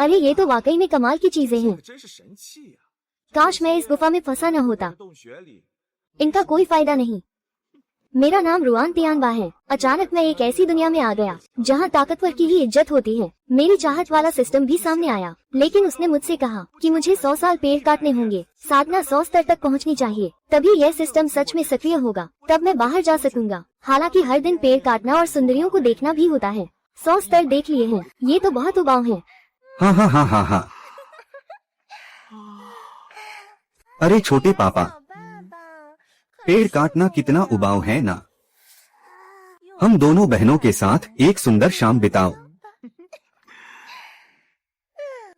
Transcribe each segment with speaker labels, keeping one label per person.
Speaker 1: अरे ये तो वाकई में कमाल की चीजें हैं। काश मैं इस गुफा में फंसा न होता। इनका कोई फायदा नहीं। मेरा नाम रुआन तियानबा है। अचानक मैं एक ऐसी दुनिया में आ गया जहाँ ताकतवर की ही इज्जत होती है। मेरी चाहत वाला सिस्टम भी सामने आया, लेकिन उसने मुझसे कहा कि मुझे 100 साल पेड़ काटने होंगे। साधना 100 स्तर तक पहुँचनी चाहिए, तभी यह सिस्टम सच में सक्रिय होगा। तब मैं बाहर जा सकूंगा। हालांकि हर दिन पेड़ काटना और सुंदरियों को देखना भी होता है। 100 स्तर देख लिए हैं, ये तो बहुत उबाऊ है।
Speaker 2: हाँ हाँ हाँ हाँ हाँ। अरे छोटे पापा, पेड़ काटना कितना उबाऊ है ना। हम दोनों बहनों के साथ एक सुंदर शाम बिताओ।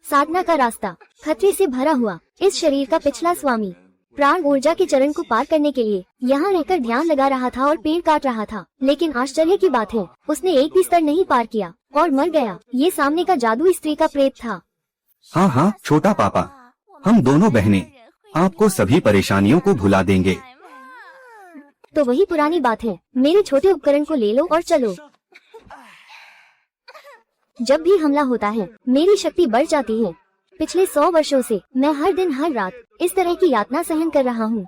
Speaker 1: साधना का रास्ता खतरे से भरा हुआ। इस शरीर का पिछला स्वामी प्राण ऊर्जा के चरण को पार करने के लिए यहाँ रहकर ध्यान लगा रहा था और पेड़ काट रहा था। लेकिन आश्चर्य की बात है, उसने एक भी स्तर नहीं पार किया और मर गया। ये सामने का जादू स्त्री का प्रेत था।
Speaker 2: हाँ हाँ छोटा पापा, हम दोनों बहनें आपको सभी परेशानियों को भुला देंगे।
Speaker 1: तो वही पुरानी बात है, मेरे छोटे उपकरण को ले लो और चलो। जब भी हमला होता है मेरी शक्ति बढ़ जाती है। पिछले 100 वर्षों से मैं हर दिन हर रात इस तरह की यातना सहन कर रहा हूँ।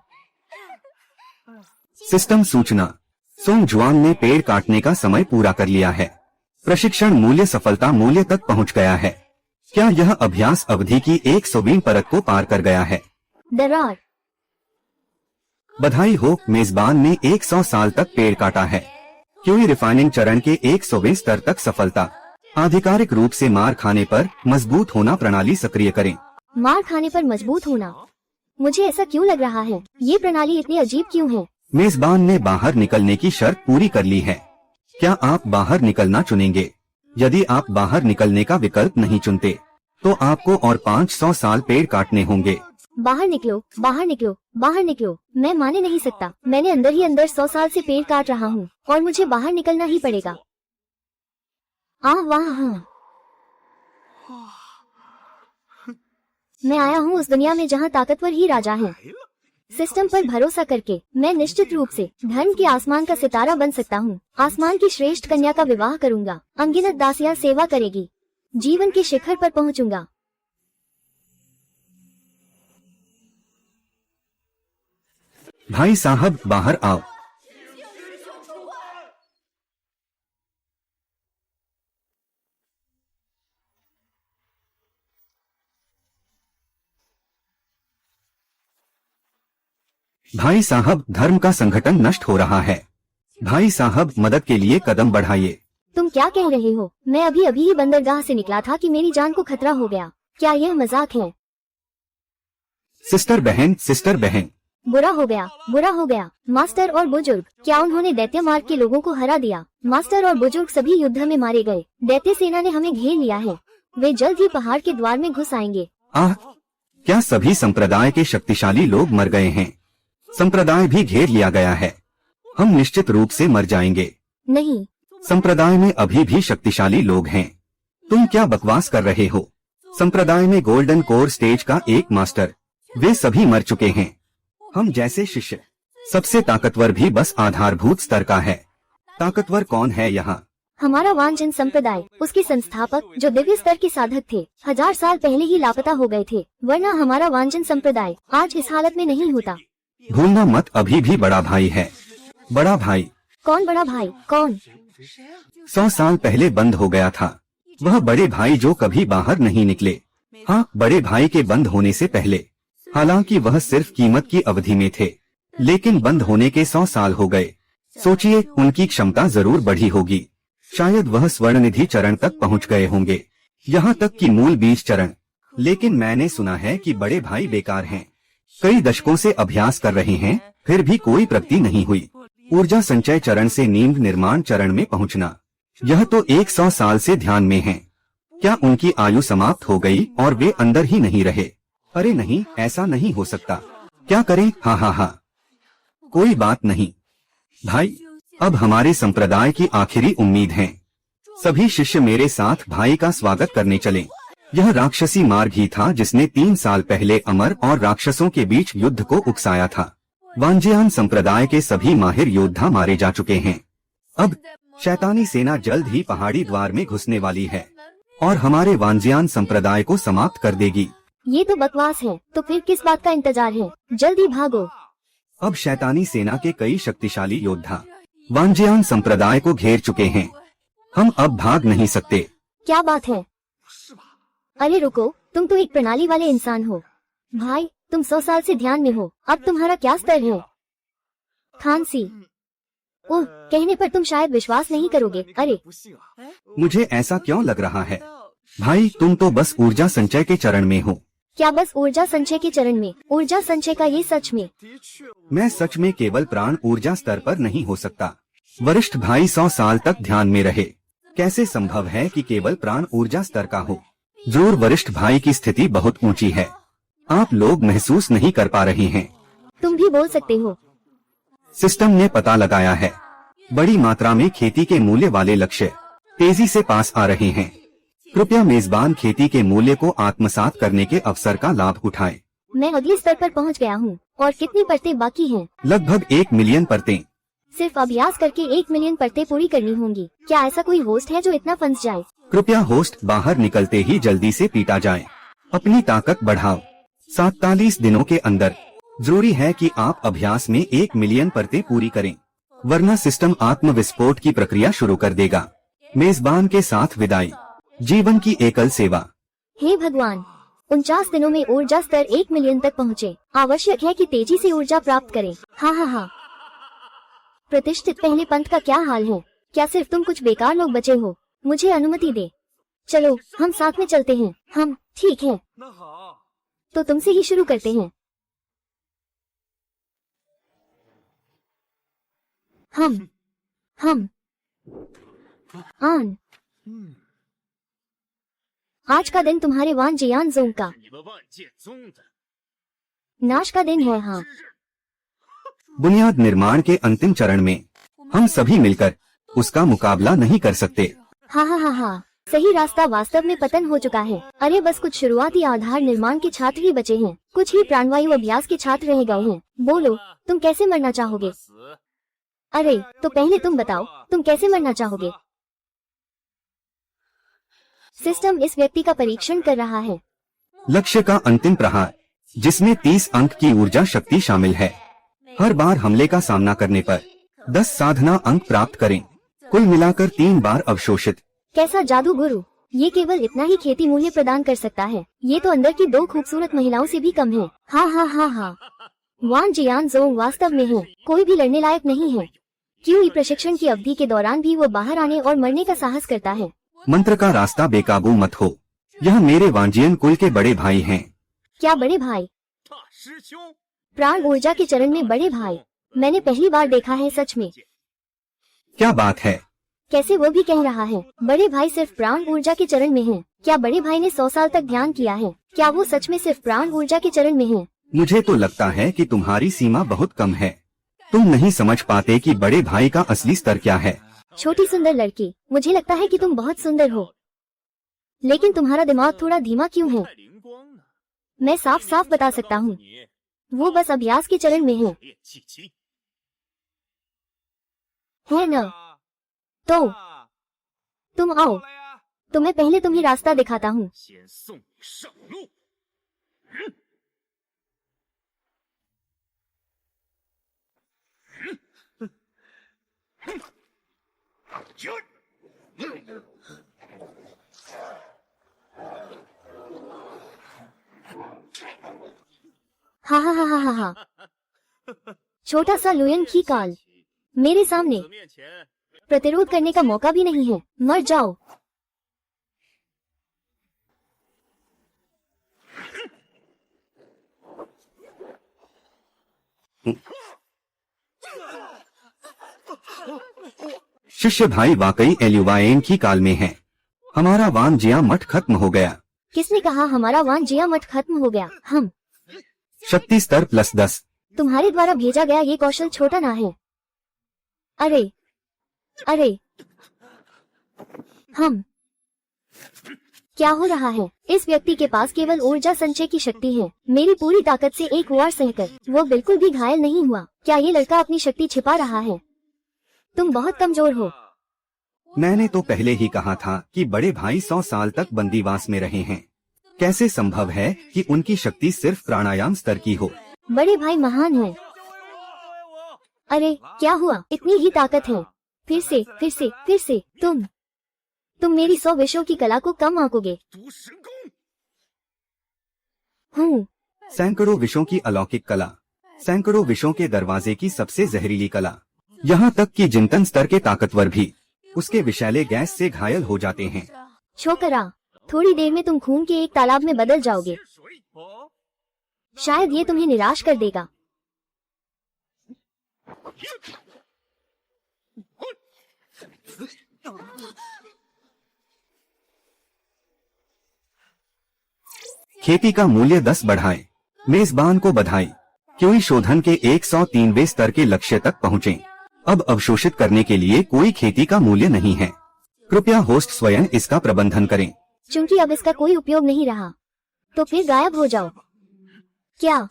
Speaker 2: सिस्टम सूचना, सोंग जुआन ने पेड़ काटने का समय पूरा कर लिया है। प्रशिक्षण मूल्य सफलता मूल्य तक पहुँच गया है। क्या यह अभ्यास अवधि की 120 परत को पार कर गया है?
Speaker 1: दरार।
Speaker 2: बधाई हो, मेजबान ने 100 साल तक पेड़ काटा है। क्यूई रिफाइनिंग चरण के 120 स्तर तक सफलता। आधिकारिक रूप से मार खाने पर मजबूत होना प्रणाली सक्रिय करें।
Speaker 1: मार खाने पर मजबूत होना, मुझे ऐसा क्यों लग रहा है? ये प्रणाली इतनी अजीब क्यों है?
Speaker 2: मेजबान ने बाहर निकलने की शर्त पूरी कर ली है। क्या आप बाहर निकलना चुनेंगे? यदि आप बाहर निकलने का विकल्प नहीं चुनते तो आपको और 500 साल पेड़ काटने होंगे।
Speaker 1: बाहर निकलो, बाहर निकलो, बाहर निकलो। मैं माने नहीं सकता, मैंने अंदर ही अंदर 100 साल से पेड़ काट रहा हूँ और मुझे बाहर निकलना ही पड़ेगा। वाह हाँ। मैं आया हूँ उस दुनिया में जहाँ ताकतवर ही राजा है। सिस्टम पर भरोसा करके मैं निश्चित रूप से धर्म के आसमान का सितारा बन सकता हूँ। आसमान की श्रेष्ठ कन्या का विवाह करूँगा। अनगिनत दासियाँ सेवा करेगी। जीवन के शिखर पर पहुँचूंगा।
Speaker 2: भाई साहब बाहर आओ। भाई साहब, धर्म का संगठन नष्ट हो रहा है। भाई साहब, मदद के लिए कदम बढ़ाइए।
Speaker 1: तुम क्या कह रहे हो? मैं अभी अभी ही बंदरगाह से निकला था कि मेरी जान को खतरा हो गया। क्या यह मजाक है?
Speaker 2: सिस्टर बहन,
Speaker 1: बुरा हो गया, बुरा हो गया। मास्टर और बुजुर्ग, क्या उन्होंने दैत्य मार्ग के लोगों को हरा दिया? मास्टर और बुजुर्ग सभी युद्ध में मारे गए। दैत्य सेना ने हमें घेर लिया है। वे जल्द ही पहाड़ के द्वार में घुस आएंगे।
Speaker 2: क्या सभी संप्रदाय के शक्तिशाली लोग मर गए हैं? संप्रदाय भी घेर लिया गया है। हम निश्चित रूप से मर जाएंगे।
Speaker 1: नहीं,
Speaker 2: संप्रदाय में अभी भी शक्तिशाली लोग हैं। तुम क्या बकवास कर रहे हो? संप्रदाय में गोल्डन कोर स्टेज का एक मास्टर, वे सभी मर चुके हैं। हम जैसे शिष्य, सबसे ताकतवर भी बस आधारभूत स्तर का है। ताकतवर कौन है यहाँ?
Speaker 1: हमारा वांचन संप्रदाय, उसके संस्थापक जो दिव्य स्तर के साधक थे, 1000 साल पहले ही लापता हो गए थे। वरना हमारा वांचन संप्रदाय आज इस हालत में नहीं होता।
Speaker 2: भूलना मत, अभी भी बड़ा भाई है। बड़ा भाई?
Speaker 1: कौन बड़ा भाई? कौन?
Speaker 2: 100 साल पहले बंद हो गया था। वह बड़े भाई जो कभी बाहर नहीं निकले। हाँ, बड़े भाई के बंद होने से पहले। हालांकि वह सिर्फ कीमत की अवधि में थे, लेकिन बंद होने के 100 साल हो गए। सोचिए, उनकी क्षमता जरूर बढ़ी होगी। शायद वह स्वर्णनिधि चरण तक पहुंच गए होंगे, यहाँ तक कि मूल बीज चरण। लेकिन मैंने सुना है कि बड़े भाई बेकार हैं। कई दशकों से अभ्यास कर रहे हैं, फिर भी कोई प्रगति नहीं हुई। ऊर्जा संचय चरण से नींव निर्माण चरण में पहुंचना, यह तो 100 साल से ध्यान में है। क्या उनकी आयु समाप्त हो गई और वे अंदर ही नहीं रहे? अरे नहीं, ऐसा नहीं हो सकता। क्या करें? हाँ, कोई बात नहीं भाई, अब हमारे संप्रदाय की आखिरी उम्मीद है। सभी शिष्य मेरे साथ भाई का स्वागत करने चलें। यह राक्षसी मार्ग ही था जिसने 3 साल पहले अमर और राक्षसों के बीच युद्ध को उकसाया था। वांजियान संप्रदाय के सभी माहिर योद्धा मारे जा चुके हैं। अब शैतानी सेना जल्द ही पहाड़ी द्वार में घुसने वाली है और हमारे वांजियान संप्रदाय को समाप्त कर देगी।
Speaker 1: ये तो बकवास है, तो फिर किस बात का इंतजार है? जल्दी भागो।
Speaker 2: अब शैतानी सेना के कई शक्तिशाली योद्धा वांजियान संप्रदाय को घेर चुके हैं। हम अब भाग नहीं सकते।
Speaker 1: क्या बात है? अरे रुको, तुम तो एक प्रणाली वाले इंसान हो। भाई, तुम 100 साल से ध्यान में हो, अब तुम्हारा क्या स्तर है? खांसी। ओह, कहने पर तुम शायद विश्वास नहीं करोगे। अरे
Speaker 2: मुझे ऐसा क्यों लग रहा है? भाई, तुम तो बस ऊर्जा संचय के चरण में हो।
Speaker 1: क्या बस ऊर्जा संचय के चरण में? ऊर्जा संचय का ये सच में?
Speaker 2: मैं सच में केवल प्राण ऊर्जा स्तर पर नहीं हो सकता। वरिष्ठ भाई 100 साल तक ध्यान में रहे। कैसे संभव है कि केवल प्राण ऊर्जा स्तर का हो? जोर वरिष्ठ भाई की स्थिति बहुत ऊंची है। आप लोग महसूस नहीं कर पा रहे हैं।
Speaker 1: तुम भी बोल सकते हो।
Speaker 2: सिस्टम ने पता लगाया है, बड़ी मात्रा में खेती के मूल्य वाले लक्ष्य तेजी से पास आ रहे हैं। कृपया मेजबान खेती के मूल्य को आत्मसात करने के अवसर का लाभ उठाएं।
Speaker 1: मैं अगले स्तर पर पहुंच गया हूं। और कितनी परतें बाकी हैं?
Speaker 2: लगभग 1 मिलियन परतें।
Speaker 1: सिर्फ अभ्यास करके 1 मिलियन परतें पूरी करनी होंगी। क्या ऐसा कोई होस्ट है जो इतना फंस जाए?
Speaker 2: कृपया होस्ट बाहर निकलते ही जल्दी से पीटा जाए। अपनी ताकत बढ़ाओ। 47 दिनों के अंदर जरूरी है कि आप अभ्यास में 1 मिलियन परतें पूरी करें, वरना सिस्टम आत्मविस्फोट की प्रक्रिया शुरू कर देगा। मेजबान के साथ विदाई। जीवन की एकल सेवा।
Speaker 1: हे भगवान, 49 दिनों में ऊर्जा स्तर 1 मिलियन तक पहुँचे। आवश्यक है कि तेजी से ऊर्जा प्राप्त करें। हाँ हाँ हाँ। प्रतिष्ठित पहले पंथ का क्या हाल है? क्या सिर्फ तुम कुछ बेकार लोग बचे हो? मुझे अनुमति दे। चलो, हम साथ में चलते हैं। हम ठीक है, तो तुमसे ही शुरू करते हैं। हम आन। आज का दिन तुम्हारे वान जियान जोंग का नाश का दिन है। हाँ,
Speaker 2: बुनियाद निर्माण के अंतिम चरण में हम सभी मिलकर उसका मुकाबला नहीं कर सकते।
Speaker 1: हाँ हाँ हाँ हाँ, सही रास्ता वास्तव में पतन हो चुका है। अरे बस कुछ शुरुआती आधार निर्माण के छात्र ही बचे हैं। कुछ ही प्राणवायु अभ्यास के छात्र रह गए हैं। बोलो, तुम कैसे मरना चाहोगे? अरे तो पहले तुम बताओ, तुम कैसे मरना चाहोगे? सिस्टम इस व्यक्ति का परीक्षण कर रहा है।
Speaker 2: लक्ष्य का अंतिम प्रहार, जिसमें 30 अंक की ऊर्जा शक्ति शामिल है। हर बार हमले का सामना करने पर 10 साधना अंक प्राप्त करें। कुल मिलाकर 3 बार अवशोषित।
Speaker 1: कैसा जादू गुरु! ये केवल इतना ही खेती मूल्य प्रदान कर सकता है। ये तो अंदर की 2 खूबसूरत महिलाओं से भी कम है। हाँ हाँ हाँ हाँ, वान जियान जोंग वास्तव में है कोई भी लड़ने लायक नहीं है। क्यों प्रशिक्षण की अवधि के दौरान भी वो बाहर आने और मरने का साहस करता है।
Speaker 2: मंत्र का रास्ता बेकाबू मत हो। यह मेरे वांजियन कुल के बड़े भाई हैं।
Speaker 1: क्या बड़े भाई? प्राण ऊर्जा के चरण में बड़े भाई? मैंने पहली बार देखा है सच में।
Speaker 2: क्या बात है?
Speaker 1: कैसे वो भी कह रहा है बड़े भाई सिर्फ प्राण ऊर्जा के चरण में हैं? क्या बड़े भाई ने 100 साल तक ध्यान किया है? क्या वो सच में सिर्फ प्राण ऊर्जा के चरण में हैं?
Speaker 2: मुझे तो लगता है कि तुम्हारी सीमा बहुत कम है। तुम नहीं समझ पाते कि बड़े भाई का असली स्तर क्या है।
Speaker 1: छोटी सुंदर लड़की, मुझे लगता है कि तुम बहुत सुंदर हो, लेकिन तुम्हारा दिमाग थोड़ा धीमा क्यों है? मैं साफ साफ बता सकता हूँ, वो बस अभ्यास के चरण में है न? तो तुम आओ, तो मैं पहले तुम्हें रास्ता दिखाता हूँ। हा हा हा हा हा। छोटा सा लुयन की काल मेरे सामने, प्रतिरोध करने का मौका भी नहीं है। मर जाओ।
Speaker 2: शिष्य भाई वाकई एल्युवाएन की काल में है। हमारा वान जिया मठ खत्म हो गया।
Speaker 1: किसने कहा हमारा वान जिया मठ खत्म हो गया? हम
Speaker 2: शक्ति स्तर +10।
Speaker 1: तुम्हारे द्वारा भेजा गया ये कौशल छोटा ना है। अरे अरे, हम क्या हो रहा है? इस व्यक्ति के पास केवल ऊर्जा संचय की शक्ति है। मेरी पूरी ताकत से एक वार सहकर वो बिल्कुल भी घायल नहीं हुआ। क्या ये लड़का अपनी शक्ति छिपा रहा है? तुम बहुत कमजोर हो।
Speaker 2: मैंने तो पहले ही कहा था कि बड़े भाई 100 साल तक बंदीवास में रहे हैं। कैसे संभव है कि उनकी शक्ति सिर्फ प्राणायाम स्तर की हो?
Speaker 1: बड़े भाई महान हैं। अरे क्या हुआ, इतनी ही ताकत है? फिर से तुम मेरी 100 विषयों की कला को कम आंकोगे। हूँ
Speaker 2: सैकड़ों विषयों की अलौकिक कला, सैकड़ों विषयों के दरवाजे की सबसे जहरीली कला, यहाँ तक कि चिंतन स्तर के ताकतवर भी उसके विषैले गैस से घायल हो जाते हैं।
Speaker 1: छोकरा, थोड़ी देर में तुम खून के एक तालाब में बदल जाओगे। शायद ये तुम्हें निराश कर देगा।
Speaker 2: खेती का मूल्य 10 बढ़ाए, मेजबान को बधाई। क्यूई शोधन के 103वें स्तर के लक्ष्य तक पहुँचे। अब अवशोषित करने के लिए कोई खेती का मूल्य नहीं है। कृपया होस्ट स्वयं इसका प्रबंधन करें।
Speaker 1: चूंकि अब इसका कोई उपयोग नहीं रहा, तो फिर गायब हो जाओ। क्या?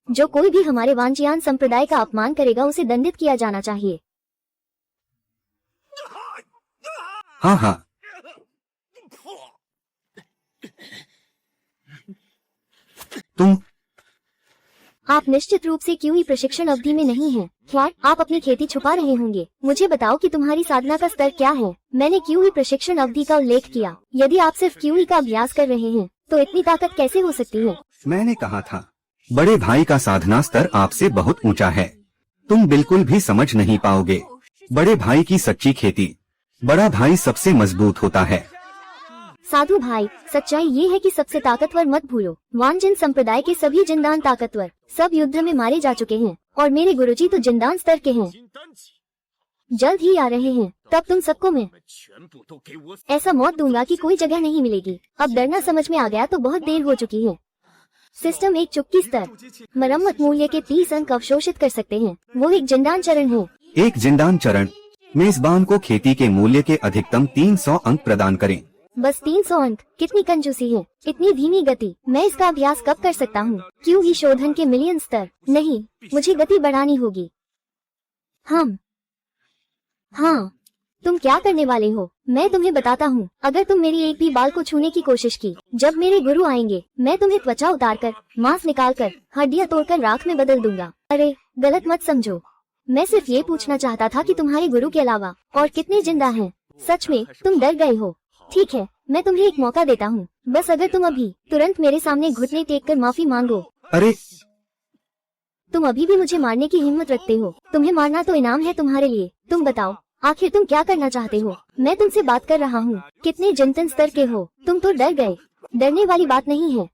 Speaker 1: जो कोई भी हमारे वांचियान संप्रदाय का अपमान करेगा उसे दंडित किया जाना चाहिए।
Speaker 2: हाँ हाँ, तुम
Speaker 1: आप निश्चित रूप से क्यूई प्रशिक्षण अवधि में नहीं हैं। क्या आप अपनी खेती छुपा रहे होंगे? मुझे बताओ कि तुम्हारी साधना का स्तर क्या है। मैंने क्यूई प्रशिक्षण अवधि का उल्लेख किया। यदि आप सिर्फ क्यूई का अभ्यास कर रहे हैं तो इतनी ताकत कैसे हो सकती है?
Speaker 2: मैंने कहा था, बड़े भाई का साधना स्तर आपसे बहुत ऊंचा है। तुम बिल्कुल भी समझ नहीं पाओगे। बड़े भाई की सच्ची खेती, बड़ा भाई सबसे मजबूत होता है।
Speaker 1: साधु भाई, सच्चाई ये है कि सबसे ताकतवर मत भूलो। वानजिन संप्रदाय के सभी जिंदान ताकतवर सब युद्ध में मारे जा चुके हैं और मेरे गुरुजी तो जिंदान स्तर के हैं। जल्द ही आ रहे हैं, तब तुम सबको मैं ऐसा मौत दूंगा कि कोई जगह नहीं मिलेगी। अब डरना समझ में आ गया तो बहुत देर हो चुकी है। सिस्टम एक चुप्पी स्तर, मरम्मत मूल्य के 30 अंक अवशोषित कर सकते हैं। वो एक जिंदान चरण है।
Speaker 2: एक जिंदान चरण, मेजबान को खेती के मूल्य के अधिकतम 300 अंक प्रदान करें।
Speaker 1: बस 300 अंक? कितनी कंजूसी है, इतनी धीमी गति। मैं इसका अभ्यास कब कर सकता हूँ? क्यों ही शोधन के मिलियन स्तर? नहीं, मुझे गति बढ़ानी होगी। हाँ, तुम क्या करने वाले हो? मैं तुम्हें बताता हूँ। अगर तुम मेरी एक भी बाल को छूने की कोशिश की, जब मेरे गुरु आएंगे मैं तुम्हें त्वचा उतारकर, मांस निकालकर, हड्डियाँ तोड़कर राख में बदल दूंगा। अरे गलत मत समझो, मैं सिर्फ ये पूछना चाहता था कि तुम्हारे गुरु के अलावा और कितने जिंदा हैं? सच में तुम डर गए हो? ठीक है, मैं तुम्हें एक मौका देता हूँ। बस अगर तुम अभी तुरंत मेरे सामने घुटने टेक कर माफी मांगो।
Speaker 2: अरे,
Speaker 1: तुम अभी भी मुझे मारने की हिम्मत रखते हो? तुम्हें मारना तो इनाम है तुम्हारे लिए। तुम बताओ, आखिर तुम क्या करना चाहते हो? मैं तुमसे बात कर रहा हूँ। कितने चिंतन स्तर के हो? तुम तो डर गए। डरने वाली बात नहीं है।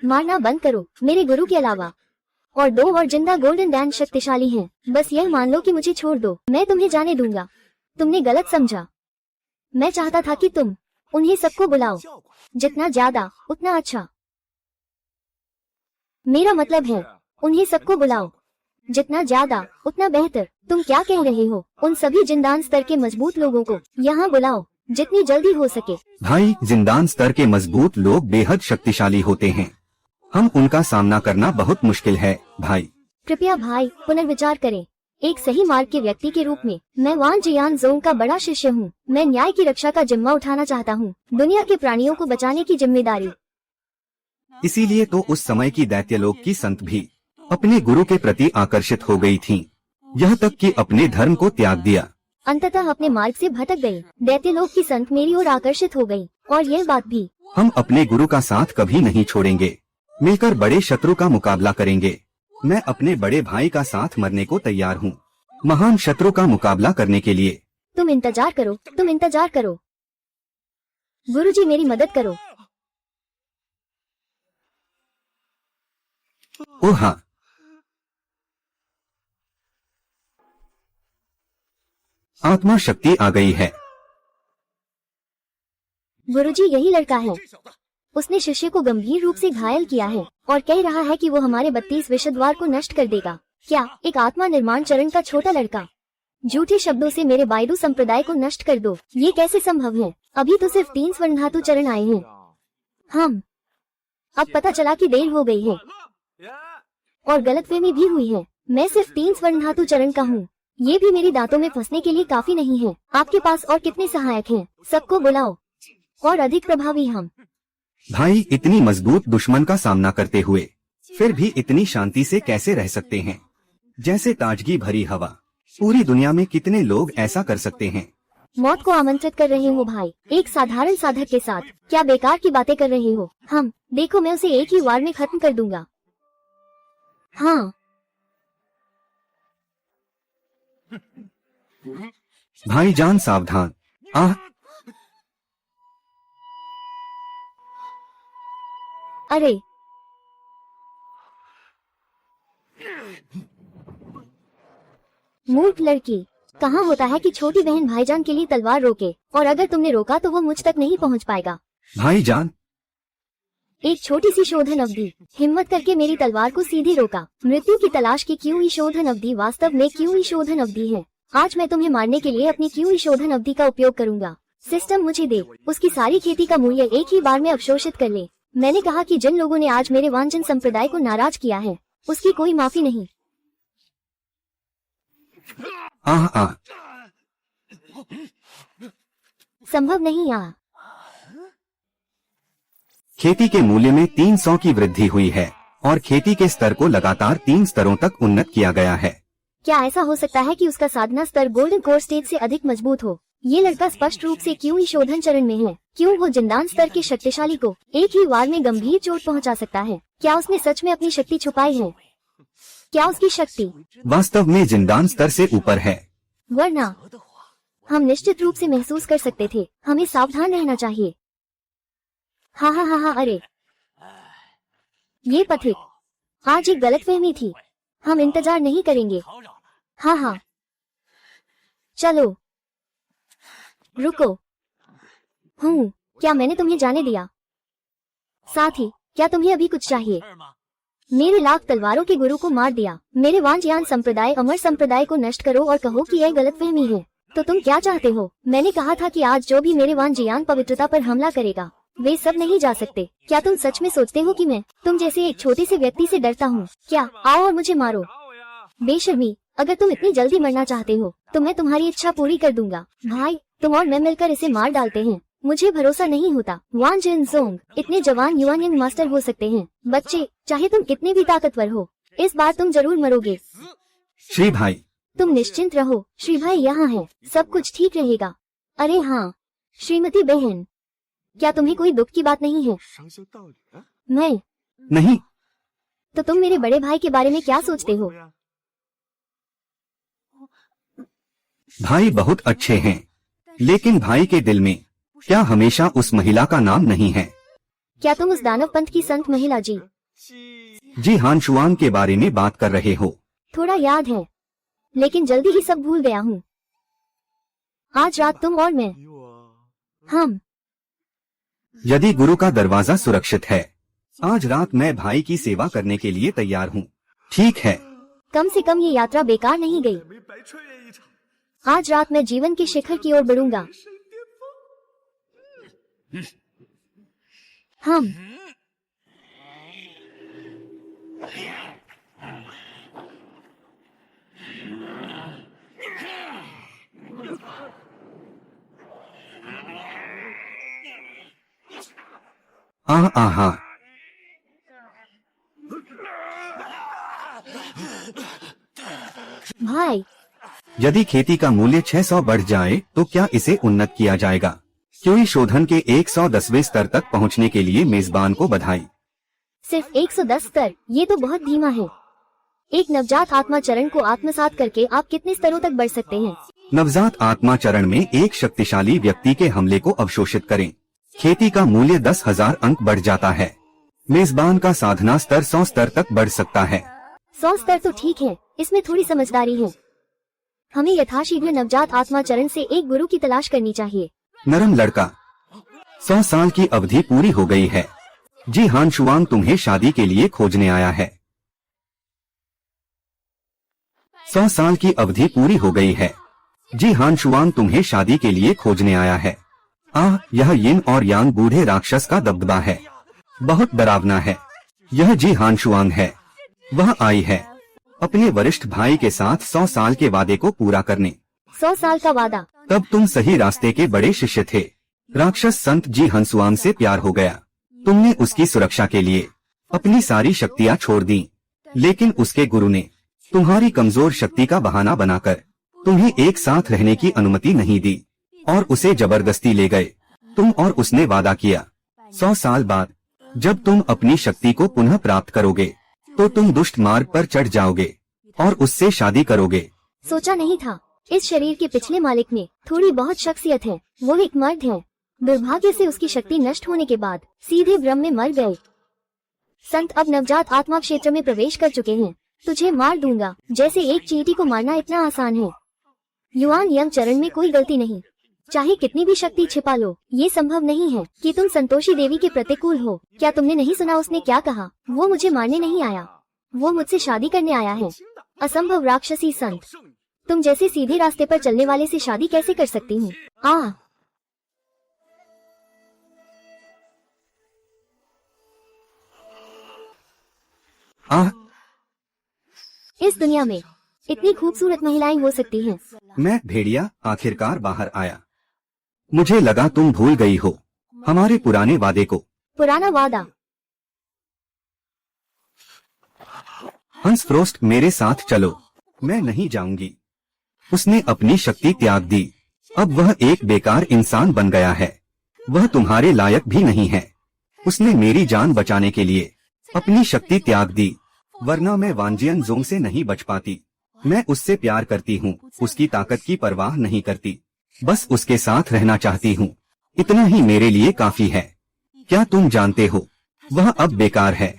Speaker 1: मारना बंद करो, मेरे गुरु के अलावा और 2 और जिंदा गोल्डन डैन शक्तिशाली हैं। बस यह मान लो कि मुझे छोड़ दो, मैं तुम्हें जाने दूंगा। तुमने गलत समझा। मैं चाहता था कि तुम उन्हें सबको बुलाओ, जितना ज्यादा उतना अच्छा। मेरा मतलब है उन्हें सबको बुलाओ, जितना ज्यादा उतना बेहतर। तुम क्या कह रहे हो? उन सभी जिंदान स्तर के मजबूत लोगों को यहाँ बुलाओ, जितनी जल्दी हो सके।
Speaker 2: भाई, जिंदान स्तर के मजबूत लोग बेहद शक्तिशाली होते हैं। हम उनका सामना करना बहुत मुश्किल है। भाई
Speaker 1: कृपया भाई पुनर्विचार करें। एक सही मार्ग के व्यक्ति के रूप में मैं वान जियान जोंग का बड़ा शिष्य हूँ। मैं न्याय की रक्षा का जिम्मा उठाना चाहता हूँ, दुनिया के प्राणियों को बचाने की जिम्मेदारी।
Speaker 2: इसीलिए तो उस समय की दैत्यलोक की संत भी अपने गुरु के प्रति आकर्षित हो गई थीं, यह तक कि अपने धर्म को त्याग दिया।
Speaker 1: अंततः अपने मार्ग से भटक गई। दैत्यलोक की संत मेरी ओर आकर्षित हो गई। और यह बात भी,
Speaker 2: हम अपने गुरु का साथ कभी नहीं छोड़ेंगे। मिलकर बड़े शत्रु का मुकाबला करेंगे। मैं अपने बड़े भाई का साथ मरने को तैयार हूँ, महान शत्रु का मुकाबला करने के लिए।
Speaker 1: तुम इंतजार करो, तुम इंतजार करो। गुरुजी मेरी मदद करो।
Speaker 2: ओह हाँ, आत्मा शक्ति आ गई है।
Speaker 1: गुरुजी यही लड़का है। उसने शिष्य को गंभीर रूप से घायल किया है और कह रहा है कि वो हमारे 32 विषद्वार को नष्ट कर देगा। क्या एक आत्मा निर्माण चरण का छोटा लड़का? झूठे शब्दों से मेरे बायडू संप्रदाय को नष्ट कर दो, ये कैसे संभव है? अभी तो सिर्फ 3 स्वर्ण धातु चरण आए हैं। अब पता चला कि देर हो गई है और गलतफहमी भी हुई है। मैं सिर्फ 3 स्वर्ण धातु चरण का हूँ। ये भी मेरे दांतों में फंसने के लिए काफी नहीं है। आपके पास और कितने सहायक हैं? सबको बुलाओ और अधिक प्रभावी हम।
Speaker 2: भाई इतनी मजबूत दुश्मन का सामना करते हुए फिर भी इतनी शांति से कैसे रह सकते हैं? जैसे ताजगी भरी हवा। पूरी दुनिया में कितने लोग ऐसा कर सकते हैं?
Speaker 1: मौत को आमंत्रित कर रहे हो भाई, एक साधारण साधक के साथ। क्या बेकार की बातें कर रहे हो? हम देखो, मैं उसे एक ही वार में खत्म कर दूंगा। हाँ,
Speaker 2: भाईजान सावधान। आह,
Speaker 1: अरे मूर्ख लड़की, कहाँ होता है कि छोटी बहन भाईजान के लिए तलवार रोके, और अगर तुमने रोका तो वो मुझ तक नहीं पहुँच पाएगा।
Speaker 2: भाईजान
Speaker 1: एक छोटी सी शोधन अवधि, हिम्मत करके मेरी तलवार को सीधे रोका। मृत्यु की तलाश की QE शोधन अवधि वास्तव में QE शोधन अवधि है। आज मैं तुम्हें मारने के लिए अपनी QE शोधन अवधि का उपयोग करूंगा। सिस्टम मुझे दे, उसकी सारी खेती का मूल्य एक ही बार में अवशोषित कर ले। मैंने कहा कि जिन लोगों ने आज मेरे वांछन संप्रदाय को नाराज किया है, उसकी कोई माफी नहीं।
Speaker 2: आह आह,
Speaker 1: संभव नहीं।
Speaker 2: खेती के मूल्य में 300 की वृद्धि हुई है और खेती के स्तर को लगातार 3 स्तरों तक उन्नत किया गया है।
Speaker 1: क्या ऐसा हो सकता है कि उसका साधना स्तर गोल्डन कोर स्टेज से अधिक मजबूत हो? ये लड़का स्पष्ट रूप से QE शोधन चरण में है। क्यों वो जिंदान स्तर के शक्तिशाली को एक ही वार में गंभीर चोट पहुंचा सकता है? क्या उसने सच में अपनी शक्ति छुपाई है? क्या उसकी शक्ति
Speaker 2: वास्तव में जिंदान स्तर से ऊपर है?
Speaker 1: वरना हम निश्चित रूप से महसूस कर सकते थे। हमें सावधान रहना चाहिए। हाँ हाँ हाँ हाँ, अरे ये पथिक, आज एक गलतफहमी थी। हम इंतजार नहीं करेंगे। हाँ हाँ, चलो रुको। क्या मैंने तुम्हें जाने दिया? साथ ही क्या तुम्हें अभी कुछ चाहिए? मेरे लाख तलवारों के गुरु को मार दिया। मेरे वांझयान संप्रदाय अमर संप्रदाय को नष्ट करो और कहो कि यह गलतफहमी है। तो तुम क्या चाहते हो? मैंने कहा था कि आज जो भी मेरे वांझयान पवित्रता पर हमला करेगा, वे सब नहीं जा सकते। क्या तुम सच में सोचते हो कि मैं तुम जैसे एक छोटे से व्यक्ति से डरता हूँ? क्या? आओ और मुझे मारो। बेशर्मी, अगर तुम इतनी जल्दी मरना चाहते हो तो मैं तुम्हारी इच्छा पूरी कर दूंगा। भाई, तुम और मैं मिलकर इसे मार डालते हैं। मुझे भरोसा नहीं होता। वान जिनजोंग इतने जवान युवान मास्टर हो सकते हैं। बच्चे, चाहे तुम कितने भी ताकतवर हो, इस बार तुम जरूर मरोगे।
Speaker 2: श्री भाई,
Speaker 1: तुम निश्चिंत रहो, श्री भाई यहाँ है, सब कुछ ठीक रहेगा। अरे हाँ श्रीमती बहन, क्या तुम्हें कोई दुख की बात नहीं है? मैं
Speaker 2: नहीं।
Speaker 1: तो तुम मेरे बड़े भाई के बारे में क्या सोचते हो?
Speaker 2: भाई बहुत अच्छे हैं, लेकिन भाई के दिल में क्या हमेशा उस महिला का नाम नहीं है?
Speaker 1: क्या तुम उस दानव पंथ की संत महिला
Speaker 2: जी हान शुआन के बारे में बात कर रहे हो?
Speaker 1: थोड़ा याद है, लेकिन जल्दी ही सब भूल गया हूँ। आज रात तुम और मैं, हम।
Speaker 2: यदि गुरु का दरवाजा सुरक्षित है, आज रात मैं भाई की सेवा करने के लिए तैयार हूँ। ठीक है।
Speaker 1: कम से कम ये यात्रा बेकार नहीं गई। आज रात मैं जीवन के शिखर की ओर बढ़ूंगा। हम
Speaker 2: आहा,
Speaker 1: भाई,
Speaker 2: यदि खेती का मूल्य 600 बढ़ जाए तो क्या इसे उन्नत किया जाएगा? QE शोधन के 110वें स्तर तक पहुंचने के लिए मेजबान को बधाई।
Speaker 1: सिर्फ 110 स्तर, ये तो बहुत धीमा है। एक नवजात आत्मा चरण को आत्मसात करके आप कितने स्तरों तक बढ़ सकते हैं?
Speaker 2: नवजात आत्मा चरण में एक शक्तिशाली व्यक्ति के हमले को अवशोषित करें। खेती का मूल्य 10,000 अंक बढ़ जाता है। मेजबान का साधना स्तर 100 स्तर तक बढ़ सकता है।
Speaker 1: 100 स्तर तो ठीक है, इसमें थोड़ी समझदारी है। हमें यथाशीघ्र नवजात आत्मा चरण से एक गुरु की तलाश करनी चाहिए।
Speaker 2: नरम लड़का, 100 साल की अवधि पूरी हो गई है। जी हान शुआंग तुम्हें शादी के लिए खोजने आया है। 100 साल की अवधि पूरी हो गई है। जी हान शुआंग तुम्हें शादी के लिए खोजने आया है। यह यिन और यांग बूढ़े राक्षस का दबदबा है। बहुत डरावना है। यह जी हान शुआंग है। वह आई है अपने वरिष्ठ भाई के साथ 100 साल के वादे को पूरा करने।
Speaker 1: 100 साल का वादा।
Speaker 2: तब तुम सही रास्ते के बड़े शिष्य थे। राक्षस संत जी हंसुआंग से प्यार हो गया। तुमने उसकी सुरक्षा के लिए अपनी सारी शक्तियाँ छोड़ दी, लेकिन उसके गुरु ने तुम्हारी कमजोर शक्ति का बहाना बनाकर तुम्हें एक साथ रहने की अनुमति नहीं दी और उसे जबरदस्ती ले गए। तुम और उसने वादा किया 100 साल बाद जब तुम अपनी शक्ति को पुनः प्राप्त करोगे तो तुम दुष्ट मार्ग पर चढ़ जाओगे और उससे शादी करोगे।
Speaker 1: सोचा नहीं था, इस शरीर के पिछले मालिक में थोड़ी बहुत शख्सियत है। वो एक मर्द है। दुर्भाग्य से उसकी शक्ति नष्ट होने के बाद सीधे ब्रह्म में मर गए। संत अब नवजात आत्मा क्षेत्र में प्रवेश कर चुके हैं। तुझे मार दूंगा जैसे एक चींटी को मारना इतना आसान है। युआन यंग चरण में कोई गलती नहीं। चाहे कितनी भी शक्ति छिपा लो, ये संभव नहीं है कि तुम संतोषी देवी के प्रतिकूल हो। क्या तुमने नहीं सुना उसने क्या कहा? वो मुझे मारने नहीं आया, वो मुझसे शादी करने आया है। असंभव राक्षसी संत, तुम जैसे सीधे रास्ते पर चलने वाले से शादी कैसे कर सकती हूँ? इस दुनिया में इतनी खूबसूरत महिलाएं हो सकती हैं।
Speaker 2: मैं भेड़िया आखिरकार बाहर आया। मुझे लगा तुम भूल गई हो हमारे पुराने वादे को।
Speaker 1: पुराना वादा?
Speaker 2: हंस फ्रोस्ट मेरे साथ चलो। मैं नहीं जाऊंगी। उसने अपनी शक्ति त्याग दी। अब वह एक बेकार इंसान बन गया है। वह तुम्हारे लायक भी नहीं है। उसने मेरी जान बचाने के लिए अपनी शक्ति त्याग दी, वरना मैं वांजियन जोंग से नहीं बच पाती। मैं उससे प्यार करती हूँ, उसकी ताकत की परवाह नहीं करती, बस उसके साथ रहना चाहती हूँ। इतना ही मेरे लिए काफी है। क्या तुम जानते हो, वह अब बेकार है।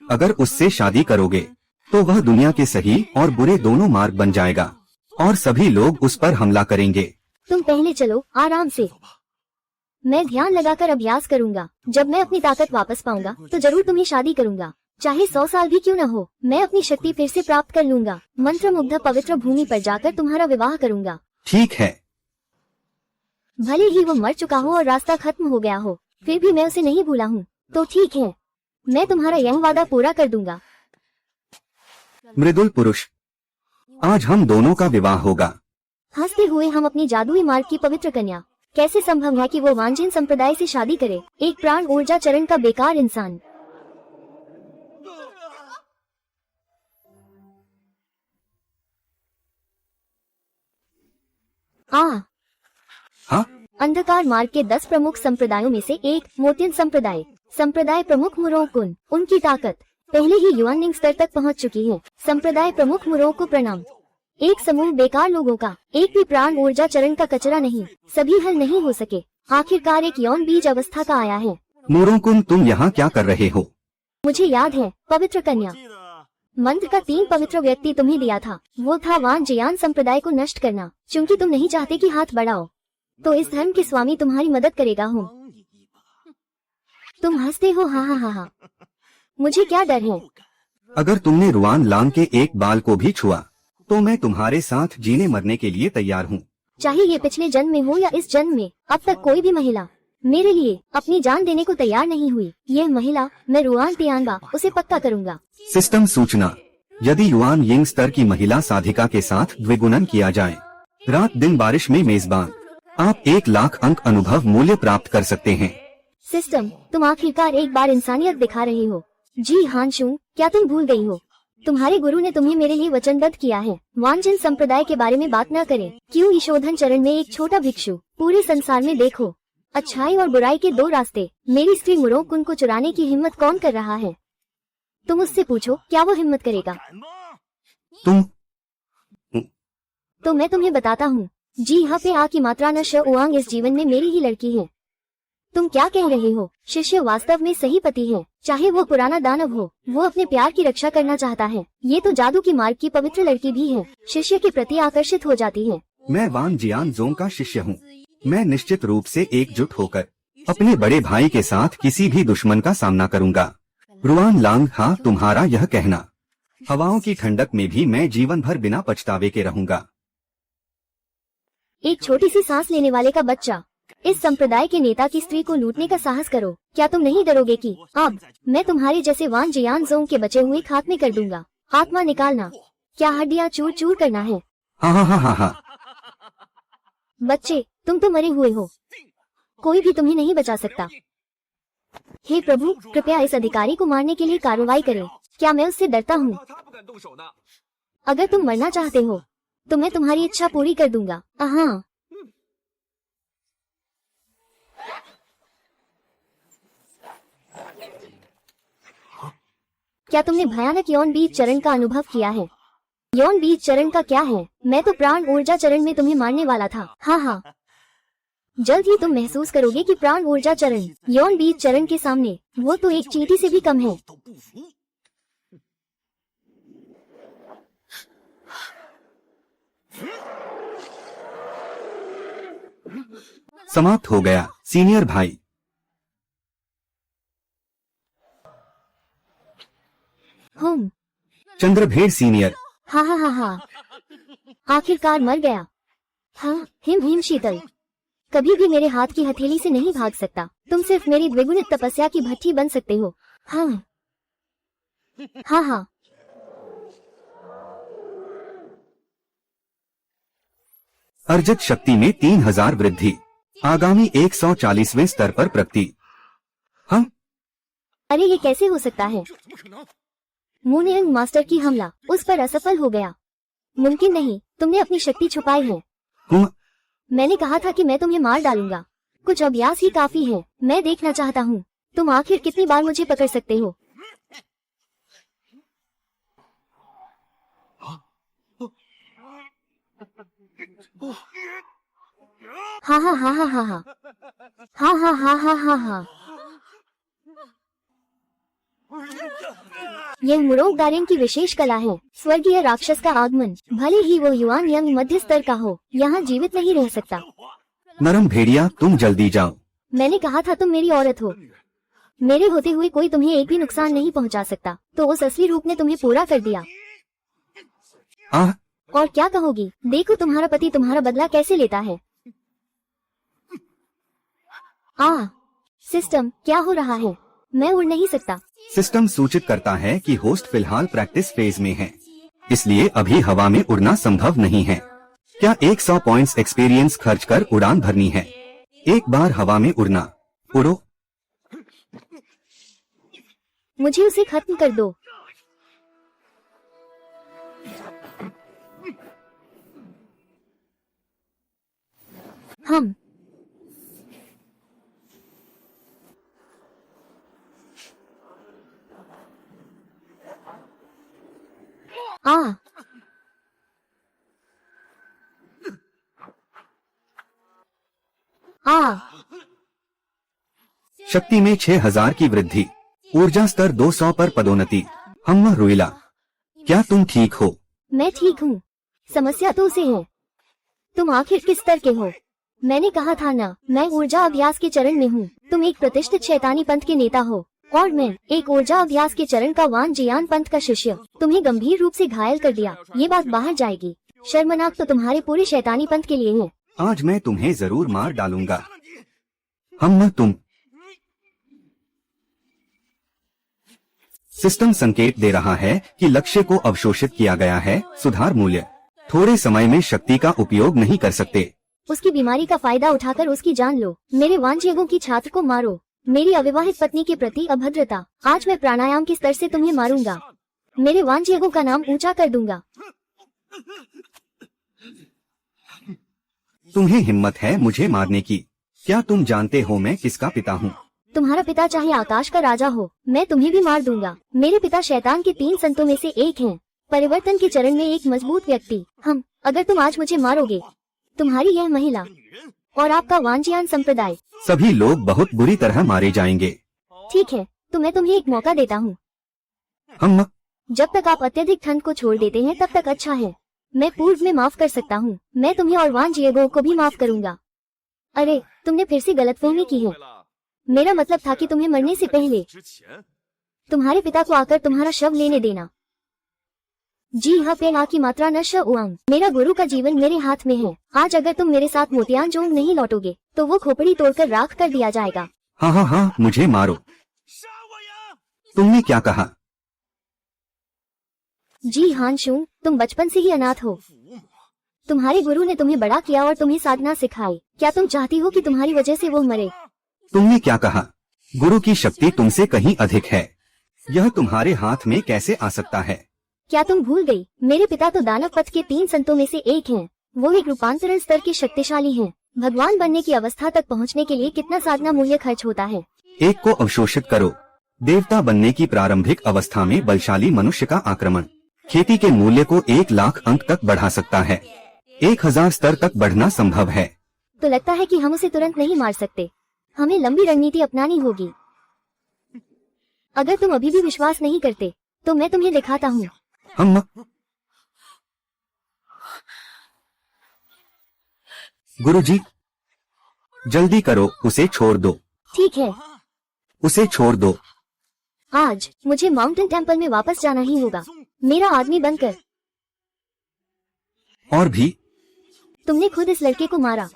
Speaker 2: अगर उससे शादी करोगे तो वह दुनिया के सही और बुरे दोनों मार्ग बन जाएगा और सभी लोग उस पर हमला करेंगे।
Speaker 1: तुम पहले चलो आराम से। मैं ध्यान लगाकर अभ्यास करूंगा। जब मैं अपनी ताकत वापस पाऊंगा तो जरूर तुम्हें शादी करूंगा, चाहे 100 साल भी क्यों न हो। मैं अपनी शक्ति फिर से प्राप्त कर लूंगा। मंत्र मुग्ध पवित्र भूमि पर जाकर तुम्हारा विवाह करूंगा।
Speaker 2: ठीक है।
Speaker 1: भले ही वो मर चुका हो और रास्ता खत्म हो गया हो, फिर भी मैं उसे नहीं भूला हूँ। तो ठीक है, मैं तुम्हारा यह वादा पूरा कर दूंगा।
Speaker 2: मृदुल पुरुष, आज हम दोनों का विवाह होगा।
Speaker 1: हंसते हुए हम अपनी जादुई मार्ग की पवित्र कन्या। कैसे संभव है कि वो वांजिन संप्रदाय से शादी करे, एक प्राण ऊर्जा चरण का बेकार इंसान।
Speaker 2: हाँ?
Speaker 1: अंधकार मार्ग के 10 प्रमुख संप्रदायों में से एक मोतियन संप्रदाय। संप्रदाय प्रमुख मुरोकुन, उनकी ताकत पहले ही युआनिंग स्तर तक पहुंच चुकी है। संप्रदाय प्रमुख मुरो को प्रणाम। एक समूह बेकार लोगों का, एक भी प्राण ऊर्जा चरण का कचरा नहीं। सभी हल नहीं हो सके, आखिरकार एक यौन बीज अवस्था का आया है।
Speaker 2: मुरोकुन, तुम यहाँ क्या कर रहे हो?
Speaker 1: मुझे याद है, पवित्र कन्या। मंत्र का 3 पवित्र व्यक्ति तुम्हें दिया था। वो था वान जियान संप्रदाय को नष्ट करना। चूँकि तुम नहीं चाहते कि हाथ बढ़ाओ, तो इस धर्म के स्वामी तुम्हारी मदद करेगा। हूँ तुम हंसते हो? हाँ। मुझे क्या डर है?
Speaker 2: अगर तुमने रुआन लांग के एक बाल को भी छुआ तो मैं तुम्हारे साथ जीने मरने के लिए तैयार हूँ।
Speaker 1: चाहे ये पिछले जन्म में हो या इस जन्म में, अब तक कोई भी महिला मेरे लिए अपनी जान देने को तैयार नहीं हुई। यह महिला, मैं रुआन तियांगा, उसे पक्का करूँगा।
Speaker 2: सिस्टम सूचना, यदि युआन यिंग स्तर की महिला साधिका के साथ द्विगुणन किया जाए, रात दिन बारिश में मेजबान, आप 1 लाख अंक अनुभव मूल्य प्राप्त कर सकते हैं।
Speaker 1: सिस्टम, तुम आखिरकार एक बार इंसानियत दिखा रहे हो। जी हानशुंग, क्या तुम भूल गई हो? तुम्हारे गुरु ने तुम्हें मेरे लिए वचनबद्ध किया है। वांजिन संप्रदाय के बारे में बात न करें। क्यों ईशोधन चरण में एक छोटा भिक्षु। पूरे संसार में देखो, अच्छाई और बुराई के 2 रास्ते। मेरी स्त्री मुरोकुन को चुराने की हिम्मत कौन कर रहा है? तुम उससे पूछो, क्या वो हिम्मत करेगा?
Speaker 2: तुम?
Speaker 1: तो मैं तुम्हें बताता हूँ। जी हाँ, पे आ की मात्रा न श उआंग इस जीवन में मेरी ही लड़की है। तुम क्या कह रहे हो? शिष्य वास्तव में सही पति है। चाहे वो पुराना दानव हो, वो अपने प्यार की रक्षा करना चाहता है। ये तो जादू की मार्ग की पवित्र लड़की भी है, शिष्य के प्रति आकर्षित हो जाती है।
Speaker 2: मैं वान जियान जोंग का शिष्य हूँ। मैं निश्चित रूप से एकजुट होकर अपने बड़े भाई के साथ किसी भी दुश्मन का सामना करूँगा। रुआन लांग, हाँ, तुम्हारा यह कहना। हवाओं की ठंडक में भी मैं जीवन भर बिना पछतावे के रहूँगा।
Speaker 1: एक छोटी सी सांस लेने वाले का बच्चा, इस संप्रदाय के नेता की स्त्री को लूटने का साहस करो। क्या तुम नहीं डरोगे कि अब मैं तुम्हारे जैसे वान जियान जोंग के बचे हुए खात्मे कर दूंगा? आत्मा निकालना। क्या हड्डियाँ चूर चूर करना है?
Speaker 2: हाँ हाँ हाँ हाँ हाँ।
Speaker 1: बच्चे, तुम तो मरे हुए हो, कोई भी तुम्हें नहीं बचा सकता। हे प्रभु, कृपया इस अधिकारी को मारने के लिए कार्रवाई करें। क्या मैं उससे डरता हूँ? अगर तुम मरना चाहते हो तो मैं तुम्हारी इच्छा पूरी कर दूंगा। हाँ। क्या तुमने भयानक यौन बीज चरण का अनुभव किया है? यौन बीज चरण का क्या है? मैं तो प्राण ऊर्जा चरण में तुम्हें मारने वाला था। हाँ हाँ, जल्द ही तुम महसूस करोगे कि प्राण ऊर्जा चरण यौन बीज चरण के सामने वो तो एक चींटी से भी कम है।
Speaker 2: समाप्त हो गया सीनियर भाई।
Speaker 1: हम
Speaker 2: चंद्रभेद सीनियर।
Speaker 1: हाँ हाँ हाँ हाँ, आखिरकार मर गया। हाँ, हिम हिम शीतल कभी भी मेरे हाथ की हथेली से नहीं भाग सकता। तुम सिर्फ मेरी द्विगुणित तपस्या की भट्ठी बन सकते हो। हाँ हाँ हाँ।
Speaker 2: अर्जित शक्ति में 3000 वृद्धि, आगामी 140वें स्तर पर प्रगति। हाँ,
Speaker 1: अरे ये कैसे हो सकता है? मूनयंग मास्टर की हमला उस पर असफल हो गया। मुमकिन नहीं, तुमने अपनी शक्ति छुपाई है। मैंने कहा था कि मैं तुम्हें मार डालूंगा। कुछ अभ्यास ही काफी है। मैं देखना चाहता हूँ तुम आखिर कितनी बार मुझे पकड़ सकते हो। हाँ हाँ हाँ हाँ हाँ हाँ हाँ हाँ हाँ हाँ हाँ हाँ। यह मुरोग दारेन की विशेष कला है। स्वर्गीय राक्षस का आगमन, भले ही वो युआन यंग मध्य स्तर का हो, यहाँ जीवित नहीं रह सकता।
Speaker 2: नरम भेड़िया, तुम जल्दी जाओ।
Speaker 1: मैंने कहा था तुम मेरी औरत हो। मेरे होते हुए कोई तुम्हें एक भी नुकसान नहीं पहुँचा सकता, तो उस असली रूप ने तुम्हें पूरा कर दिया। और क्या कहोगी? देखो तुम्हारा पति तुम्हारा बदला कैसे लेता है। सिस्टम, क्या हो रहा है? मैं उड़ नहीं सकता।
Speaker 2: सिस्टम सूचित करता है कि होस्ट फिलहाल प्रैक्टिस फेज में है, इसलिए अभी हवा में उड़ना संभव नहीं है। क्या 100 पॉइंट्स एक्सपीरियंस खर्च कर उड़ान भरनी है? एक बार हवा में उड़ना, उड़ो।
Speaker 1: मुझे उसे खत्म कर दो। हम
Speaker 2: शक्ति में 6000 की वृद्धि, ऊर्जा स्तर 200 पर पदोन्नति। हम रुइला, क्या तुम ठीक हो?
Speaker 1: मैं ठीक हूँ। समस्या तो उसे है। तुम आखिर किस स्तर के हो? मैंने कहा था ना, मैं ऊर्जा अभ्यास के चरण में हूँ। तुम एक प्रतिष्ठित शैतानी पंथ के नेता हो और मैं एक ऊर्जा अभ्यास के चरण का वान जियान पंथ का शिष्य। तुम्हें गंभीर रूप से घायल कर दिया, ये बात बाहर जाएगी। शर्मनाक तो तुम्हारे पूरे शैतानी पंथ के लिए है।
Speaker 2: आज मैं तुम्हें जरूर मार डालूंगा। हम तुम। सिस्टम संकेत दे रहा है कि लक्ष्य को अवशोषित किया गया है। सुधार मूल्य, थोड़े समय में शक्ति का उपयोग नहीं कर सकते।
Speaker 1: उसकी बीमारी का फायदा उठाकर उसकी जान लो। मेरे वांछियों की छात्र को मारो। मेरी अविवाहित पत्नी के प्रति अभद्रता। आज मैं प्राणायाम के स्तर से तुम्हें मारूंगा। मेरे वांछियों का नाम ऊंचा कर दूंगा।
Speaker 2: तुम्हें हिम्मत है मुझे मारने की? क्या तुम जानते हो मैं किसका पिता हूँ?
Speaker 1: तुम्हारा पिता चाहे आकाश का राजा हो, मैं तुम्हें भी मार दूंगा। मेरे पिता शैतान के 3 संतों में से एक हैं। परिवर्तन के चरण में एक मजबूत व्यक्ति। हम, अगर तुम आज मुझे मारोगे, तुम्हारी यह महिला और आपका वांजियान संप्रदाय,
Speaker 2: सभी लोग बहुत बुरी तरह मारे जाएंगे।
Speaker 1: ठीक है, तो मैं तुम्हें एक मौका देता हूँ।
Speaker 2: हम,
Speaker 1: जब तक आप अत्यधिक ठंड को छोड़ देते हैं तब तक अच्छा है। मैं पूर्व में माफ कर सकता हूँ। मैं तुम्हें और वान जिएगो को भी माफ करूँगा। अरे, तुमने फिर से गलतफहमी की है। मेरा मतलब था कि तुम्हें मरने से पहले तुम्हारे पिता को आकर तुम्हारा शव लेने देना। जी हाँ, पेना की मात्रा न उआंग। मेरा गुरु का जीवन मेरे हाथ में है। आज अगर तुम मेरे साथ मोतियांजोंग नहीं लौटोगे तो वो खोपड़ी तोड़कर राख कर दिया जाएगा।
Speaker 2: हाँ हाँ हाँ, मुझे मारो। तुमने क्या कहा?
Speaker 1: जी हानशुंग, तुम बचपन से ही अनाथ हो। तुम्हारे गुरु ने तुम्हें बड़ा किया और तुम्हें साधना सिखाई। क्या तुम चाहती हो कि तुम्हारी वजह से वो मरे?
Speaker 2: तुमने क्या कहा? गुरु की शक्ति तुमसे कहीं अधिक है। यह तुम्हारे हाथ में कैसे आ सकता है?
Speaker 1: क्या तुम भूल गई? मेरे पिता तो दानव पथ के 3 संतों में से एक हैं। वो एक रूपांतरण स्तर के शक्तिशाली हैं। भगवान बनने की अवस्था तक पहुंचने के लिए कितना साधना मूल्य खर्च होता है।
Speaker 2: एक को अवशोषित करो। देवता बनने की प्रारंभिक अवस्था में बलशाली मनुष्य का आक्रमण खेती के मूल्य को 1 लाख अंक तक बढ़ा सकता है। 1000 स्तर तक बढ़ना संभव है।
Speaker 1: तो लगता है कि हम उसे तुरंत नहीं मार सकते। हमें लंबी रणनीति अपनानी होगी। अगर तुम अभी भी विश्वास नहीं करते तो मैं तुम्हें दिखाता हूँ।
Speaker 2: हम गुरुजी, जल्दी करो, उसे छोड़ दो।
Speaker 1: ठीक है,
Speaker 2: उसे छोड़ दो।
Speaker 1: आज मुझे माउंटेन टेम्पल में वापस जाना ही होगा, मेरा आदमी बनकर।
Speaker 2: और भी?
Speaker 1: तुमने खुद इस लड़के को मारा।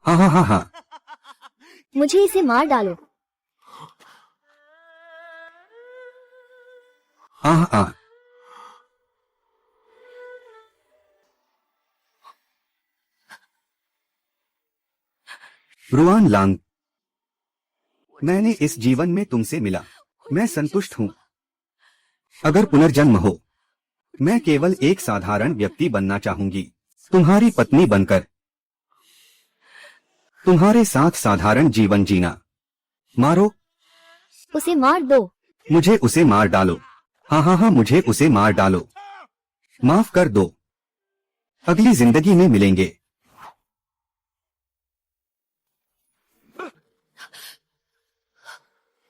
Speaker 2: हाँ हाँ हाँ हाँ।
Speaker 1: मुझे इसे मार डालो।
Speaker 2: हाँ हाँ हाँ। रुआन लांग, मैंने इस जीवन में तुमसे मिला, मैं संतुष्ट हूँ। अगर पुनर्जन्म हो, मैं केवल एक साधारण व्यक्ति बनना चाहूंगी, तुम्हारी पत्नी बनकर, तुम्हारे साथ साधारण जीवन जीना। मारो
Speaker 1: उसे, मार दो।
Speaker 2: मुझे, उसे मार डालो। हाँ हाँ हाँ, मुझे उसे मार डालो। माफ कर दो, अगली जिंदगी में मिलेंगे।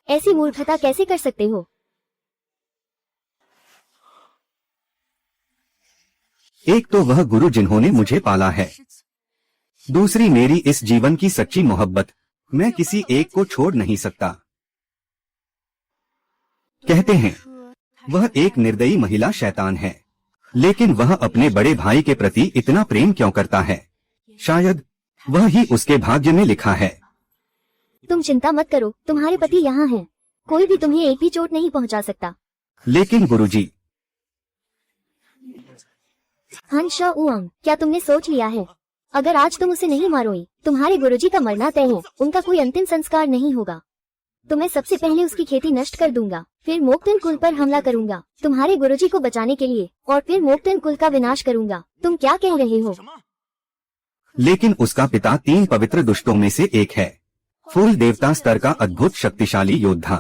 Speaker 1: ऐसी मूर्खता कैसे कर सकते हो?
Speaker 2: एक तो वह गुरु जिन्होंने मुझे पाला है, दूसरी मेरी इस जीवन की सच्ची मोहब्बत। मैं किसी एक को छोड़ नहीं सकता। कहते हैं वह एक निर्दयी महिला शैतान है, लेकिन वह अपने बड़े भाई के प्रति इतना प्रेम क्यों करता है? शायद वह ही उसके भाग्य में लिखा है।
Speaker 1: तुम चिंता मत करो, तुम्हारे पति यहाँ हैं। कोई भी तुम्हें एक भी चोट नहीं पहुँचा सकता।
Speaker 2: लेकिन गुरुजी।
Speaker 1: हंशा उआंग, क्या तुमने सोच लिया है? अगर आज तुम उसे नहीं मारोगी, तुम्हारे गुरुजी का मरना तय है। उनका कोई अंतिम संस्कार नहीं होगा। तो मैं सबसे पहले उसकी खेती नष्ट कर दूंगा, फिर मोक्तन कुल पर हमला करूंगा तुम्हारे गुरुजी को बचाने के लिए, और फिर मोक्तन कुल का विनाश करूंगा। तुम क्या कह रहे हो?
Speaker 2: लेकिन उसका पिता 3 पवित्र दुष्टों में से एक है। फूल देवता स्तर का अद्भुत शक्तिशाली योद्धा।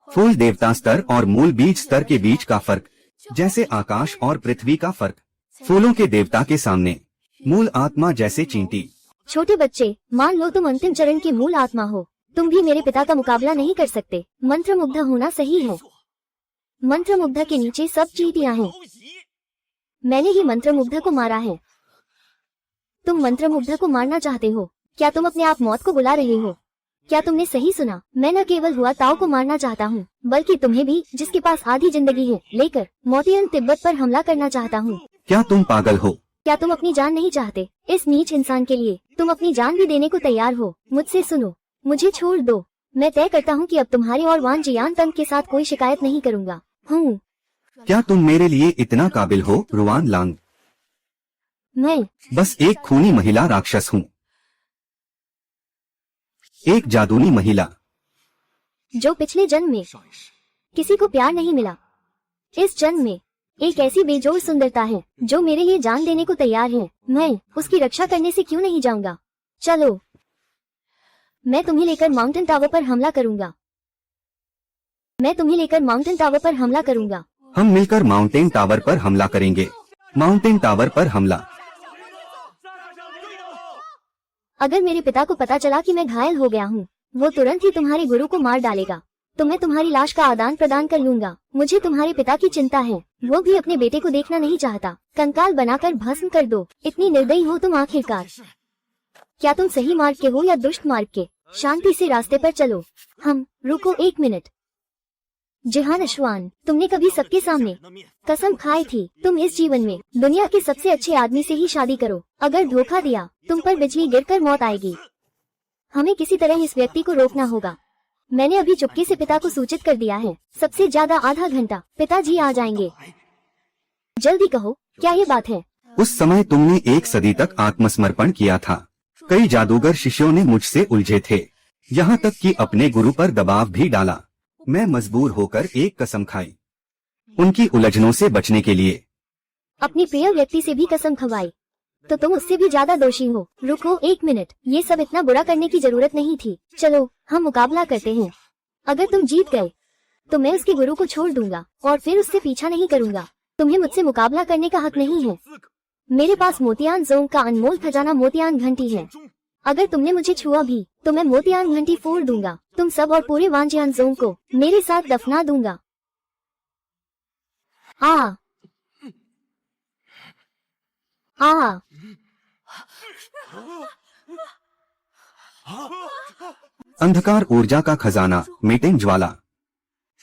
Speaker 2: फूल देवता स्तर और मूल बीज स्तर के बीच का फर्क, जैसे आकाश और पृथ्वी का फर्क। फूलों के देवता के सामने मूल आत्मा जैसे चींटी।
Speaker 1: छोटे बच्चे, मान लो तुम अंतिम चरण की मूल आत्मा हो। तुम भी मेरे पिता का मुकाबला नहीं कर सकते। मंत्रमुग्ध होना सही है। मंत्रमुग्ध के नीचे सब चींटियां हैं। मैंने ही मंत्रमुग्ध को मारा है। तुम मंत्रमुग्ध को मारना चाहते हो? क्या तुम अपने आप मौत को बुला रहे हो? क्या तुमने सही सुना? मैं न केवल हुआ ताओ को मारना चाहता हूँ, बल्कि तुम्हें भी, जिसके पास आधी जिंदगी है, लेकर मोतियन तिब्बत पर हमला करना चाहता हूँ।
Speaker 2: क्या तुम पागल हो?
Speaker 1: क्या तुम अपनी जान नहीं चाहते? इस नीच इंसान के लिए तुम अपनी जान भी देने को तैयार हो? मुझसे सुनो, मुझे छोड़ दो। मैं तय करता हूँ कि अब तुम्हारे और वान जियान तंग के साथ कोई शिकायत नहीं करूँगा। हूँ।
Speaker 2: क्या तुम मेरे लिए इतना काबिल हो, रुआन लांग?
Speaker 1: मैं
Speaker 2: बस एक खूनी महिला राक्षस हूँ, एक जादूनी महिला
Speaker 1: जो पिछले जन्म में किसी को प्यार नहीं मिला, इस जन्म में एक ऐसी बेजोड़ सुंदरता है जो मेरे लिए जान देने को तैयार है। मैं उसकी रक्षा करने से क्यों नहीं जाऊंगा? चलो, मैं तुम्हें लेकर माउंटेन टावर पर हमला करूंगा। मैं तुम्हें लेकर माउंटेन टावर पर हमला करूंगा।
Speaker 2: हम मिलकर माउंटेन टावर पर हमला करेंगे। माउंटेन टावर पर हमला।
Speaker 1: अगर मेरे पिता को पता चला कि मैं घायल हो गया हूँ, वो तुरंत ही तुम्हारे गुरु को मार डालेगा। तो मैं तुम्हारी लाश का आदान प्रदान कर लूंगा। मुझे तुम्हारे पिता की चिंता है, वो भी अपने बेटे को देखना नहीं चाहता। कंकाल बनाकर भस्म कर दो। इतनी निर्दयी हो तुम आखिरकार। क्या तुम सही मार्ग के हो या दुष्ट मार्ग के? शांति से रास्ते पर चलो। हम रुको 1 मिनट। जिहान अश्वान, तुमने कभी सबके सामने कसम खाई थी तुम इस जीवन में दुनिया के सबसे अच्छे आदमी से ही शादी करो। अगर धोखा दिया, तुम पर बिजली गिरकर मौत आएगी। हमें किसी तरह इस व्यक्ति को रोकना होगा। मैंने अभी चुपके से पिता को सूचित कर दिया है। सबसे ज्यादा आधा घंटा, पिताजी आ जाएंगे। जल्दी कहो, क्या ये बात है?
Speaker 2: उस समय तुमने 1 सदी तक आत्मसमर्पण किया था। कई जादूगर शिष्यों ने मुझसे उलझे थे, यहाँ तक कि अपने गुरु पर दबाव भी डाला। मैं मजबूर होकर एक कसम खाई, उनकी उलझनों से बचने के लिए।
Speaker 1: अपनी प्रिय व्यक्ति से भी कसम खवाई, तो तुम उससे भी ज्यादा दोषी हो। रुको 1 मिनट, ये सब इतना बुरा करने की जरूरत नहीं थी। चलो हम मुकाबला करते हैं। अगर तुम जीत गए तो मैं उसके गुरु को छोड़ दूंगा और फिर उससे पीछा नहीं करूंगा। तुम्हें मुझसे मुकाबला करने का हक नहीं है। मेरे पास मोतियान जोंग का अनमोल खजाना मोतियान घंटी है। अगर तुमने मुझे छुआ भी तो मैं मोतियान घंटी फोड़ दूंगा। तुम सब और पूरे वांजियान जोंग को मेरे साथ दफना दूंगा। आ आ
Speaker 2: अंधकार ऊर्जा का खजाना मीटिंग ज्वाला।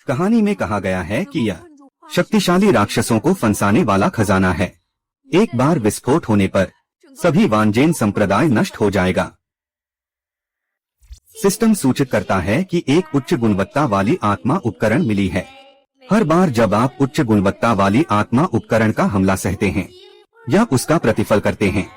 Speaker 2: कहानी में कहा गया है कि यह शक्तिशाली राक्षसों को फंसाने वाला खजाना है। एक बार विस्फोट होने पर सभी वांजेन संप्रदाय नष्ट हो जाएगा। सिस्टम सूचित करता है कि एक उच्च गुणवत्ता वाली आत्मा उपकरण मिली है। हर बार जब आप उच्च गुणवत्ता वाली आत्मा उपकरण का हमला सहते हैं या उसका प्रतिफल करते हैं,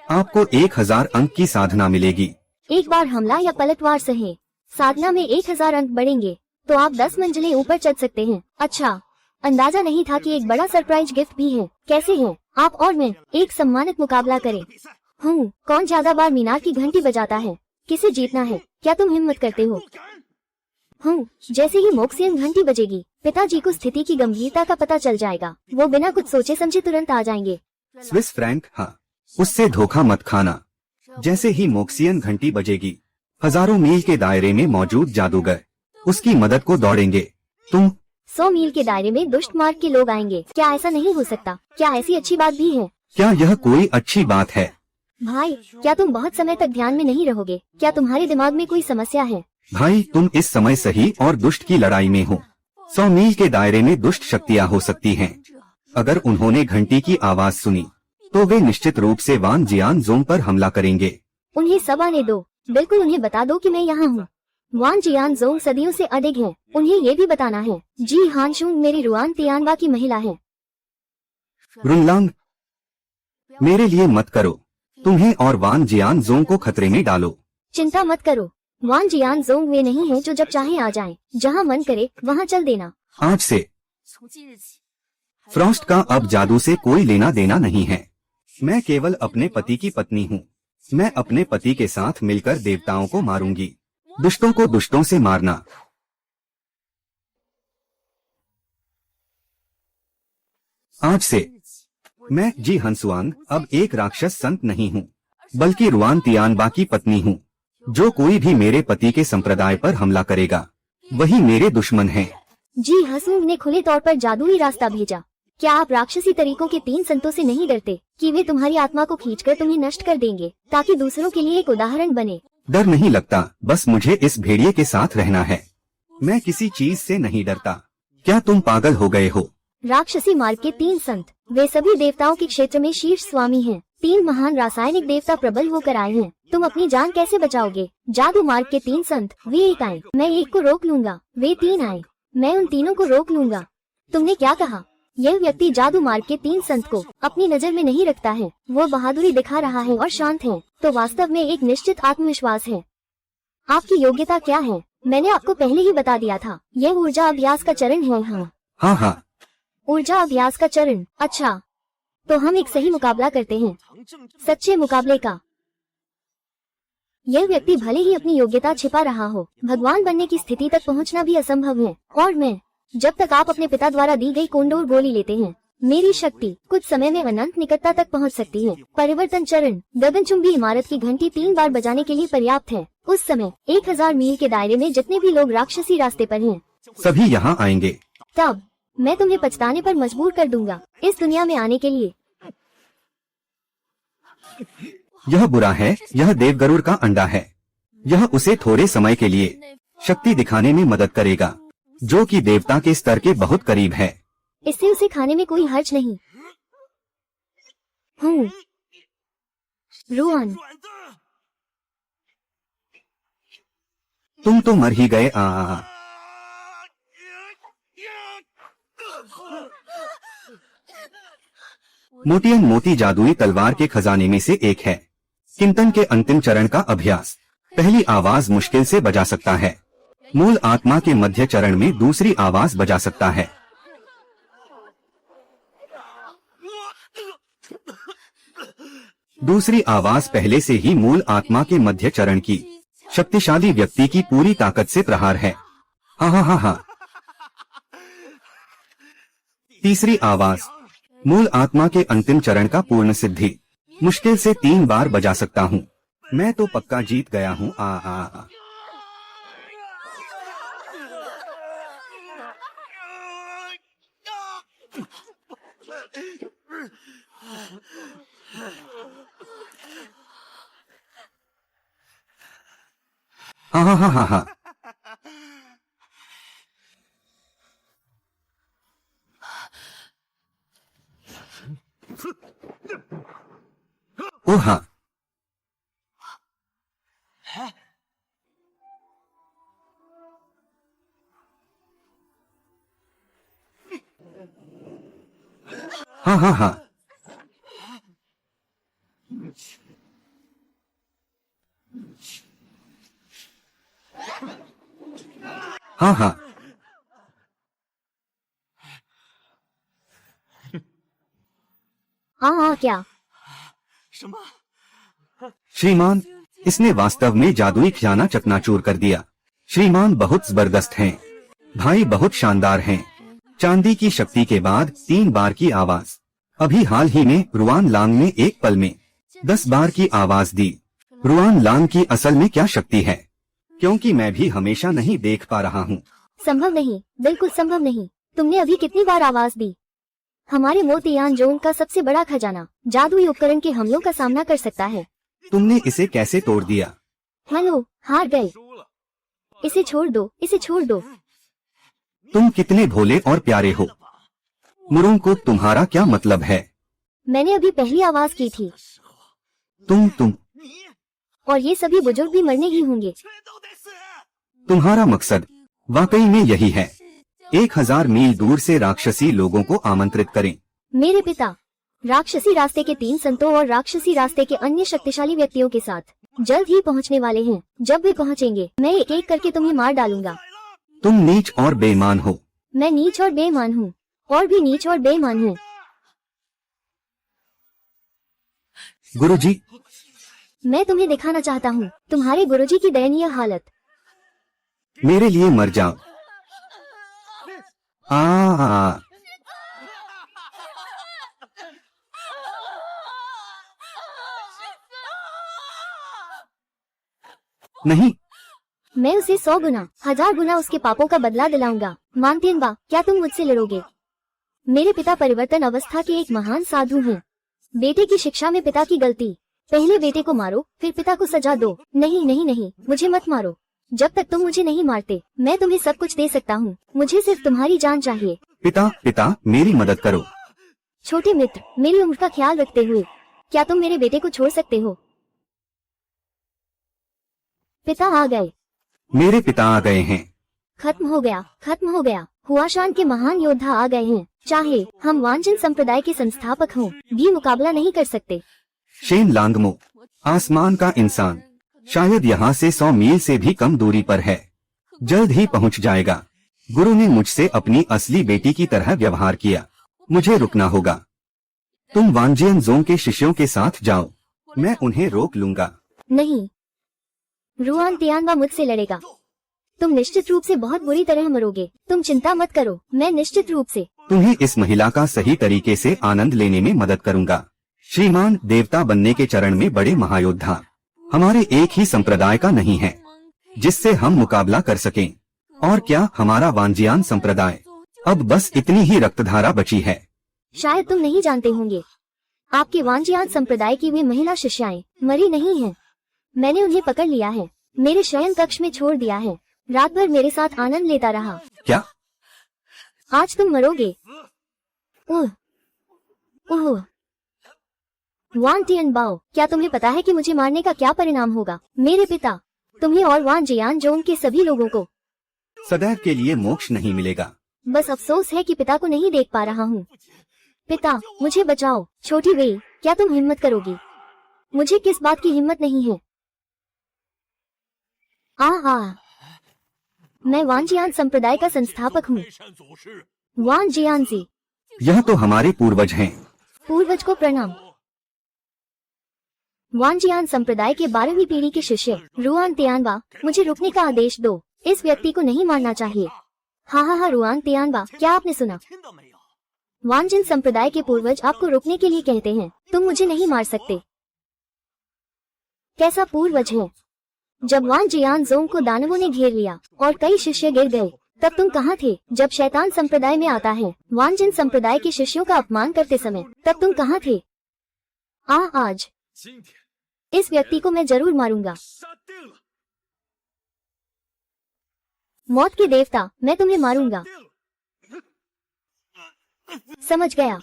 Speaker 2: आपको 1000 अंक की साधना मिलेगी।
Speaker 1: एक बार हमला या पलटवार सहे साधना में 1000 अंक बढ़ेंगे तो आप 10 मंजिलें ऊपर चढ़ सकते हैं। अच्छा, अंदाजा नहीं था कि एक बड़ा सरप्राइज गिफ्ट भी है। कैसे हैं आप और मैं एक सम्मानित मुकाबला करें। कौन ज्यादा बार मीनार की घंटी बजाता है? किसे जीतना है? क्या तुम हिम्मत करते हो? जैसे ही मोक्सियन घंटी बजेगी पिताजी को स्थिति की गंभीरता का पता चल जाएगा। वो बिना कुछ सोचे समझे तुरंत आ जाएंगे।
Speaker 2: स्विस फ्रैंक, हाँ, उससे धोखा मत खाना। जैसे ही मोक्सियन घंटी बजेगी, हजारों मील के दायरे में मौजूद जादूगर उसकी मदद को दौड़ेंगे। तुम
Speaker 1: 100 मील के दायरे में दुष्ट मार्ग के लोग आएंगे। क्या ऐसा नहीं हो सकता? क्या ऐसी अच्छी बात भी है?
Speaker 2: क्या यह कोई अच्छी बात है?
Speaker 1: भाई, क्या तुम बहुत समय तक ध्यान में नहीं रहोगे? क्या तुम्हारे दिमाग में कोई समस्या है?
Speaker 2: भाई, तुम इस समय सही और दुष्ट की लड़ाई में हो। 100 मील के दायरे में दुष्ट शक्तियाँ हो सकती हैं। अगर उन्होंने घंटी की आवाज सुनी तो वे निश्चित रूप से वान जियान जोंग पर हमला करेंगे।
Speaker 1: उन्हें सब आने दो। बिल्कुल उन्हें बता दो कि मैं यहाँ हूँ। वान जियान जोंग सदियों से अडिग है। उन्हें ये भी बताना है जी हानशुंग मेरी रुआन तियानबा की महिला है।
Speaker 2: रुनलांग, मेरे लिए मत करो। तुम्हें और वान जियान जोंग को खतरे में डालो।
Speaker 1: चिंता मत करो, वान जियान जोंग वे नहीं है जो जब चाहे आ जाएं। जहाँ मन करे वहाँ चल देना।
Speaker 2: आज से फ्रॉस्ट का अब जादू से कोई लेना देना नहीं है। मैं केवल अपने पति की पत्नी हूँ। मैं अपने पति के साथ मिलकर देवताओं को मारूंगी। दुष्टों को दुष्टों से मारना। आज से मैं जी हंसुआंग अब एक राक्षस संत नहीं हूँ, बल्कि रुआन तियानबा की पत्नी हूँ। जो कोई भी मेरे पति के संप्रदाय पर हमला करेगा वही मेरे दुश्मन है।
Speaker 1: जी हसूंग ने खुले तौर पर जादुई रास्ता भेजा। क्या आप राक्षसी तरीकों के 3 संतों से नहीं डरते कि वे तुम्हारी आत्मा को खींचकर तुम्हें नष्ट कर देंगे ताकि दूसरों के लिए एक उदाहरण बने?
Speaker 2: डर नहीं लगता, बस मुझे इस भेड़िए के साथ रहना है। मैं किसी चीज से नहीं डरता। क्या तुम पागल हो गए हो?
Speaker 1: राक्षसी मार्ग के 3 संत, वे सभी देवताओं के क्षेत्र में शीर्ष स्वामी हैं। 3 महान रासायनिक देवता प्रबल होकर आए हैं। तुम अपनी जान कैसे बचाओगे? जादू मार्ग के 3 संत, वे एक आए, मैं एक को रोक लूंगा। वे 3 आए, मैं उन तीनों को रोक लूंगा। तुमने क्या कहा? यह व्यक्ति जादू मार्ग के 3 संत को अपनी नजर में नहीं रखता है। वो बहादुरी दिखा रहा है और शांत है, तो वास्तव में एक निश्चित आत्मविश्वास है। आपकी योग्यता क्या है? मैंने आपको पहले ही बता दिया था। यह ऊर्जा अभ्यास का चरण है।
Speaker 2: हाँ,
Speaker 1: ऊर्जा अभ्यास का चरण। अच्छा, तो हम एक सही मुकाबला करते हैं, सच्चे मुकाबले का। यह व्यक्ति भले ही अपनी योग्यता छिपा रहा हो, भगवान बनने की स्थिति तक पहुंचना भी असंभव है। और मैं, जब तक आप अपने पिता द्वारा दी गई कोंडोर गोली लेते हैं, मेरी शक्ति कुछ समय में अनंत निकटता तक पहुंच सकती है। परिवर्तन चरण। गगनचुंबी इमारत की घंटी 3 बार बजाने के लिए पर्याप्त है। उस समय 1000 मील के दायरे में जितने भी लोग राक्षसी रास्ते पर हैं,
Speaker 2: सभी यहाँ आएंगे।
Speaker 1: तब मैं तुम्हें पछताने पर मजबूर कर दूंगा इस दुनिया में आने के लिए।
Speaker 2: यह बुरा है। यह देवगरुड़ का अंडा है। यह उसे थोड़े समय के लिए शक्ति दिखाने में मदद करेगा, जो कि देवता के स्तर के बहुत करीब है।
Speaker 1: इससे उसे खाने में कोई हर्ज नहीं। रुआन,
Speaker 2: तुम तो मर ही गए। मोतियन मोती जादुई तलवार के खजाने में से एक है। कीर्तन के अंतिम चरण का अभ्यास। पहली आवाज मुश्किल से बजा सकता है। मूल आत्मा के मध्य चरण में दूसरी आवाज बजा सकता है। दूसरी आवाज पहले से ही मूल आत्मा के मध्य चरण की शक्तिशाली व्यक्ति की पूरी ताकत से प्रहार है। हा हा हा हा। तीसरी आवाज मूल आत्मा के अंतिम चरण का पूर्ण सिद्धि। मुश्किल से 3 बार बजा सकता हूँ। मैं तो पक्का जीत गया हूँ। आ आ आ। हा हा हा हा हा। ओ हाँ। हाँ हाँ हाँ। हाँ हाँ।
Speaker 1: हाँ क्या?
Speaker 2: श्रीमान, इसने वास्तव में जादुई खजाना चकनाचूर कर दिया। श्रीमान बहुत जबरदस्त हैं। भाई बहुत शानदार हैं। चांदी की शक्ति के बाद 3 बार की आवाज। अभी हाल ही में रुआन लांग ने एक पल में 10 बार की आवाज दी। रुआन लांग की असल में क्या शक्ति है? क्योंकि मैं भी हमेशा नहीं देख पा रहा हूँ।
Speaker 1: संभव नहीं, बिल्कुल संभव नहीं। तुमने अभी कितनी बार आवाज दी? हमारे मोतियान जोन का सबसे बड़ा खजाना जादुई उपकरण के हमलों का सामना कर सकता है।
Speaker 2: तुमने इसे कैसे तोड़ दिया?
Speaker 1: हेलो, हार गए। इसे छोड़ दो, इसे छोड़ दो।
Speaker 2: तुम कितने भोले और प्यारे हो। मुरुंग को तुम्हारा क्या मतलब है?
Speaker 1: मैंने अभी पहली आवाज की थी।
Speaker 2: तुम
Speaker 1: और ये सभी बुजुर्ग भी मरने ही होंगे।
Speaker 2: तुम्हारा मकसद वाकई में यही है। 1000 मील दूर से राक्षसी लोगों को आमंत्रित करें।
Speaker 1: मेरे पिता राक्षसी रास्ते के 3 संतों और राक्षसी रास्ते के अन्य शक्तिशाली व्यक्तियों के साथ जल्द ही पहुंचने वाले हैं। जब वे पहुंचेंगे मैं एक एक करके तुम्हें मार डालूंगा।
Speaker 2: तुम नीच और बेईमान हो।
Speaker 1: मैं नीच और बेईमान हूँ, और भी नीच और बेईमान हूँ।
Speaker 2: गुरुजी,
Speaker 1: मैं तुम्हें दिखाना चाहता हूँ तुम्हारे गुरुजी की दयनीय हालत।
Speaker 2: मेरे लिए मर जाओ। आ नहीं।
Speaker 1: मैं उसे 100 गुना 1000 गुना उसके पापों का बदला दिलाऊंगा। मानतेन बा, क्या तुम मुझसे लड़ोगे? मेरे पिता परिवर्तन अवस्था के एक महान साधु हैं। बेटे की शिक्षा में पिता की गलती। पहले बेटे को मारो, फिर पिता को सजा दो। नहीं नहीं नहीं, मुझे मत मारो। जब तक तुम मुझे नहीं मारते मैं तुम्हें सब कुछ दे सकता हूँ। मुझे सिर्फ तुम्हारी जान चाहिए।
Speaker 2: पिता, मेरी मदद करो।
Speaker 1: छोटे मित्र, मेरी उम्र का ख्याल रखते हुए क्या तुम मेरे बेटे को छोड़ सकते हो? पिता आ गए।
Speaker 2: मेरे पिता आ गए हैं।
Speaker 1: खत्म हो गया, खत्म हो गया। हुआशान के महान योद्धा आ गए हैं। चाहे हम वांजन संप्रदाय के संस्थापक हों, भी मुकाबला नहीं कर सकते।
Speaker 2: शेन लांगमो, आसमान का इंसान, शायद यहाँ से 100 मील से भी कम दूरी पर है। जल्द ही पहुँच जाएगा। गुरु ने मुझसे अपनी असली बेटी की तरह व्यवहार किया। मुझे रुकना होगा। तुम वांजियन जोंग के शिष्यों के साथ जाओ, मैं उन्हें रोक लूंगा।
Speaker 1: नहीं, रुआन तियानबा मुझसे लड़ेगा। तुम निश्चित रूप से बहुत बुरी तरह मरोगे। तुम चिंता मत करो, मैं निश्चित रूप से
Speaker 2: तुम्हें इस महिला का सही तरीके से आनंद लेने में मदद करूंगा। श्रीमान, देवता बनने के चरण में बड़े महायोद्धा हमारे एक ही संप्रदाय का नहीं है जिससे हम मुकाबला कर सकें। और क्या हमारा वांजियान संप्रदाय? अब बस इतनी ही रक्तधारा बची है।
Speaker 1: शायद तुम नहीं जानते होंगे, आपके वांजियान संप्रदाय की वे महिला शिष्याएं मरी नहीं हैं। मैंने उन्हें पकड़ लिया है, मेरे शयन कक्ष में छोड़ दिया है। रात भर मेरे साथ आनंद लेता रहा।
Speaker 2: क्या?
Speaker 1: आज तुम मरोगे। ओह ओह, वान टियन बाओ, क्या तुम्हें पता है कि मुझे मारने का क्या परिणाम होगा? मेरे पिता, तुम्हें और वान जियान जोन के सभी लोगों को
Speaker 2: सदैव के लिए मोक्ष नहीं मिलेगा।
Speaker 1: बस अफसोस है कि पिता को नहीं देख पा रहा हूँ। पिता, मुझे बचाओ। छोटी वेई, क्या तुम हिम्मत करोगी? मुझे किस बात की हिम्मत नहीं है? मैं वानजियान संप्रदाय का संस्थापक हूँ। वानजियानजी,
Speaker 2: यह तो हमारे पूर्वज हैं।
Speaker 1: पूर्वज को प्रणाम। वानजियान संप्रदाय के 12वीं पीढ़ी के शिष्य रुआन तियानबा, मुझे रुकने का आदेश दो। इस व्यक्ति को नहीं मारना चाहिए। हाँ, रुआन तियानबा, क्या आपने सुना? वानजिन संप्रदाय के पूर्वज आपको रुकने के लिए कहते हैं। तुम मुझे नहीं मार सकते। कैसा पूर्वज है? जब वानजियान जोंग को दानवों ने घेर लिया और कई शिष्य गिर गए, तब तुम कहाँ थे? जब शैतान संप्रदाय में आता है वानजिन संप्रदाय के शिष्यों का अपमान करते समय, तब तुम कहाँ थे? आज इस व्यक्ति को मैं जरूर मारूंगा। मौत के देवता, मैं तुम्हें मारूंगा। समझ गया।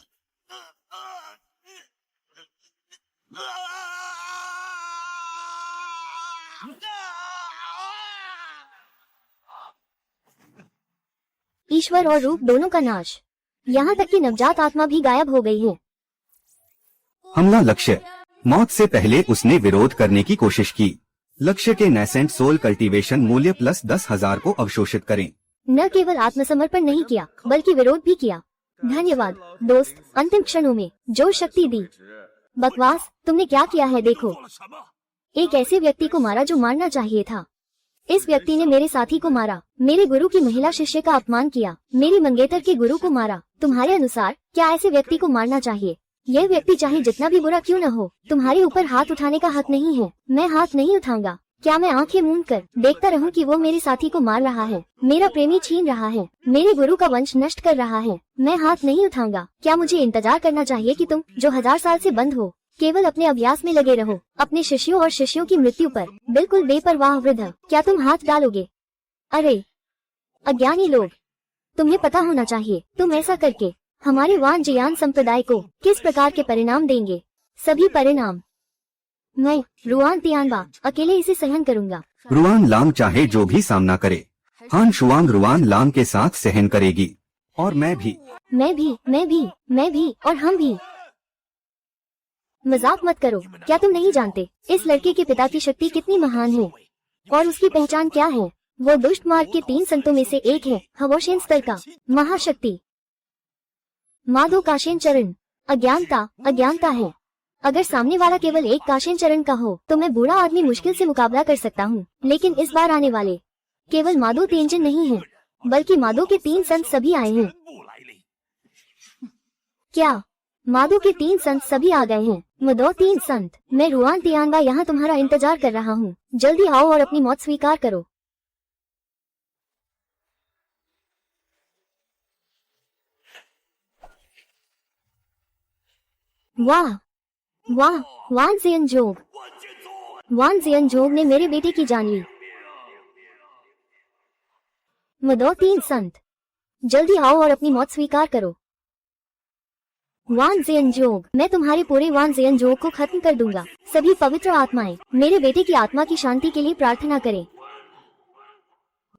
Speaker 1: ईश्वर और रूप दोनों का नाश। यहाँ तक कि नवजात आत्मा भी गायब हो गई है।
Speaker 2: हमला लक्ष्य। मौत से पहले उसने विरोध करने की कोशिश की। लक्ष्य के नेसेंट सोल कल्टीवेशन मूल्य प्लस 10,000 को अवशोषित करें।
Speaker 1: न केवल आत्मसमर्पण नहीं किया, बल्कि विरोध भी किया। धन्यवाद दोस्त, अंतिम क्षणों में जो शक्ति दी। बकवास, तुमने क्या किया है? देखो, एक ऐसे व्यक्ति को मारा जो मारना चाहिए था। इस व्यक्ति ने मेरे साथी को मारा, मेरे गुरु की महिला शिष्य का अपमान किया, मेरी मंगेतर के गुरु को मारा। तुम्हारे अनुसार क्या ऐसे व्यक्ति को मारना चाहिए? यह व्यक्ति चाहे जितना भी बुरा क्यों न हो, तुम्हारे ऊपर हाथ उठाने का हक नहीं है। मैं हाथ नहीं उठाऊंगा। क्या मैं आंखें मूंद कर देखता रहूं कि वो मेरे साथी को मार रहा है, मेरा प्रेमी छीन रहा है, मेरे गुरु का वंश नष्ट कर रहा है? मैं हाथ नहीं उठाऊंगा। क्या मुझे इंतजार करना चाहिए कि तुम जो 1000 साल से बंद हो, केवल अपने अभ्यास में लगे रहो, अपने शिष्यों और शिष्यों की मृत्यु पर बिल्कुल बेपरवाह वृद्ध? क्या तुम हाथ डालोगे? अरे अज्ञानी लोग, तुम्हें पता होना चाहिए, तुम ऐसा करके हमारे वानजियान संप्रदाय को किस प्रकार के परिणाम देंगे। सभी परिणाम। मैं रुआन तियानबा अकेले इसे सहन करूंगा।
Speaker 2: रुआन लांग चाहे जो भी सामना करे, हान शुआंग रुआन लांग के साथ सहन करेगी। और मैं भी और हम भी। मजाक मत करो। क्या तुम नहीं जानते इस लड़के के पिता की शक्ति कितनी महान है? और उसकी पहचान क्या है? वो दुष्ट मार्ग के 3 संतों में से एक है, हवोशेन स्तर का महाशक्ति माधो काशेन चरण। अज्ञानता है। अगर सामने वाला केवल एक काशेन चरण का हो तो मैं बूढ़ा आदमी मुश्किल से मुकाबला कर सकता हूँ, लेकिन इस बार आने वाले केवल माधो तेंजिन नहीं है, बल्कि माधो के 3 संत सभी आए हैं। क्या माधो के 3 संत सभी आ गए हैं? मदो 3 संत, मैं रुआन तियानबा यहाँ तुम्हारा इंतजार कर रहा हूँ। जल्दी आओ और अपनी मौत स्वीकार करो। वाह, वान जियनजोग ने मेरे बेटे की जान ली। मदो 3 संत, जल्दी आओ और अपनी मौत स्वीकार करो। वान जियनजोग, मैं तुम्हारे पूरे वान जियनजोग को खत्म कर दूंगा। सभी पवित्र आत्माएं मेरे बेटे की आत्मा की शांति के लिए प्रार्थना करें।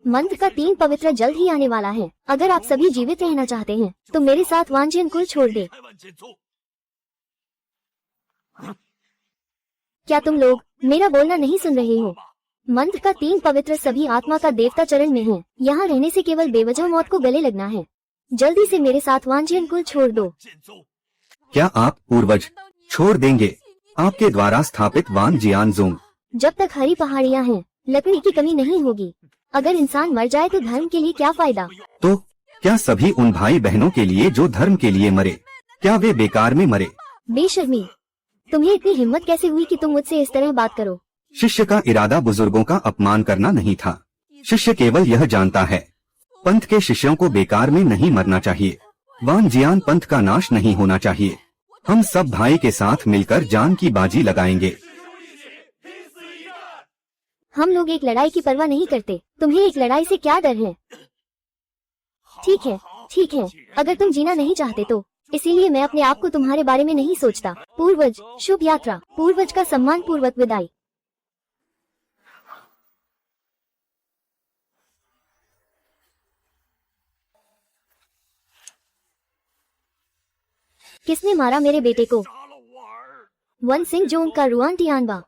Speaker 2: मंत्र का 3 पवित्र जल्द ही आने वाला है। अगर आप सभी जीवित रहना चाहते हैं तो मेरे साथ वानजियन कुल छोड़ दे। क्या तुम लोग मेरा बोलना नहीं सुन रहे हो? मंत्र का 3 पवित्र सभी आत्मा का देवता चरण में है। यहाँ रहने से केवल बेवजह मौत को गले लगना है। जल्दी से मेरे साथ वानजियन कुल छोड़ दो। क्या आप पूर्वज छोड़ देंगे? आपके द्वारा स्थापित वान जियान जोंग।
Speaker 1: जब तक हरी पहाड़ियाँ हैं, लकड़ी की कमी नहीं होगी। अगर इंसान मर जाए तो धर्म के लिए क्या फायदा?
Speaker 2: तो क्या सभी उन भाई बहनों के लिए जो धर्म के लिए मरे, क्या वे बेकार में मरे?
Speaker 1: बेशर्मी, तुम्हें इतनी हिम्मत कैसे हुई कि तुम मुझसे इस तरह बात करो?
Speaker 2: शिष्य का इरादा बुजुर्गों का अपमान करना नहीं था। शिष्य केवल यह जानता है, पंथ के शिष्यों को बेकार में नहीं मरना चाहिए। वान जियान पंथ का नाश नहीं होना चाहिए। हम सब भाई के साथ मिलकर जान की बाजी लगाएंगे।
Speaker 1: हम लोग एक लड़ाई की परवाह नहीं करते। तुम्हें एक लड़ाई से क्या डर है? ठीक है, अगर तुम जीना नहीं चाहते तो इसीलिए मैं अपने आप को तुम्हारे बारे में नहीं सोचता। पूर्वज, शुभ यात्रा। पूर्वज का सम्मान पूर्वक विदाई। किसने मारा मेरे बेटे को? वन सिंह जो उनका रुआन टियानबा।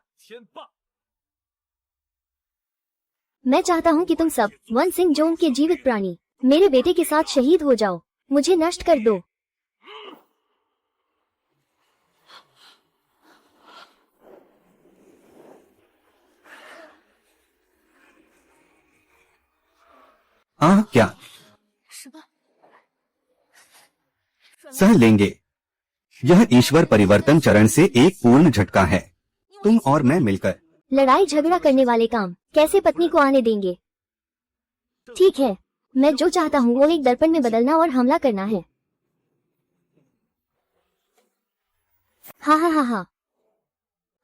Speaker 1: मैं चाहता हूँ कि तुम सब वन सिंह जोंग के जीवित प्राणी मेरे बेटे के साथ शहीद हो जाओ। मुझे नष्ट कर दो।
Speaker 2: क्या सह लेंगे? यह ईश्वर परिवर्तन चरण से एक पूर्ण झटका है। तुम और मैं मिलकर
Speaker 1: लड़ाई झगड़ा करने वाले काम कैसे पत्नी को आने देंगे? ठीक है, मैं जो चाहता हूँ वो एक दर्पण में बदलना और हमला करना है। हाँ हाँ हाँ हाँ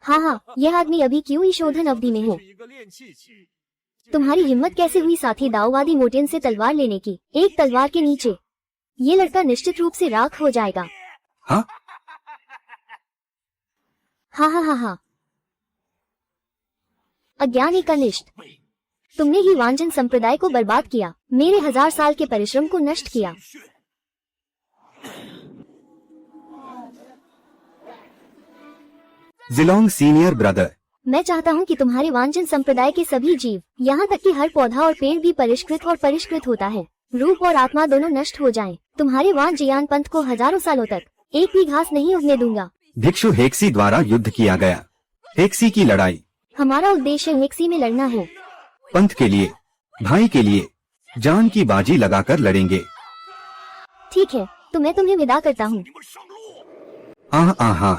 Speaker 1: हाँ हाँ, यह आदमी अभी क्यों ही शोधन अवधि में है? तुम्हारी हिम्मत कैसे हुई साथी दाऊवादी मोटियन से तलवार लेने की? एक तलवार के नीचे ये लड़का निश्चित रूप से राख हो जाएगा।
Speaker 2: हाँ
Speaker 1: हाँ हाँ हाँ हाँ। अज्ञानी कनिष्ठ, तुमने ही वांजन संप्रदाय को बर्बाद किया, मेरे 1000 साल के परिश्रम को नष्ट किया।
Speaker 2: जिलोंग सीनियर ब्रदर,
Speaker 1: मैं चाहता हूँ कि तुम्हारे वांजन संप्रदाय के सभी जीव, यहाँ तक कि हर पौधा और पेड़ भी परिष्कृत होता है। रूप और आत्मा दोनों नष्ट हो जाएं। तुम्हारे वांजियान पंथ को हजारों सालों तक एक भी घास नहीं उगने दूंगा।
Speaker 2: भिक्षु हेक्सी द्वारा युद्ध किया गया। हेक्सी की लड़ाई।
Speaker 1: हमारा उद्देश्य हेक्सी में लड़ना है।
Speaker 2: पंथ के लिए, भाई के लिए जान की बाजी लगाकर लड़ेंगे।
Speaker 1: ठीक है, तो मैं तुम्हें विदा करता हूँ।
Speaker 2: आहा।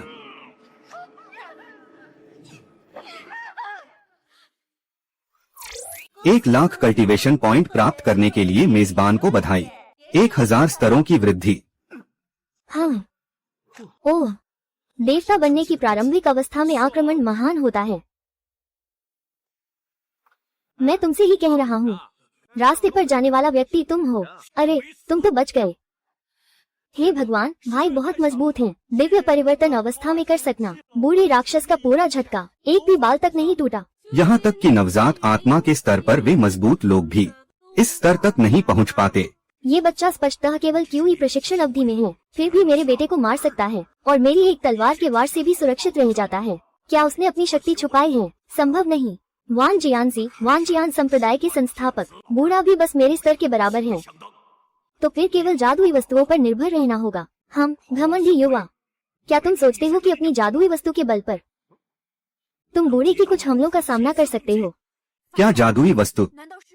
Speaker 2: एक 1,00,000 कल्टीवेशन पॉइंट प्राप्त करने के लिए मेजबान को बधाई। 1000 स्तरों की वृद्धि।
Speaker 1: हाँ, ओह, देवता बनने की प्रारंभिक अवस्था में आक्रमण महान होता है। मैं तुमसे ही कह रहा हूँ, रास्ते पर जाने वाला व्यक्ति तुम हो। अरे, तुम तो बच गए। हे भगवान, भाई बहुत मजबूत हैं। दिव्य परिवर्तन अवस्था में कर सकना। बूढ़े राक्षस का पूरा झटका, एक भी बाल तक नहीं टूटा।
Speaker 2: यहाँ तक कि नवजात आत्मा के स्तर पर वे मजबूत लोग भी इस स्तर तक नहीं पहुँच पाते।
Speaker 1: ये बच्चा स्पष्टतः केवल क्यों ही प्रशिक्षण अवधि में है, फिर भी मेरे बेटे को मार सकता है और मेरी एक तलवार के वार से भी सुरक्षित रह जाता है। क्या उसने अपनी शक्ति छुपाई है? संभव नहीं। वानजियान संप्रदाय के संस्थापक बूढ़ा भी बस मेरे स्तर के बराबर है। तो फिर केवल जादुई वस्तुओं पर निर्भर रहना होगा। हम घमंडी युवा, क्या तुम सोचते हो कि अपनी जादुई वस्तु के बल पर तुम बूढ़े की कुछ हमलों का सामना कर सकते हो?
Speaker 2: क्या जादुई वस्तु?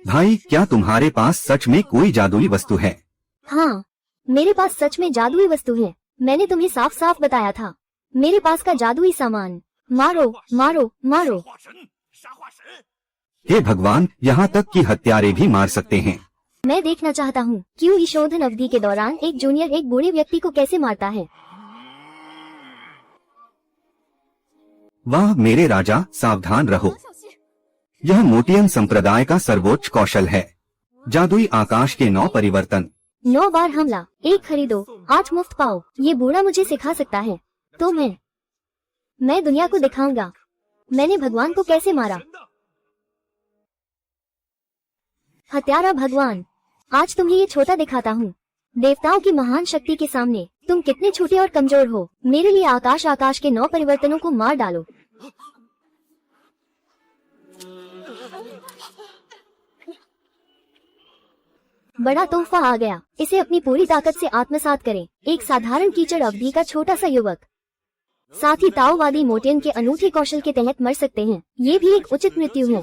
Speaker 2: भाई, क्या तुम्हारे पास सच में कोई जादुई वस्तु है?
Speaker 1: हाँ, मेरे पास सच में जादुई वस्तु है। मैंने तुम्हें साफ साफ बताया था। मेरे पास का जादुई सामान। मारो मारो मारो।
Speaker 2: हे भगवान, यहाँ तक कि हत्यारे भी मार सकते हैं।
Speaker 1: मैं देखना चाहता हूँ क्यों शोधन अवधि के दौरान एक जूनियर एक बूढ़े व्यक्ति को कैसे मारता है।
Speaker 2: वाह मेरे राजा, सावधान रहो। यह मोटियन संप्रदाय का सर्वोच्च कौशल है। जादुई आकाश के 9 परिवर्तन।
Speaker 1: 9 बार हमला, 1 खरीदो 8 मुफ्त पाओ। ये बूढ़ा मुझे सिखा सकता है तो मैं दुनिया को दिखाऊंगा मैंने भगवान को कैसे मारा। हत्यारा भगवान, आज तुम्हें ये छोटा दिखाता हूँ। देवताओं की महान शक्ति के सामने तुम कितने छोटे और कमजोर हो। मेरे लिए आकाश के 9 परिवर्तनों को मार डालो। बड़ा तोहफा आ गया, इसे अपनी पूरी ताकत से आत्मसात करें। एक साधारण कीचड़ अवधि का छोटा सा युवक, साथ ही ताओवादी मोटियन के अनूठे कौशल के तहत मर सकते हैं। ये भी एक उचित मृत्यु है,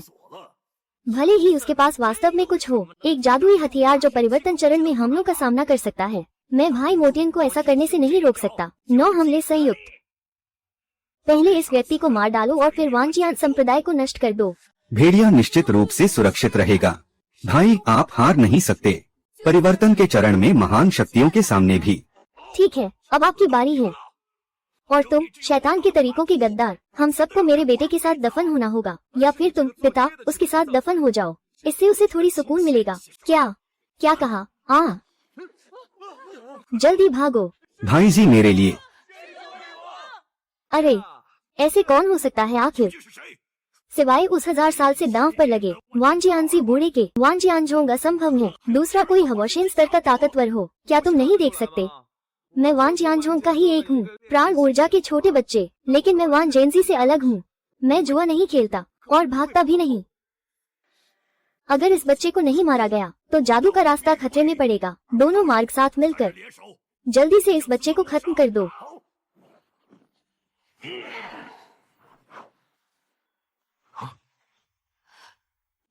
Speaker 1: भले ही उसके पास वास्तव में कुछ हो। एक जादुई हथियार जो परिवर्तन चरण में हमलों का सामना कर सकता है। मैं भाई मोटियन को ऐसा करने से नहीं रोक सकता। 9 हमले संयुक्त। पहले इस व्यक्ति को मार डालो और फिर वांजियान संप्रदाय को नष्ट कर दो।
Speaker 2: भेड़िया निश्चित रूप से सुरक्षित रहेगा। भाई, आप हार नहीं सकते। परिवर्तन के चरण में महान शक्तियों के सामने भी।
Speaker 1: ठीक है, अब आपकी बारी है। और तुम शैतान के तरीकों के गद्दार, हम सबको मेरे बेटे के साथ दफन होना होगा, या फिर तुम पिता उसके साथ दफन हो जाओ। इससे उसे थोड़ी सुकून मिलेगा। क्या कहा? जल्दी भागो।
Speaker 2: भाई जी, मेरे लिए।
Speaker 1: अरे, ऐसे कौन हो सकता है आखिर, सिवाय उस 1000 साल से दांव पर लगे वांजियानसी बूढ़े के। वांजियानजोंग असंभव है। दूसरा कोई हवोशिन स्तर का ताकतवर हो। क्या तुम नहीं देख सकते? मैं वान जियानझोंग का ही एक हूँ, प्राण ऊर्जा के छोटे बच्चे, लेकिन मैं वान जेनजी से अलग हूँ। मैं जुआ नहीं खेलता और भागता भी नहीं। अगर इस बच्चे को नहीं मारा गया तो जादू का रास्ता खतरे में पड़ेगा। दोनों मार्ग साथ मिलकर जल्दी से इस बच्चे को खत्म कर दो।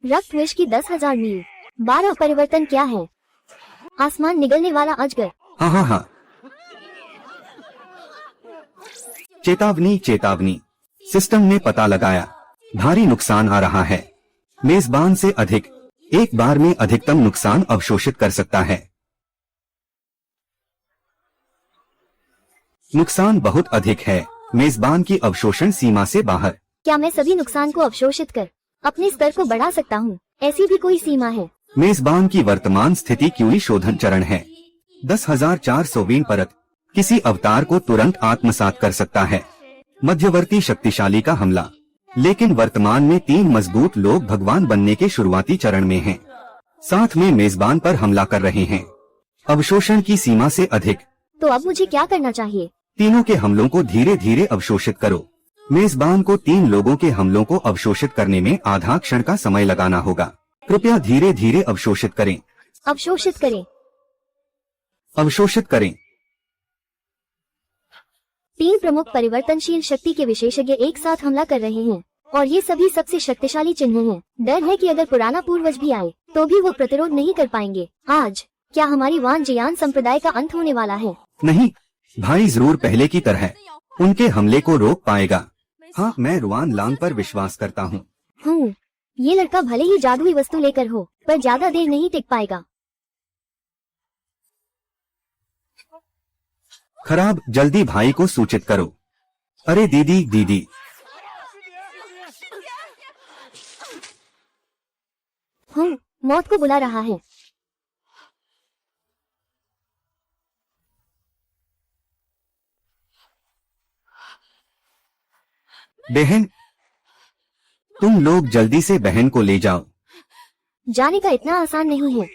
Speaker 1: रक्त विष की 10,000 मील। 12 परिवर्तन क्या है? आसमान निगलने वाला अजगर।
Speaker 2: हाँ हाँ हाँ। चेतावनी चेतावनी, सिस्टम ने पता लगाया, भारी नुकसान आ रहा है। मेजबान से अधिक, एक बार में अधिकतम नुकसान अवशोषित कर सकता है। नुकसान बहुत अधिक है, मेजबान की अवशोषण सीमा से बाहर।
Speaker 1: क्या मैं सभी नुकसान को अवशोषित कर अपने स्तर को बढ़ा सकता हूँ? ऐसी भी कोई सीमा है?
Speaker 2: मेजबान की वर्तमान स्थिति क्यूरी शोधन चरण है। 10,400वीं परत किसी अवतार को तुरंत आत्मसात कर सकता है। मध्यवर्ती शक्तिशाली का हमला, लेकिन वर्तमान में 3 मजबूत लोग भगवान बनने के शुरुआती चरण में हैं। साथ में मेजबान पर हमला कर रहे हैं। अवशोषण की सीमा से अधिक।
Speaker 1: तो अब मुझे क्या करना चाहिए?
Speaker 2: तीनों के हमलों को धीरे धीरे अवशोषित करो। मेजबान को 3 लोगों के हमलों को अवशोषित करने में आधा क्षण का समय लगाना होगा। कृपया धीरे धीरे अवशोषित करें।
Speaker 1: अवशोषित करें।
Speaker 2: अवशोषित करें।
Speaker 1: 3 प्रमुख परिवर्तनशील शक्ति के विशेषज्ञ एक साथ हमला कर रहे हैं और ये सभी सबसे शक्तिशाली चिन्ह हैं। डर है कि अगर पुराना पूर्वज भी आए तो भी वो प्रतिरोध नहीं कर पाएंगे। आज क्या हमारी वान जियान संप्रदाय का अंत होने वाला है?
Speaker 2: नहीं, भाई जरूर पहले की तरह उनके हमले को रोक पाएगा। हाँ, मैं रुआन लांग पर विश्वास करता हूँ।
Speaker 1: ये लड़का भले ही जादुई वस्तु लेकर हो, पर ज्यादा देर नहीं टिक पाएगा।
Speaker 2: खराब, जल्दी भाई को सूचित करो। अरे दीदी दीदी।
Speaker 1: मौत को बुला रहा है।
Speaker 2: बहन, तुम लोग जल्दी से बहन को ले जाओ।
Speaker 1: जाने का इतना आसान नहीं है।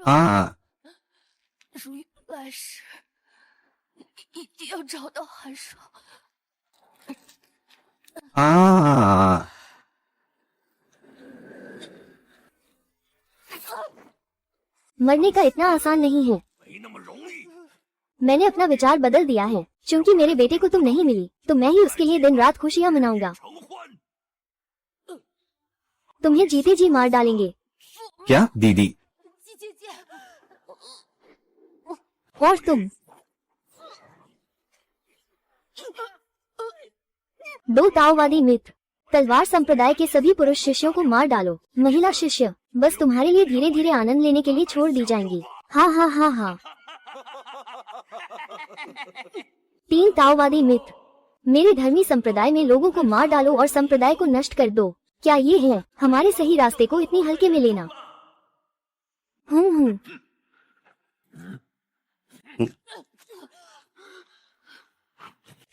Speaker 2: आ
Speaker 3: 如意来时，一定要找到寒霜。
Speaker 2: आ
Speaker 1: मरने का इतना आसान नहीं है। मैंने अपना विचार बदल दिया है। क्योंकि मेरे बेटे को तुम नहीं मिली तो मैं ही उसके लिए दिन रात खुशियाँ मनाऊंगा। तुम्हें जीते जी मार डालेंगे।
Speaker 2: क्या दीदी?
Speaker 3: 姐姐，
Speaker 1: और तुम 2 ताओवादी मित्र, तलवार संप्रदाय के सभी पुरुष शिष्यों को मार डालो। महिला शिष्य बस तुम्हारे लिए धीरे धीरे आनंद लेने के लिए छोड़ दी जाएंगी। हाँ हाँ हाँ हाँ। 3 ताओवादी मित्र, मेरे धर्मी संप्रदाय में लोगों को मार डालो और संप्रदाय को नष्ट कर दो। क्या ये है हमारे सही रास्ते को इतनी हल्के में लेना?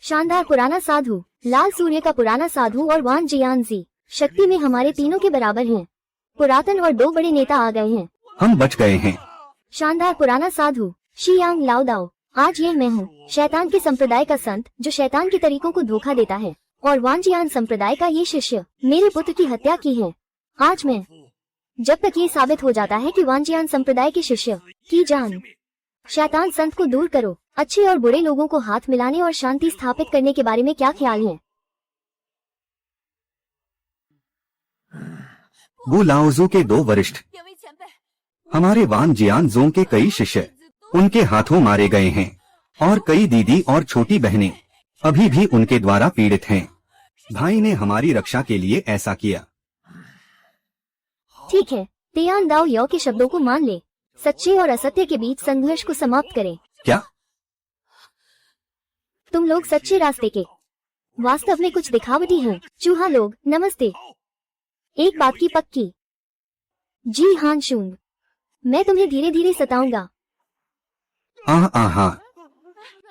Speaker 1: शानदार पुराना साधु, लाल सूर्य का पुराना साधु और वान जियानजी शक्ति में हमारे तीनों के बराबर हैं। पुरातन और 2 बड़े नेता आ गए हैं।
Speaker 2: हम बच गए हैं।
Speaker 1: शानदार पुराना साधु शियांग लाओदाओ, आज ये मैं हूँ, शैतान के संप्रदाय का संत जो शैतान के तरीकों को धोखा देता है, और वानजियान संप्रदाय का ये शिष्य मेरे पुत्र की हत्या की है। आज मैं, जब तक ये साबित हो जाता है कि वानजियान संप्रदाय के शिष्य की जान, शैतान संत को दूर करो। अच्छे और बुरे लोगों को हाथ मिलाने और शांति स्थापित करने के बारे में क्या ख्याल है?
Speaker 2: वो लाओजू के 2 वरिष्ठ,
Speaker 3: 两位前辈，
Speaker 2: हमारे वान जियान जोंग के कई शिष्य उनके हाथों मारे गए हैं और कई दीदी और छोटी बहनें अभी भी उनके द्वारा पीड़ित हैं। भाई ने हमारी रक्षा के लिए ऐसा किया।
Speaker 1: ठीक है, तियान दाओ यो के शब्दों को मान ले। सच्चे और असत्य के बीच संघर्ष को समाप्त करें।
Speaker 2: क्या?
Speaker 1: तुम लोग सच्चे रास्ते के वास्तव में कुछ दिखावटी हैं। चूहा लोग नमस्ते। एक बात की पक्की, जी हान शूंग, मैं तुम्हें धीरे धीरे सताऊंगा।
Speaker 2: आहा,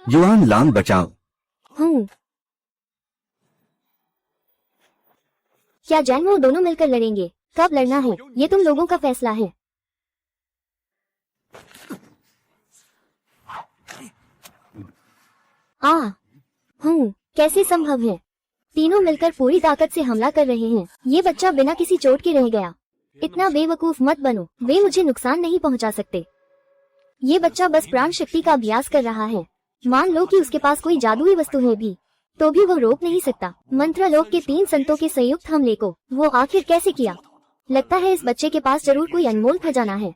Speaker 2: युआन लांग बचाओ।
Speaker 1: क्या जैनवो दोनों मिलकर लड़ेंगे? कब लड़ना है ये तुम लोगों का फैसला है। कैसे संभव है? तीनों मिलकर पूरी ताकत से हमला कर रहे हैं। ये बच्चा बिना किसी चोट के रह गया। इतना बेवकूफ मत बनो, वे मुझे नुकसान नहीं पहुंचा सकते। ये बच्चा बस प्राण शक्ति का अभ्यास कर रहा है। मान लो कि उसके पास कोई जादुई वस्तु है भी, तो भी वो रोक नहीं सकता। मंत्रलोक के 3 संतों के संयुक्त हमले को वो आखिर कैसे किया? लगता है इस बच्चे के पास जरूर कोई अनमोल खजाना है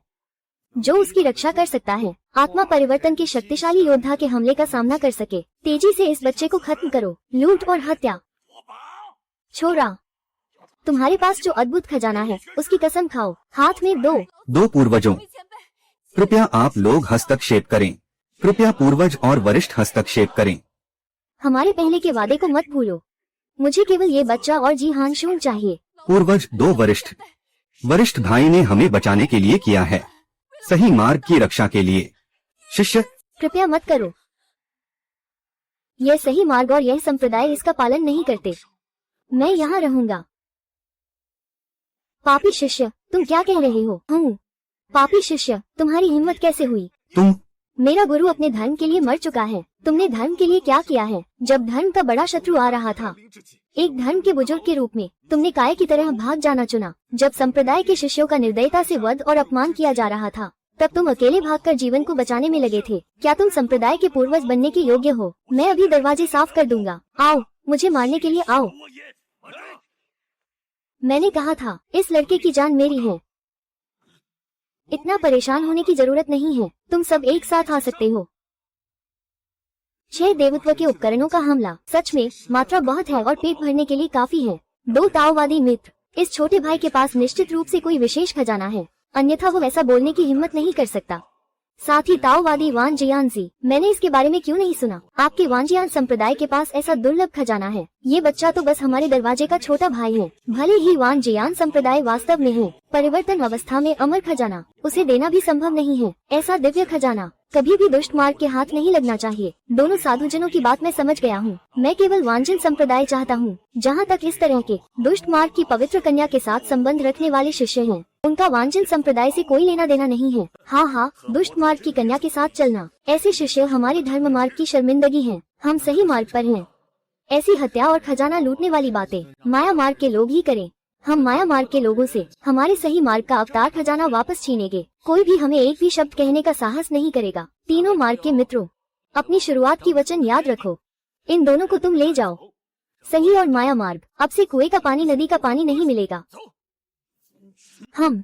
Speaker 1: जो उसकी रक्षा कर सकता है। आत्मा परिवर्तन के शक्तिशाली योद्धा के हमले का सामना कर सके। तेजी से इस बच्चे को खत्म करो। लूट और हत्या। छोरा, तुम्हारे पास जो अद्भुत खजाना है उसकी कसम खाओ। हाथ में दो
Speaker 2: पूर्वजों, कृपया आप लोग हस्तक्षेप करें। कृपया पूर्वज और वरिष्ठ हस्तक्षेप करें।
Speaker 1: हमारे पहले के वादे को मत भूलो। मुझे केवल ये बच्चा और जी हान शून चाहिए।
Speaker 2: पूर्वज 2 वरिष्ठ भाई ने हमें बचाने के लिए किया है, सही मार्ग की रक्षा के लिए। शिष्य,
Speaker 1: कृपया मत करो। यह सही मार्ग और यह संप्रदाय इसका पालन नहीं करते। मैं यहाँ रहूंगा। पापी शिष्य, तुम क्या कह रहे हो? पापी शिष्य, तुम्हारी हिम्मत कैसे हुई?
Speaker 2: तुम?
Speaker 1: मेरा गुरु अपने धर्म के लिए मर चुका है। तुमने धर्म के लिए क्या किया है? जब धर्म का बड़ा शत्रु आ रहा था, एक धर्म के बुजुर्ग के रूप में तुमने काय की तरह भाग जाना चुना। जब संप्रदाय के शिष्यों का निर्दयता से वध और अपमान किया जा रहा था, तब तुम अकेले भागकर जीवन को बचाने में लगे थे। क्या तुम संप्रदाय के पूर्वज बनने के योग्य हो? मैं अभी दरवाजे साफ कर दूंगा। आओ, मुझे मारने के लिए आओ। मैंने कहा था, इस लड़के की जान मेरी है। इतना परेशान होने की जरूरत नहीं है। तुम सब एक साथ आ सकते हो। 6 देवत्व के उपकरणों का हमला। सच में मात्रा बहुत है और पेट भरने के लिए काफी है। 2 ताओवादी मित्र। इस छोटे भाई के पास निश्चित रूप से कोई विशेष खजाना है, अन्यथा वो ऐसा बोलने की हिम्मत नहीं कर सकता। साथ ही ताओवादी वान जियानजी। मैंने इसके बारे में क्यों नहीं सुना? आपके वानजियान संप्रदाय के पास ऐसा दुर्लभ खजाना है। ये बच्चा तो बस हमारे दरवाजे का छोटा भाई है। भले ही वान जियान संप्रदाय वास्तव में है परिवर्तन अवस्था में अमर खजाना, उसे देना भी संभव नहीं है। ऐसा दिव्य खजाना कभी भी दुष्ट मार्ग के हाथ नहीं लगना चाहिए। दोनों साधुजनों की बात मैं समझ गया हूँ। मैं केवल वांजन संप्रदाय चाहता हूँ। जहाँ तक इस तरह के दुष्ट मार्ग की पवित्र कन्या के साथ संबंध रखने वाले शिष्य हैं, उनका वांजन संप्रदाय से कोई लेना देना नहीं है। हाँ, दुष्ट मार्ग की कन्या के साथ चलना, ऐसे शिष्य हमारे धर्म मार्ग की शर्मिंदगी है। हम सही मार्ग पर हैं। ऐसी हत्या और खजाना लूटने वाली बातें माया मार्ग के लोग ही करें। हम माया मार्ग के लोगों से हमारे सही मार्ग का अवतार खजाना वापस छीनेंगे। कोई भी हमें एक भी शब्द कहने का साहस नहीं करेगा। तीनों मार्ग के मित्रों, अपनी शुरुआत की वचन याद रखो। इन दोनों को तुम ले जाओ। सही और माया मार्ग। अब से कुएं का पानी नदी का पानी नहीं मिलेगा। हम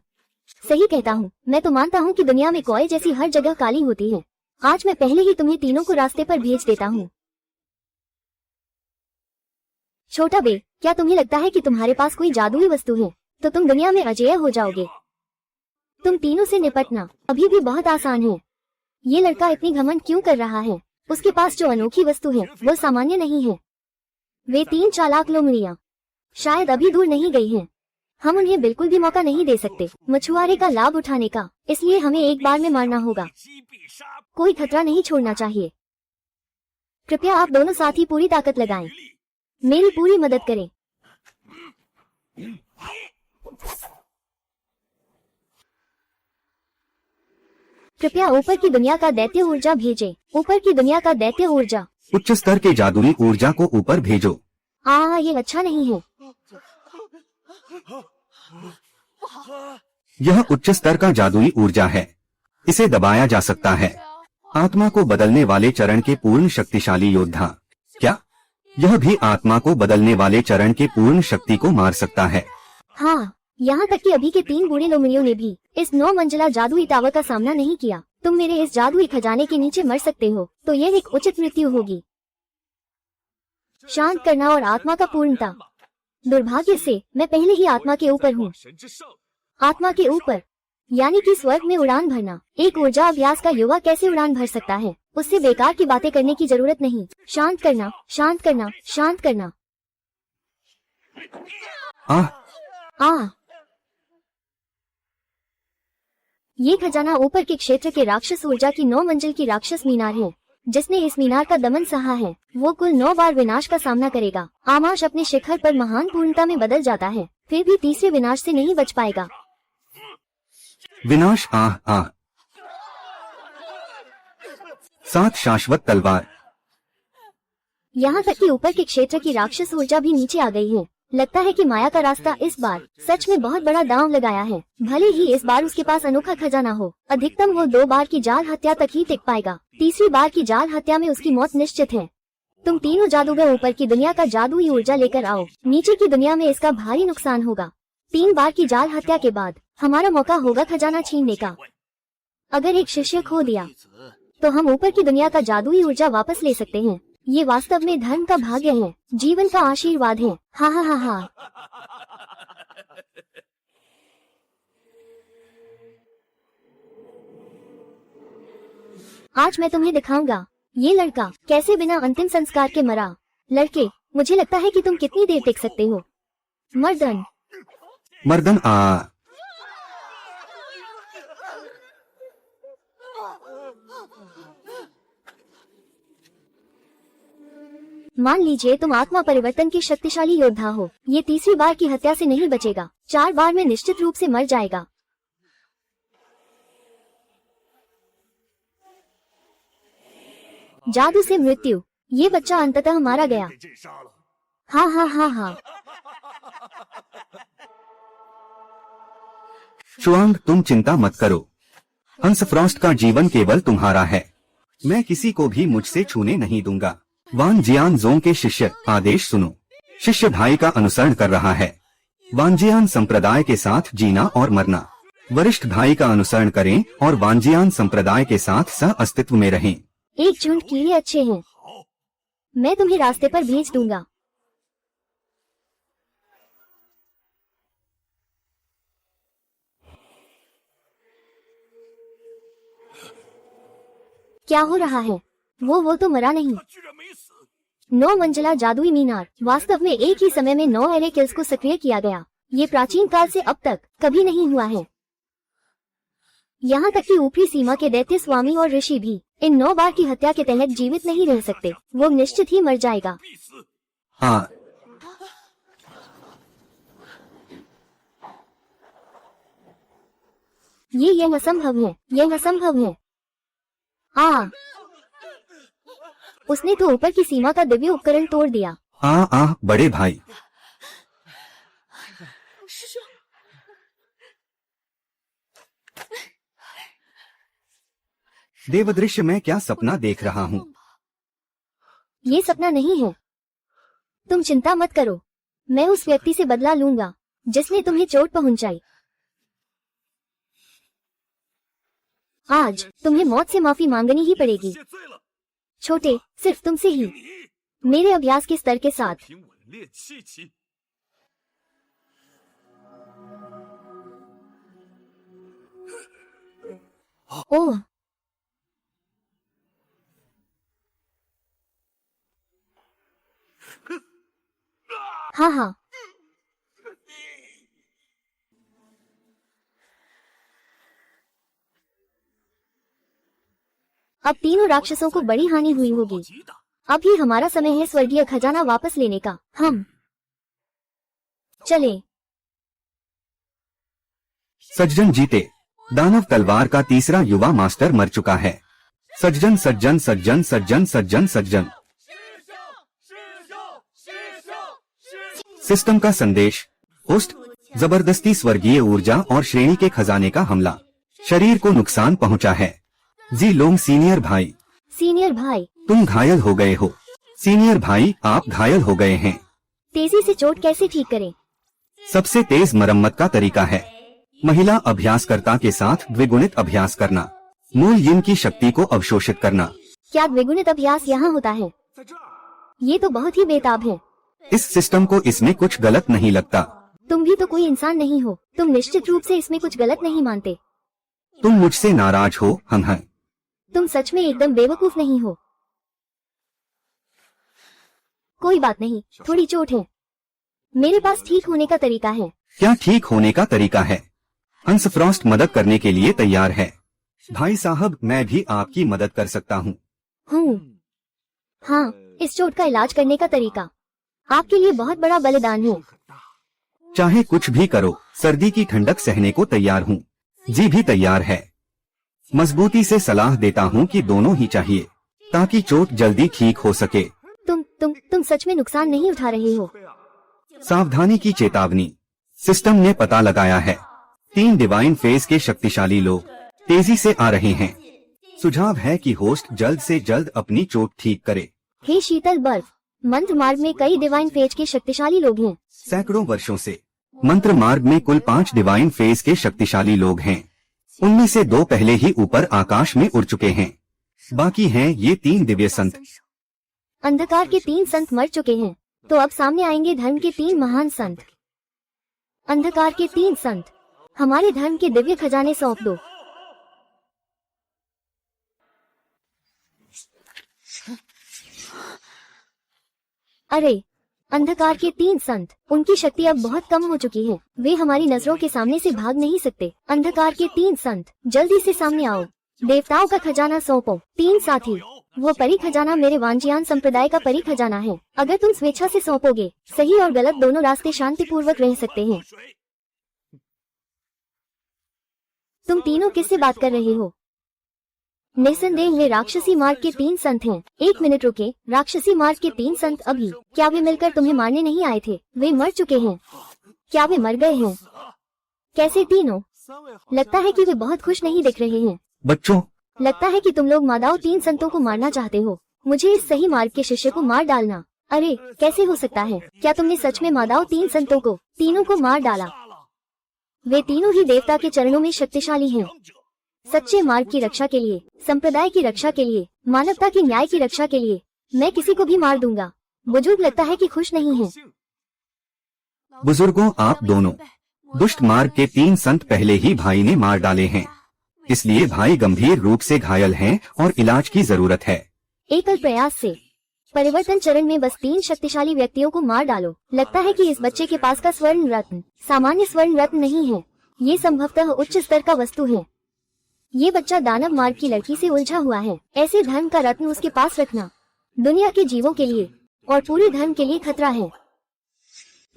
Speaker 1: सही कहता हूँ। मैं तो मानता हूँ कि दुनिया में कोए जैसी हर जगह काली होती है। आज मैं पहले ही तुम्हें तीनों को रास्ते पर भेज देता हूँ। छोटा बे, क्या तुम्हें लगता है कि तुम्हारे पास कोई जादुई वस्तु है तो तुम दुनिया में अजेय हो जाओगे? तुम तीनों से निपटना अभी भी बहुत आसान है। ये लड़का इतनी घमंड क्यों कर रहा है? उसके पास जो अनोखी वस्तु है वो सामान्य नहीं है। वे 3 चालाक लोमड़ियां शायद अभी दूर नहीं गई हैं। हम उन्हें बिल्कुल भी मौका नहीं दे सकते मछुआरे का लाभ उठाने का, इसलिए हमें एक बार में मारना होगा। कोई खतरा नहीं छोड़ना चाहिए। कृपया आप दोनों साथी पूरी ताकत लगाएं। मेरी पूरी मदद करें। कृपया ऊपर की दुनिया का दैत्य ऊर्जा भेजें। ऊपर की दुनिया का दैत्य ऊर्जा।
Speaker 2: उच्च स्तर के जादुई ऊर्जा को ऊपर भेजो।
Speaker 1: ये अच्छा नहीं है।
Speaker 2: यह उच्च स्तर का जादुई ऊर्जा है, इसे दबाया जा सकता है। आत्मा को बदलने वाले चरण के पूर्ण शक्तिशाली योद्धा। क्या यह भी आत्मा को बदलने वाले चरण के पूर्ण शक्ति को मार सकता है?
Speaker 1: हाँ, यहाँ तक कि अभी के 3 बूढ़े लोमड़ियों ने भी इस 9 मंजिला जादुई टावर का सामना नहीं किया। तुम मेरे इस जादुई खजाने के नीचे मर सकते हो, तो यह एक उचित मृत्यु होगी। शांत करना और आत्मा का पूर्णता। दुर्भाग्य से मैं पहले ही आत्मा के ऊपर हूँ। आत्मा के ऊपर यानी कि स्वर्ग में उड़ान भरना। एक ऊर्जा अभ्यास का युवा कैसे उड़ान भर सकता है? उससे बेकार की बातें करने की जरूरत नहीं। शांत करना, शांत करना, शांत करना। ये खजाना ऊपर के क्षेत्र के राक्षस ऊर्जा की 9 मंजिल की राक्षस मीनार है। जिसने इस मीनार का दमन सहा है वो कुल 9 बार विनाश का सामना करेगा। आमाश अपने शिखर पर महान पूर्णता में बदल जाता है, फिर भी तीसरे विनाश से नहीं बच पाएगा।
Speaker 2: विनाश 7 शाश्वत तलवार।
Speaker 1: यहाँ तक कि ऊपर के क्षेत्र की राक्षस ऊर्जा भी नीचे आ गई है। लगता है कि माया का रास्ता इस बार सच में बहुत बड़ा दांव लगाया है। भले ही इस बार उसके पास अनोखा खजाना हो, अधिकतम वो 2 बार की जाल हत्या तक ही टिक पाएगा। तीसरी बार की जाल हत्या में उसकी मौत निश्चित है। तुम तीनों जादूगर ऊपर की दुनिया का जादुई ऊर्जा लेकर आओ, नीचे की दुनिया में इसका भारी नुकसान होगा। 3 बार की जाल हत्या के बाद हमारा मौका होगा खजाना छीनने का। अगर एक शिष्य खो दिया तो हम ऊपर की दुनिया का जादुई ऊर्जा वापस ले सकते हैं। ये वास्तव में धर्म का भाग्य है, जीवन का आशीर्वाद है। हा हा हा हा। आज मैं तुम्हें दिखाऊंगा ये लड़का कैसे बिना अंतिम संस्कार के मरा। लड़के, मुझे लगता है कि तुम कितनी देर टिक सकते हो। मर्दन
Speaker 2: मर्दन आ
Speaker 1: मान लीजिए तुम आत्मा परिवर्तन के शक्तिशाली योद्धा हो। ये तीसरी बार की हत्या से नहीं बचेगा, 4 बार में निश्चित रूप से मर जाएगा। जादू से मृत्यु, ये बच्चा अंततः मारा गया। हा हा हा हा।
Speaker 2: शुआंग, तुम चिंता मत करो। हंस फ्रॉस्ट का जीवन केवल तुम्हारा है। मैं किसी को भी मुझसे छूने नहीं दूंगा। वान जियान जोंग के शिष्य, आदेश सुनो। शिष्य भाई का अनुसरण कर रहा है। वानजियान संप्रदाय के साथ जीना और मरना। वरिष्ठ भाई का अनुसरण करें और वानजियान संप्रदाय के साथ सह अस्तित्व में रहें।
Speaker 1: एक झुंड कीड़े अच्छे हैं, मैं तुम्हें रास्ते पर भेज दूंगा। क्या हो रहा है? वो तो मरा नहीं। 9 मंजिला जादुई मीनार। वास्तव में एक ही समय में 9 एरे किल्स को सक्रिय किया गया। ये प्राचीन काल से अब तक कभी नहीं हुआ है। यहाँ तक कि ऊपरी सीमा के दैत्य स्वामी और ऋषि भी इन 9 बार की हत्या के तहत जीवित नहीं रह सकते। वो निश्चित ही मर जाएगा।
Speaker 2: हाँ,
Speaker 1: ये असंभव है, यह असंभव है। उसने तो ऊपर की सीमा का दिव्य उपकरण तोड़ दिया।
Speaker 2: बड़े भाई। देवदृश्य, मैं क्या सपना देख रहा हूँ?
Speaker 1: ये सपना नहीं है। तुम चिंता मत करो, मैं उस व्यक्ति से बदला लूंगा जिसने तुम्हें चोट पहुंचाई। आज तुम्हें मौत से माफी मांगनी ही पड़ेगी। छोटे, सिर्फ तुमसे ही, मेरे अभ्यास के स्तर के साथ। ओह, हाँ। अब तीनों राक्षसों को बड़ी हानि हुई होगी। अब ही हमारा समय है स्वर्गीय खजाना वापस लेने का। हम चले।
Speaker 2: सज्जन जीते। दानव तलवार का तीसरा युवा मास्टर मर चुका है। सज्जन सज्जन सज्जन सज्जन सज्जन सज्जन। सिस्टम का संदेश। होस्ट, जबरदस्ती स्वर्गीय ऊर्जा और श्रेणी के खजाने का हमला। शरीर को नुकसान पहुंचा है। जी लोंग सीनियर भाई।
Speaker 1: सीनियर भाई,
Speaker 2: तुम घायल हो गए हो। सीनियर भाई, आप घायल हो गए हैं।
Speaker 1: तेजी से चोट कैसे ठीक करें?
Speaker 2: सबसे तेज मरम्मत का तरीका है महिला अभ्यासकर्ता के साथ द्विगुणित अभ्यास करना। मूल यिन की शक्ति को अवशोषित करना।
Speaker 1: क्या द्विगुणित अभ्यास यहाँ होता है? ये तो बहुत ही बेताब है।
Speaker 2: इस सिस्टम को इसमें कुछ गलत नहीं लगता।
Speaker 1: तुम भी तो कोई इंसान नहीं हो, तुम निश्चित रूप से इसमें कुछ गलत नहीं मानते।
Speaker 2: तुम मुझसे नाराज हो? हम हैं।
Speaker 1: तुम सच में एकदम बेवकूफ नहीं हो। कोई बात नहीं, थोड़ी चोट है, मेरे पास ठीक होने का तरीका है।
Speaker 2: क्या ठीक होने का तरीका है? हंस फ्रॉस्ट मदद करने के लिए तैयार है। भाई साहब, मैं भी आपकी मदद कर सकता हूँ।
Speaker 1: हाँ, इस चोट का इलाज करने का तरीका आपके लिए बहुत बड़ा बलिदान है।
Speaker 2: चाहे कुछ भी करो, सर्दी की ठंडक सहने को तैयार हूँ। जी भी तैयार है।
Speaker 1: तुम सच में नुकसान नहीं उठा रहे हो।
Speaker 2: सावधानी की चेतावनी। सिस्टम ने पता लगाया है 3 डिवाइन फेज के शक्तिशाली लोग तेजी से आ रहे हैं। सुझाव है कि होस्ट जल्द से जल्द अपनी चोट ठीक करे।
Speaker 1: हे शीतल बर्फ, मंत्र मार्ग में कई डिवाइन फेज के शक्तिशाली लोग हैं।
Speaker 2: सैकड़ों वर्षों से मंत्र मार्ग में कुल 5 डिवाइन फेज के शक्तिशाली लोग हैं। उनमें से 2 पहले ही ऊपर आकाश में उड़ चुके हैं। बाकी हैं ये 3 दिव्य संत।
Speaker 1: अंधकार के 3 संत मर चुके हैं, तो अब सामने आएंगे धर्म के 3 महान संत। अंधकार के 3 संत, हमारे धर्म के दिव्य खजाने सौंप दो। अरे, अंधकार के 3 संत, उनकी शक्ति अब बहुत कम हो चुकी है। वे हमारी नजरों के सामने से भाग नहीं सकते। अंधकार के 3 संत, जल्दी से सामने आओ। देवताओं का खजाना सौंपो। 3 साथी, वो परी खजाना मेरे वांजियान संप्रदाय का परी खजाना है। अगर तुम स्वेच्छा से सौंपोगे, सही और गलत दोनों रास्ते शांतिपूर्वक रह सकते हैं। तुम तीनों किससे बात कर रहे हो? निस्संदेह वे राक्षसी मार्ग के 3 संत हैं। 1 मिनट रुके, राक्षसी मार्ग के 3 संत अभी, क्या वे मिलकर तुम्हें मारने नहीं आए थे? वे मर चुके हैं। क्या वे मर गए हैं? कैसे तीनों? लगता है कि वे बहुत खुश नहीं दिख रहे हैं।
Speaker 2: बच्चों,
Speaker 1: लगता है कि तुम लोग मादाओं 3 संतों को मारना चाहते हो। मुझे इस सही मार्ग के शिष्य को मार डालना। अरे, कैसे हो सकता है? क्या तुमने सच में मादाओं 3 संतों को, तीनों को मार डाला? वे तीनों ही देवता के चरणों में शक्तिशाली हैं। सच्चे मार्ग की रक्षा के लिए, संप्रदाय की रक्षा के लिए, मानवता के न्याय की रक्षा के लिए मैं किसी को भी मार दूंगा। बुजुर्ग लगता है कि खुश नहीं है।
Speaker 2: बुजुर्गों, आप दोनों दुष्ट मार्ग के 3 संत पहले ही भाई ने मार डाले हैं, इसलिए भाई गंभीर रूप से घायल हैं और इलाज की जरूरत है।
Speaker 1: एकल प्रयास से परिवर्तन चरण में बस 3 शक्तिशाली व्यक्तियों को मार डालो। लगता है कि इस बच्चे के पास का स्वर्ण रत्न सामान्य स्वर्ण रत्न नहीं है। ये संभवतः उच्च स्तर का वस्तु है। ये बच्चा दानव मार्ग की लड़की से उलझा हुआ है। ऐसे धर्म का रत्न उसके पास रखना दुनिया के जीवों के लिए और पूरे धर्म के लिए खतरा है।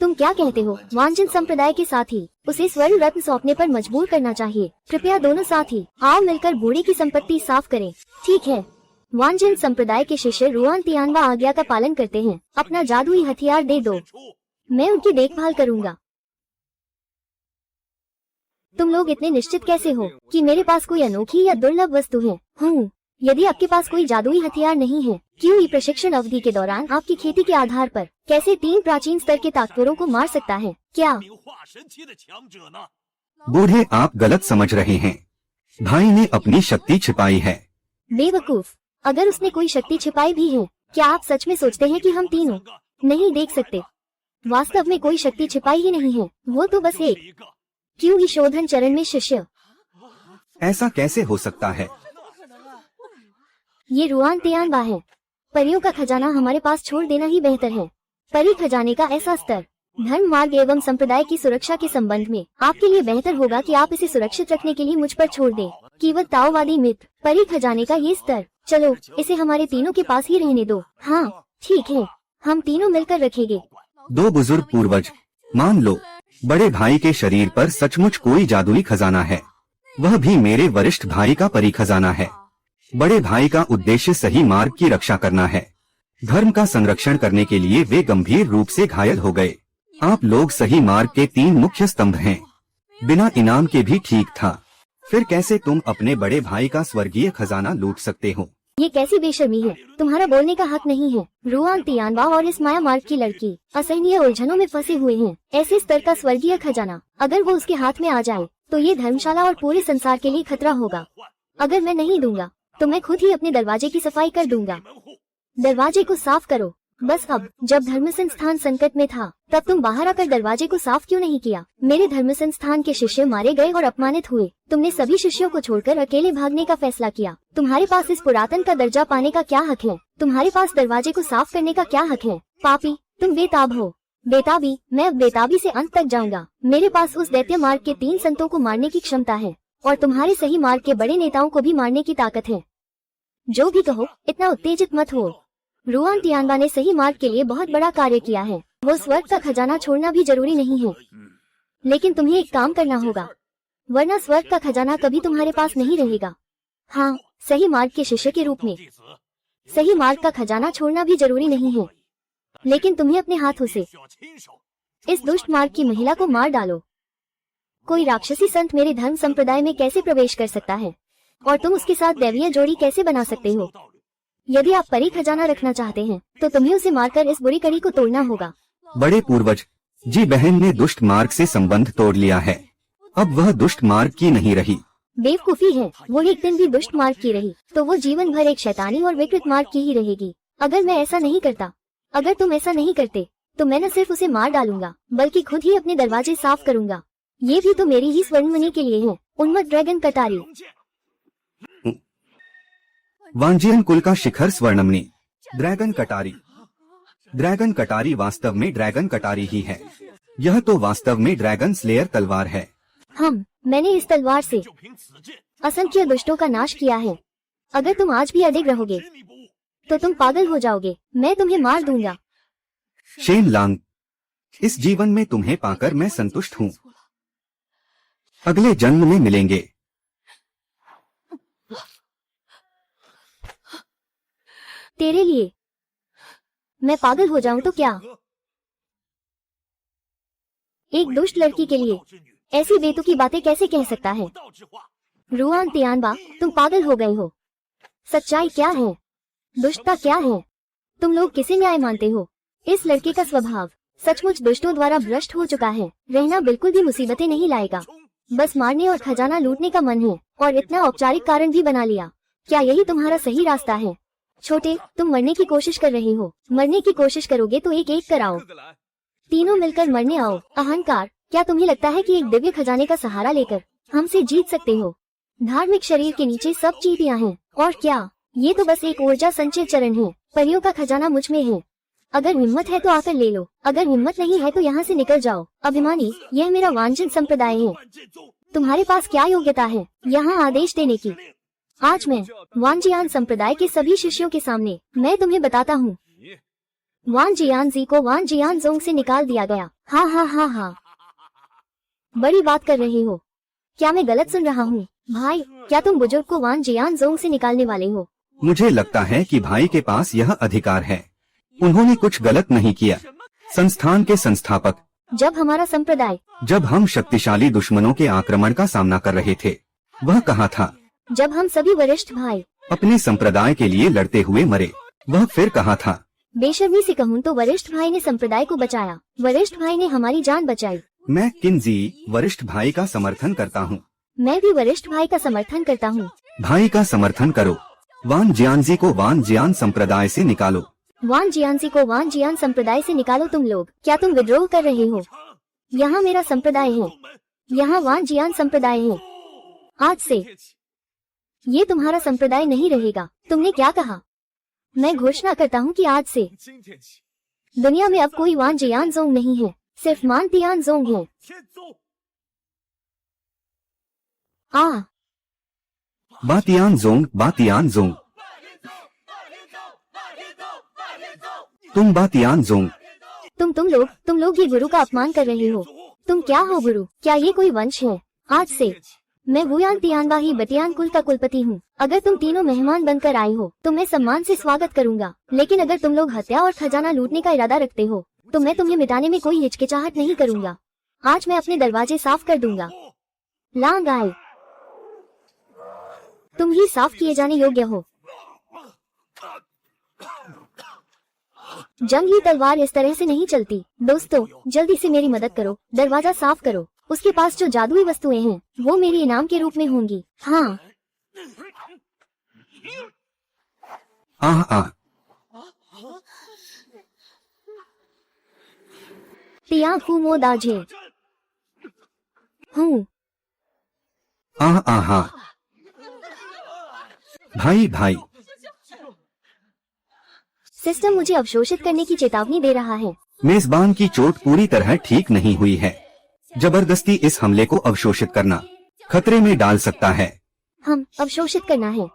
Speaker 1: तुम क्या कहते हो? वांजन संप्रदाय के साथी उसे स्वर्ण रत्न सौंपने पर मजबूर करना चाहिए। कृपया दोनों साथी आओ मिलकर बूढ़े की संपत्ति साफ करें। ठीक है। वांजन संप्रदाय के शिष्य रुआन तियानवा आज्ञा का पालन करते हैं। अपना जादुई हथियार दे दो, मैं उनकी देखभाल करूंगा। तुम लोग इतने निश्चित कैसे हो कि मेरे पास कोई अनोखी या दुर्लभ वस्तु है? यदि आपके पास कोई जादुई हथियार नहीं है, क्यों ई प्रशिक्षण अवधि के दौरान आपकी खेती के आधार पर कैसे 3 प्राचीन स्तर के ताकतवरों को मार सकता है? क्या
Speaker 2: बूढ़े, आप गलत समझ रहे हैं। भाई ने अपनी शक्ति छिपाई है।
Speaker 1: बेवकूफ, अगर उसने कोई शक्ति छिपाई भी है, क्या आप सच में सोचते हैं कि हम तीनों नहीं देख सकते? वास्तव में कोई शक्ति छिपाई ही नहीं है, वो तो बस एक क्यों ही शोधन चरण में शिष्य।
Speaker 2: ऐसा कैसे हो सकता है?
Speaker 1: ये रुआन तियानवा है। परियों का खजाना हमारे पास छोड़ देना ही बेहतर है। परी खजाने का ऐसा स्तर धर्म मार्ग एवं संप्रदाय की सुरक्षा के संबंध में आपके लिए बेहतर होगा कि आप इसे सुरक्षित रखने के लिए मुझ पर छोड़ दें। केवल ताओवादी मित्र परी खजाने का ये स्तर, चलो इसे हमारे तीनों के पास ही रहने दो। हाँ ठीक है, हम तीनों मिलकर रखेंगे।
Speaker 2: 2 बुजुर्ग पूर्वज, मान लो बड़े भाई के शरीर पर सचमुच कोई जादुई खजाना है, वह भी मेरे वरिष्ठ भाई का परी खजाना है। बड़े भाई का उद्देश्य सही मार्ग की रक्षा करना है। धर्म का संरक्षण करने के लिए वे गंभीर रूप से घायल हो गए। आप लोग सही मार्ग के 3 मुख्य स्तंभ हैं। बिना इनाम के भी ठीक था, फिर कैसे तुम अपने बड़े भाई का स्वर्गीय खजाना लूट सकते हो?
Speaker 1: ये कैसी बेशर्मी है? तुम्हारा बोलने का हक नहीं है। रुआन तियानवा और इस माया मार्ग की लड़की असहनीय उलझनों में फंसे हुए हैं। ऐसे स्तर का स्वर्गीय खजाना अगर वो उसके हाथ में आ जाए तो ये धर्मशाला और पूरे संसार के लिए खतरा होगा। अगर मैं नहीं दूंगा तो मैं खुद ही अपने दरवाजे की सफाई कर दूंगा। दरवाजे को साफ करो। बस अब जब धर्म संस्थान संकट में था तब तुम बाहर आकर दरवाजे को साफ क्यों नहीं किया? मेरे धर्म संस्थान के शिष्य मारे गए और अपमानित हुए। तुमने सभी शिष्यों को छोड़कर अकेले भागने का फैसला किया। तुम्हारे पास इस पुरातन का दर्जा पाने का क्या हक है? तुम्हारे पास दरवाजे को साफ करने का क्या हक है? पापी, तुम बेताब हो। बेताबी, मैं अब बेताबी से अंत तक जाऊंगा। मेरे पास उस दैत्य मार्ग के 3 संतों को मारने की क्षमता है और तुम्हारे सही मार्ग के बड़े नेताओं को भी मारने की ताकत है। जो भी कहो, इतना उत्तेजित मत हो। रुआन तियानवा ने सही मार्ग के लिए बहुत बड़ा कार्य किया है। वो स्वर्ग का खजाना छोड़ना भी जरूरी नहीं है, लेकिन तुम्हें एक काम करना होगा, वरना स्वर्ग का खजाना कभी तुम्हारे पास नहीं रहेगा। हाँ, सही मार्ग के शिष्य के रूप में सही मार्ग का खजाना छोड़ना भी जरूरी नहीं है, लेकिन तुम्हें अपने हाथों से इस दुष्ट मार्ग की महिला को मार डालो। कोई राक्षसी संत मेरे धर्म संप्रदाय में कैसे प्रवेश कर सकता है और तुम उसके साथ दैवीय जोड़ी कैसे बना सकते हो? यदि आप परी खजाना रखना चाहते हैं तो तुम्हें उसे मारकर इस बुरी कड़ी को तोड़ना होगा।
Speaker 2: बड़े पूर्वज जी, बहन ने दुष्ट मार्ग से संबंध तोड़ लिया है। अब वह दुष्ट मार्ग की नहीं रही।
Speaker 1: बेवकूफी है, वो एक दिन भी दुष्ट मार्ग की रही तो वो जीवन भर एक शैतानी और विकृत मार्ग की ही रहेगी। अगर मैं ऐसा नहीं करता, अगर तुम ऐसा नहीं करते तो मैं न सिर्फ उसे मार डालूंगा बल्कि खुद ही अपने दरवाजे साफ करूंगा। ये भी तो मेरी ही स्वर्णमणि के लिए है। उन्मत्त ड्रैगन कटारी।
Speaker 2: वांजियन कुल का शिखर स्वर्णमणि ड्रैगन कटारी। ड्रैगन कटारी वास्तव में ड्रैगन कटारी ही है। यह तो वास्तव में ड्रैगन स्लेयर तलवार है।
Speaker 1: मैंने इस तलवार से असंख्य दुष्टों का नाश किया है। अगर तुम आज भी अडिग रहोगे तो तुम पागल हो जाओगे। मैं तुम्हें मार दूंगा।
Speaker 2: शेन लांग, इस जीवन में तुम्हें पाकर मैं संतुष्ट हूँ। अगले जन्म में मिलेंगे।
Speaker 1: तेरे लिए मैं पागल हो जाऊं तो क्या? एक दुष्ट लड़की के लिए ऐसी बेतुकी बातें कैसे कह सकता है? रुआन तियानबा, तुम पागल हो गए हो। सच्चाई क्या है? दुष्टता क्या है? तुम लोग किसे न्याय मानते हो? इस लड़के का स्वभाव सचमुच दुष्टों द्वारा भ्रष्ट हो चुका है। रहना बिल्कुल भी मुसीबतें नहीं लाएगा। बस मारने और खजाना लूटने का मन है और इतना औपचारिक कारण भी बना लिया। क्या यही तुम्हारा सही रास्ता है? छोटे, तुम मरने की कोशिश कर रहे हो। मरने की कोशिश करोगे तो एक एक कराओ। तीनों मिलकर मरने आओ। अहंकार, क्या तुम्हें लगता है कि एक दिव्य खजाने का सहारा लेकर हमसे जीत सकते हो? धार्मिक शरीर के नीचे सब चीटियां हैं। और क्या, ये तो बस एक ऊर्जा संचय चरण है। परियों का खजाना मुझ में है। अगर हिम्मत है तो आकर ले लो, अगर हिम्मत नहीं है तो यहाँ से निकल जाओ। अभिमानी, यह मेरा वांछित संप्रदाय है। तुम्हारे पास क्या योग्यता है यहाँ आदेश देने की? आज मैं वांजियान संप्रदाय के सभी शिष्यों के सामने मैं तुम्हें बताता हूँ। वांजियान जी को वांजियान जोंग से निकाल दिया गया। हाँ हाँ हाँ हाँ, बड़ी बात कर रहे हो। क्या मैं गलत सुन रहा हूँ? भाई, क्या तुम बुजुर्ग को वांजियान जोंग से निकालने वाले हो?
Speaker 2: मुझे लगता है कि भाई के पास यह अधिकार है। उन्होंने कुछ गलत नहीं किया। संस्थान के संस्थापक,
Speaker 1: जब हमारा संप्रदाय,
Speaker 2: जब हम शक्तिशाली दुश्मनों के आक्रमण का सामना कर रहे थे, वह कहाँ था?
Speaker 1: जब हम सभी वरिष्ठ भाई
Speaker 2: अपने संप्रदाय के लिए लड़ते हुए मरे, वह फिर कहाँ था?
Speaker 1: बेशर्मी से कहूँ तो वरिष्ठ भाई ने संप्रदाय को बचाया। वरिष्ठ भाई ने हमारी जान बचाई।
Speaker 2: मैं किन्जी वरिष्ठ भाई का समर्थन करता हूँ।
Speaker 1: मैं भी वरिष्ठ भाई का समर्थन करता हूँ।
Speaker 2: भाई का समर्थन करो। वान जियानजी को वान जियान संप्रदाय से निकालो।
Speaker 1: वान जियानजी को वान जियान संप्रदाय से निकालो। तुम लोग, क्या तुम विद्रोह कर रहे हो? यहाँ मेरा संप्रदाय है, यहाँ वान जियान संप्रदाय है। आज से ये तुम्हारा संप्रदाय नहीं रहेगा। तुमने क्या कहा? मैं घोषणा करता हूँ कि आज से दुनिया में अब कोई वान जियान जोंग नहीं है, सिर्फ मान तियान जोंग है।
Speaker 2: बातियान जोंग, बातियान जोंग। तुम बातियान जोंग।
Speaker 1: तुम लोग ये गुरु का अपमान कर रहे हो। तुम क्या हो गुरु? क्या ये कोई वंश है? आज से मैं वुयान तियानबा ही बतियान कुल का कुलपति हूँ। अगर तुम तीनों मेहमान बनकर आए हो तो मैं सम्मान से स्वागत करूंगा। लेकिन अगर तुम लोग हत्या और खजाना लूटने का इरादा रखते हो तो मैं तुम्हें मिटाने में कोई हिचकिचाहट नहीं करूंगा। आज मैं अपने दरवाजे साफ कर दूंगा। लांग आए, तुम ही साफ किए जाने योग्य हो। जंगली तलवार इस तरह से नहीं चलती। दोस्तों, जल्दी से मेरी मदद करो, दरवाजा साफ करो। उसके पास जो जादुई वस्तुएं हैं वो मेरी इनाम के रूप में होंगी। हाँ। तिया फूमो दाजे हूँ।
Speaker 2: भाई भाई,
Speaker 1: सिस्टम मुझे अवशोषित करने की चेतावनी दे रहा है।
Speaker 2: मेजबान की चोट पूरी तरह ठीक नहीं हुई है। जबरदस्ती इस हमले को अवशोषित करना खतरे में डाल सकता है।
Speaker 1: हम अवशोषित करना है।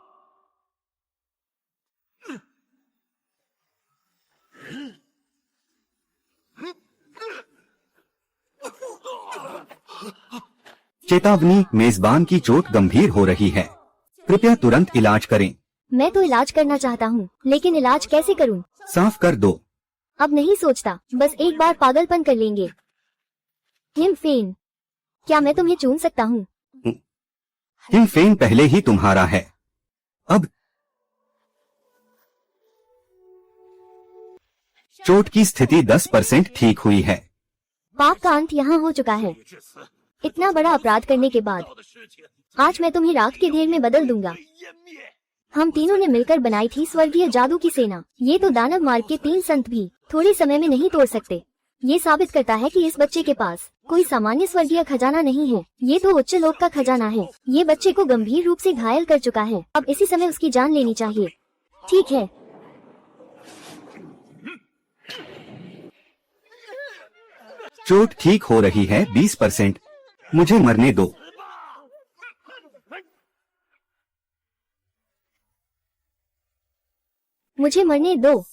Speaker 2: चेतावनी, मेजबान की चोट गंभीर हो रही है। कृपया तुरंत इलाज करें।
Speaker 1: मैं तो इलाज करना चाहता हूँ, लेकिन इलाज कैसे करूँ?
Speaker 2: साफ कर दो।
Speaker 1: अब नहीं सोचता, बस एक बार पागलपन कर लेंगे। हिमफेन, क्या मैं तुम्हें चूम सकता हूँ?
Speaker 2: हिमफेन पहले ही तुम्हारा है। अब चोट की स्थिति 10% ठीक हुई है।
Speaker 1: पाप का अंत यहाँ हो चुका है। इतना बड़ा अपराध करने के बाद आज मैं तुम्हें राख के ढेर में बदल दूंगा। हम तीनों ने मिलकर बनाई थी स्वर्गीय जादू की सेना। ये तो दानव मार्ग के 3 संत भी थोड़े समय में नहीं तोड़ सकते। ये साबित करता है कि इस बच्चे के पास कोई सामान्य स्वर्गीय खजाना नहीं है, ये तो उच्च लोक का खजाना है। ये बच्चे को गंभीर रूप से घायल कर चुका है, अब इसी समय उसकी जान लेनी चाहिए। ठीक है,
Speaker 2: चोट ठीक हो रही है 20%। मुझे मरने दो।
Speaker 1: मुझे मरने दो,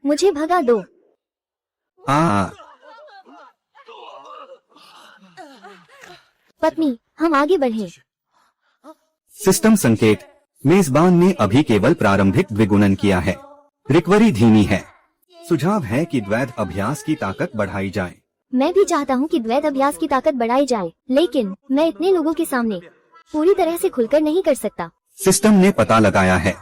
Speaker 1: मुझे भगा दो। पत्नी, हम आगे बढ़े।
Speaker 2: सिस्टम संकेत, मेजबान ने अभी केवल प्रारंभिक द्विगुणन किया है। रिकवरी धीमी है। सुझाव है कि द्वैध अभ्यास की ताकत बढ़ाई जाए।
Speaker 1: मैं भी चाहता हूँ कि द्वैध अभ्यास की ताकत बढ़ाई जाए, लेकिन मैं इतने लोगों के सामने पूरी तरह से खुलकर नहीं कर सकता।
Speaker 2: सिस्टम ने पता लगाया है,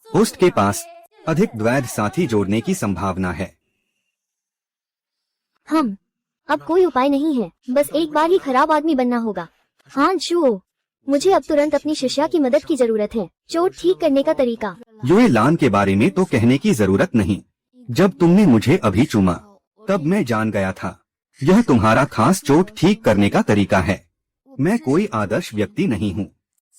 Speaker 2: होस्ट के पास अधिक द्वैध साथी जोड़ने की संभावना है।
Speaker 1: अब कोई उपाय नहीं है, बस एक बार ही खराब आदमी बनना होगा। हाँ शू, मुझे अब तुरंत अपनी शिष्या की मदद की जरूरत है। चोट ठीक करने का तरीका।
Speaker 2: युए लान के बारे में तो कहने की जरूरत नहीं। जब तुमने मुझे अभी चूमा तब मैं जान गया था, यह तुम्हारा खास चोट ठीक करने का तरीका है। मैं कोई आदर्श व्यक्ति नहीं हूँ,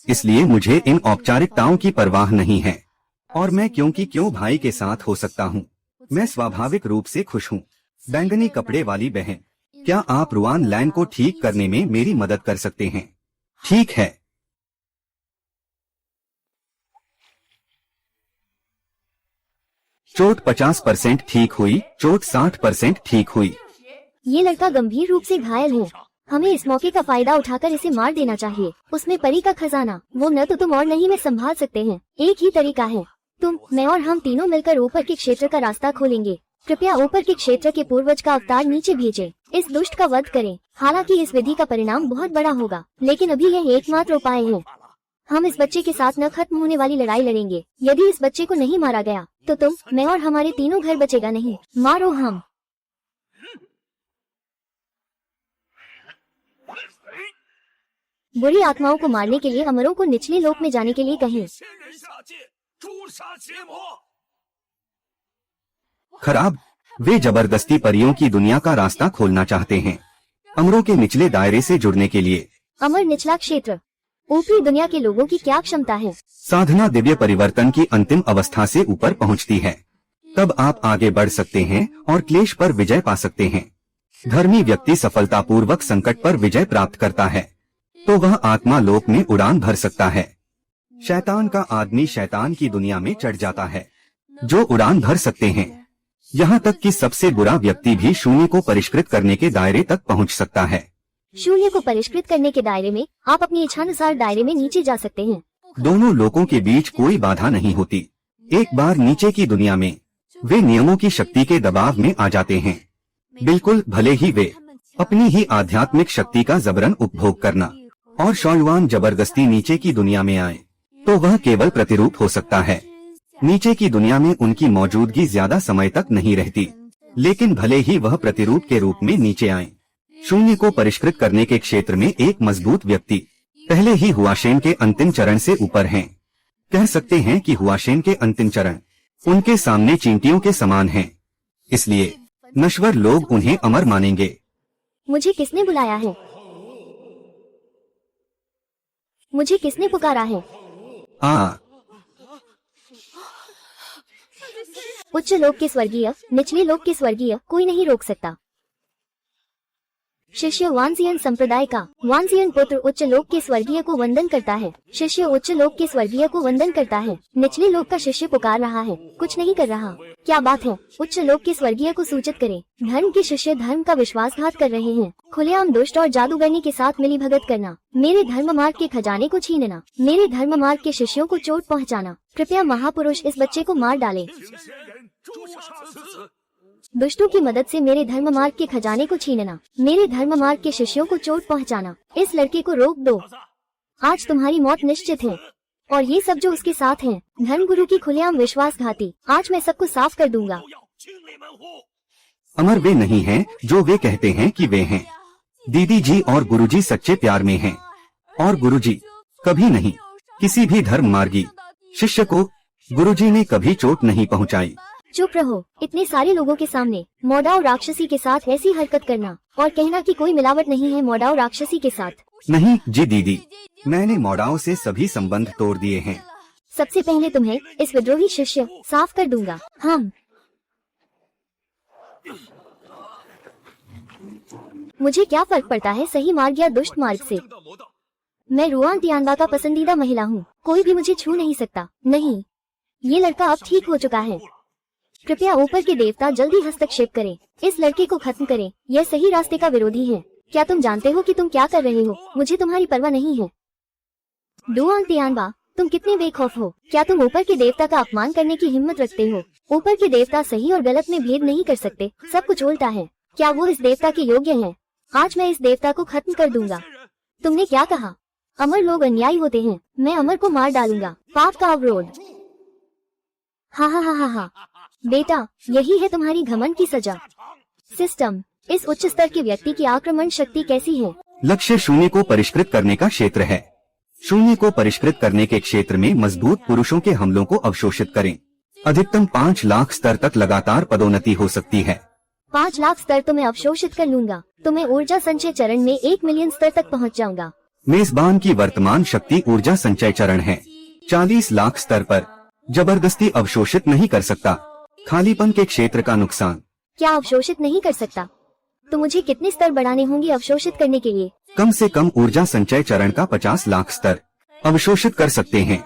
Speaker 2: इसलिए मुझे इन औपचारिकताओं की परवाह नहीं है। और मैं क्यों भाई के साथ हो सकता हूँ। मैं स्वाभाविक रूप से खुश हूँ। बैंगनी कपड़े वाली बहन, क्या आप रुआन लैन को ठीक करने में मेरी मदद कर सकते हैं? ठीक है। चोट 50% ठीक हुई, चोट 60% ठीक हुई।
Speaker 1: ये लड़का गंभीर रूप से घायल है। हमें इस मौके का फायदा उठाकर इसे मार देना चाहिए। उसमें परी का खजाना, वो न तो तुम और नहीं मैं संभाल सकते हैं। एक ही तरीका है, तुम, मैं और हम तीनों मिलकर ऊपर के क्षेत्र का रास्ता खोलेंगे। कृपया ऊपर के क्षेत्र के पूर्वज का अवतार नीचे भेजें। इस दुष्ट का वध करें। हालांकि इस विधि का परिणाम बहुत बड़ा होगा, लेकिन अभी यह एकमात्र उपाय है। हम इस बच्चे के साथ न खत्म होने वाली लड़ाई लड़ेंगे। यदि इस बच्चे को नहीं मारा गया तो तुम, मैं और हमारे तीनों घर बचेगा नहीं। मारो हम। बुरी आत्माओं को मारने के लिए अमरों को निचले लोक में जाने के लिए कहें।
Speaker 2: खराब, वे जबरदस्ती परियों की दुनिया का रास्ता खोलना चाहते हैं, अमरों के निचले दायरे से जुड़ने के लिए।
Speaker 1: अमर निचला क्षेत्र, ऊपरी दुनिया के लोगों की क्या क्षमता है?
Speaker 2: साधना दिव्य परिवर्तन की अंतिम अवस्था से ऊपर पहुंचती है, तब आप आगे बढ़ सकते हैं और क्लेश पर विजय पा सकते हैं। धर्मी व्यक्ति सफलतापूर्वक संकट पर विजय प्राप्त करता है तो वह आत्मा लोक में उड़ान भर सकता है। शैतान का आदमी शैतान की दुनिया में चढ़ जाता है, जो उड़ान भर सकते हैं। यहाँ तक कि सबसे बुरा व्यक्ति भी शून्य को परिष्कृत करने के दायरे तक पहुँच सकता है।
Speaker 1: शून्य को परिष्कृत करने के दायरे में आप अपनी इच्छानुसार दायरे में नीचे जा सकते हैं।
Speaker 2: दोनों लोगों के बीच कोई बाधा नहीं होती। एक बार नीचे की दुनिया में वे नियमों की शक्ति के दबाव में आ जाते हैं, बिल्कुल भले ही वे अपनी ही आध्यात्मिक शक्ति का जबरन उपभोग करना और शौयवान जबरदस्ती नीचे की दुनिया में आए तो वह केवल प्रतिरूप हो सकता है। नीचे की दुनिया में उनकी मौजूदगी ज्यादा समय तक नहीं रहती, लेकिन भले ही वह प्रतिरूप के रूप में नीचे आए। शून्य को परिष्कृत करने के क्षेत्र में एक मजबूत व्यक्ति पहले ही हुआशेन के अंतिम चरण से ऊपर हैं। कह सकते हैं कि हुआशेन के अंतिम चरण उनके सामने चींटियों के समान हैं, इसलिए नश्वर लोग उन्हें अमर मानेंगे।
Speaker 1: मुझे किसने बुलाया है? मुझे किसने पुकारा है? उच्च लोक के स्वर्गीय, निचले लोक के स्वर्गीय, कोई नहीं रोक सकता। शिष्य वानसियन संप्रदाय का। वानसियन पुत्र उच्च लोक के स्वर्गीय को वंदन करता है। शिष्य उच्च लोक के स्वर्गीय को वंदन करता है। निचले लोक का शिष्य पुकार रहा है, कुछ नहीं कर रहा। क्या बात है? उच्च लोक के स्वर्गीय को सूचित करे। धर्म के शिष्य धर्म का विश्वासघात कर रहे हैं। खुलेआम दुष्ट और जादूगरनी के साथ मिली भगत करना, मेरे धर्म मार्ग के खजाने को छीनना, मेरे धर्म मार्ग के शिष्यों को चोट पहुँचाना। कृपया महापुरुष इस बच्चे को मार डाले। दुष्टों की मदद से मेरे धर्म मार्ग के खजाने को छीनना, मेरे धर्म मार्ग के शिष्यों को चोट पहुंचाना। इस लड़के को रोक दो, आज तुम्हारी मौत निश्चित है। और ये सब जो उसके साथ हैं, धर्म गुरु की खुलेआम विश्वासघाती, आज मैं सबको साफ कर दूंगा।
Speaker 2: अमर वे नहीं हैं जो वे कहते हैं कि वे हैं। दीदी जी और गुरुजी सच्चे प्यार में हैं। और गुरुजी कभी नहीं किसी भी धर्म मार्गी शिष्य को गुरुजी ने कभी चोट नहीं पहुंचाई।
Speaker 1: चुप रहो। इतने सारे लोगों के सामने मौडाव राक्षसी के साथ ऐसी हरकत करना और कहना कि कोई मिलावट नहीं है मौडाव राक्षसी के साथ।
Speaker 2: नहीं जी दीदी, मैंने मौडाव से सभी संबंध तोड़ दिए हैं।
Speaker 1: सबसे पहले तुम्हें इस विद्रोही शिष्य साफ कर दूंगा। हम मुझे क्या फर्क पड़ता है सही मार्ग या दुष्ट मार्ग से। मैं रुआन तियानबा का पसंदीदा महिला हूँ, कोई भी मुझे छू नहीं सकता। नहीं, ये लड़का अब ठीक हो चुका है। कृपया ऊपर के देवता जल्दी हस्तक्षेप करें, इस लड़के को खत्म करें। यह सही रास्ते का विरोधी है। क्या तुम जानते हो कि तुम क्या कर रहे हो? मुझे तुम्हारी परवाह नहीं है। रुआन तियानबा, तुम कितने बेखौफ हो? क्या तुम ऊपर के देवता का अपमान करने की हिम्मत रखते हो? ऊपर के देवता सही और गलत में भेद नहीं कर सकते, सब कुछ उल्टा है। क्या वो इस देवता के योग्य हैं? आज मैं इस देवता को खत्म कर दूंगा। तुमने क्या कहा? अमर लोग अन्यायी होते हैं, मैं अमर को मार डालूंगा। पाप का अवरोध। हा हा हा हा हा। बेटा, यही है तुम्हारी घमंड की सजा। सिस्टम, इस उच्च स्तर के व्यक्ति की आक्रमण शक्ति कैसी है?
Speaker 2: लक्ष्य शून्य को परिष्कृत करने का क्षेत्र है। शून्य को परिष्कृत करने के क्षेत्र में मजबूत पुरुषों के हमलों को अवशोषित करें। अधिकतम 5 लाख स्तर तक लगातार पदोन्नति हो सकती है।
Speaker 1: 5 लाख स्तर तो मैं अवशोषित कर लूंगा, तो मैं ऊर्जा संचय चरण में 1 मिलियन स्तर तक पहुंच जाऊंगा।
Speaker 2: मेजबान की वर्तमान शक्ति ऊर्जा संचय चरण है। 40 लाख स्तर पर जबरदस्ती अवशोषित नहीं कर सकता। खालीपन के क्षेत्र का नुकसान।
Speaker 1: क्या अवशोषित नहीं कर सकता? तो मुझे कितने स्तर बढ़ाने होंगे अवशोषित करने के लिए?
Speaker 2: कम से कम ऊर्जा संचय चरण का 50 लाख स्तर अवशोषित कर सकते हैं।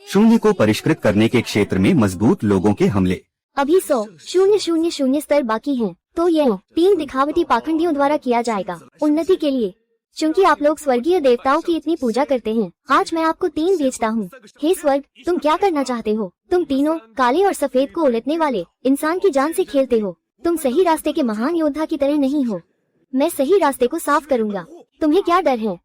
Speaker 2: शून्य को परिष्कृत करने के क्षेत्र में मजबूत लोगों के हमले।
Speaker 1: अभी 100,000 स्तर बाकी हैं, तो यह 3 दिखावटी पाखंडियों द्वारा किया जाएगा उन्नति के लिए। चूँकि आप लोग स्वर्गीय देवताओं की इतनी पूजा करते हैं, आज मैं आपको 3 भेजता हूँ। हे स्वर्ग, तुम क्या करना चाहते हो? तुम तीनों काले और सफेद को उलटने वाले इंसान की जान से खेलते हो। तुम सही रास्ते के महान योद्धा की तरह नहीं हो। मैं सही रास्ते को साफ करूंगा। तुम्हें क्या डर है?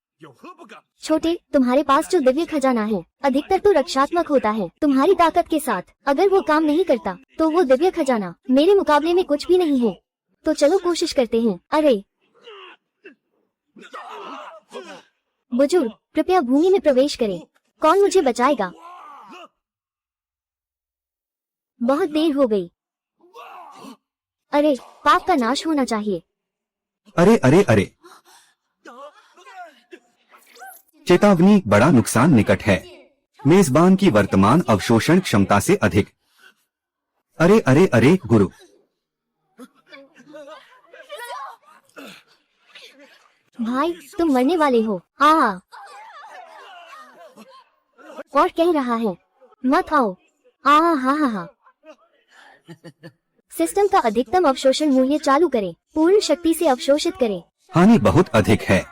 Speaker 1: छोटे, तुम्हारे पास जो दिव्य खजाना है अधिकतर तो रक्षात्मक होता है। तुम्हारी ताकत के साथ अगर वो काम नहीं करता तो वो दिव्य खजाना मेरे मुकाबले में कुछ भी नहीं है। तो चलो कोशिश करते हैं। अरे बुजुर्ग, कृपया भूमि में प्रवेश करें। कौन मुझे बचाएगा? बहुत देर हो गई। अरे, पाप का नाश होना चाहिए।
Speaker 2: अरे अरे अरे, चेतावनी, बड़ा नुकसान निकट है। मेजबान की वर्तमान अवशोषण क्षमता से अधिक। अरे अरे अरे गुरु,
Speaker 1: भाई तुम मरने वाले हो। और कह रहा है मत आओ। हा हा हा। सिस्टम का अधिकतम अवशोषण मूल्य चालू करें। पूर्ण शक्ति से अवशोषित करें।
Speaker 2: हानि बहुत अधिक है।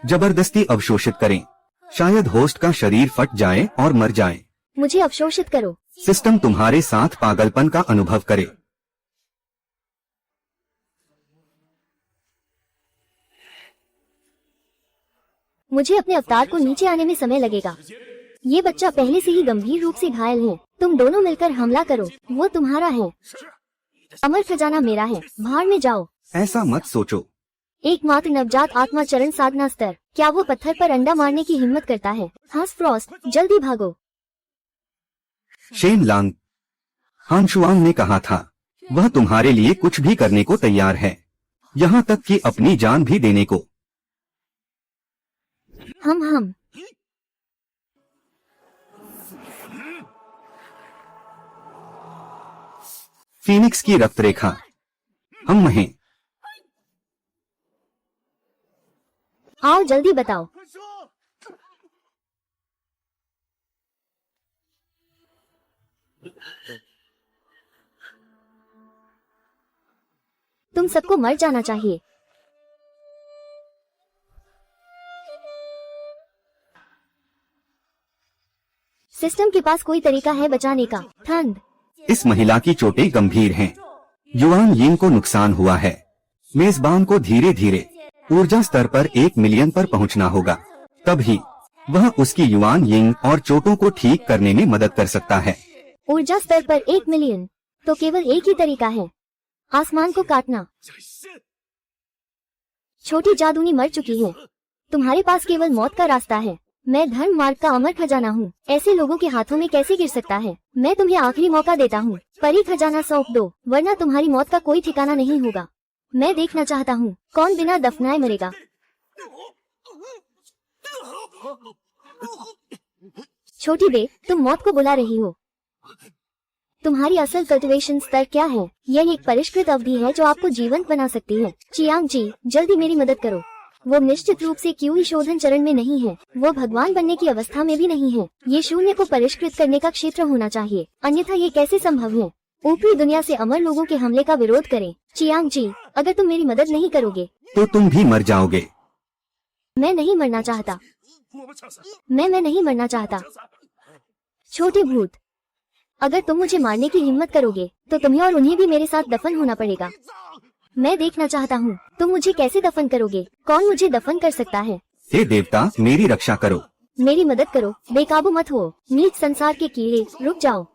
Speaker 2: जबरदस्ती अवशोषित करें। शायद होस्ट का शरीर फट जाए और मर जाए।
Speaker 1: मुझे अवशोषित करो।
Speaker 2: सिस्टम तुम्हारे साथ पागलपन का अनुभव करे।
Speaker 1: मुझे अपने अवतार को नीचे आने में समय लगेगा। ये बच्चा पहले से ही गंभीर रूप से घायल है। तुम दोनों मिलकर हमला करो। वो तुम्हारा है। अमर खजाना मेरा है। भाड़ में जाओ।
Speaker 2: ऐसा मत सोचो।
Speaker 1: एकमात्र नवजात आत्मा चरण साधना स्तर। क्या वो पत्थर पर अंडा मारने की हिम्मत करता है? हाँ फ्रॉस्ट, जल्दी भागो।
Speaker 2: शेन लांग, हानशुआंग ने कहा था, वह तुम्हारे लिए कुछ भी करने को तैयार है, यहाँ तक कि अपनी जान भी देने को।
Speaker 1: हम
Speaker 2: फीनिक्स की रक्त रेखा। हम हैं।
Speaker 1: आओ जल्दी बताओ। तुम सबको मर जाना चाहिए। सिस्टम के पास कोई तरीका है बचाने का। ठंड।
Speaker 2: इस महिला की चोटें गंभीर हैं। युआन यिंग को नुकसान हुआ है। मेजबान को धीरे धीरे ऊर्जा स्तर पर 1 मिलियन पर पहुंचना होगा, तभी वह उसकी युआन यिंग और चोटों को ठीक करने में मदद कर सकता है।
Speaker 1: ऊर्जा स्तर पर 1 मिलियन, तो केवल एक ही तरीका है, आसमान को काटना। छोटी जादूनी मर चुकी है। तुम्हारे पास केवल मौत का रास्ता है। मैं धर्म मार्ग का अमर खजाना हूँ। ऐसे लोगों के हाथों में कैसे गिर सकता है। मैं तुम्हें आखिरी मौका देता हूँ, परी खजाना सौंप दो, वरना तुम्हारी मौत का कोई ठिकाना नहीं होगा। मैं देखना चाहता हूँ कौन बिना दफनाए मरेगा। छोटी बे, तुम मौत को बुला रही हो। तुम्हारी असल कल्टिवेशन स्तर क्या है? यह एक परिष्कृत अवधि है जो आपको जीवंत बना सकती है। चियांग जी, जल्दी मेरी मदद करो। वो निश्चित रूप से क्यूई शोधन चरण में नहीं है। वो भगवान बनने की अवस्था में भी नहीं है। ये शून्य को परिष्कृत करने का क्षेत्र होना चाहिए, अन्यथा ये कैसे संभव है? ऊपरी दुनिया से अमर लोगों के हमले का विरोध करें। चियांग जी, अगर तुम मेरी मदद नहीं करोगे
Speaker 2: तो तुम भी मर जाओगे।
Speaker 1: मैं नहीं मरना चाहता। मैं नहीं मरना चाहता। छोटे भूत, अगर तुम मुझे मारने की हिम्मत करोगे तो तुम्हें और उन्हें भी मेरे साथ दफन होना पड़ेगा। मैं देखना चाहता हूँ तुम मुझे कैसे दफन करोगे। कौन मुझे दफन कर सकता है?
Speaker 2: हे देवता, मेरी रक्षा करो।
Speaker 1: मेरी मदद करो, बेकाबू मत हो। नीच संसार के कीड़े, रुक जाओ।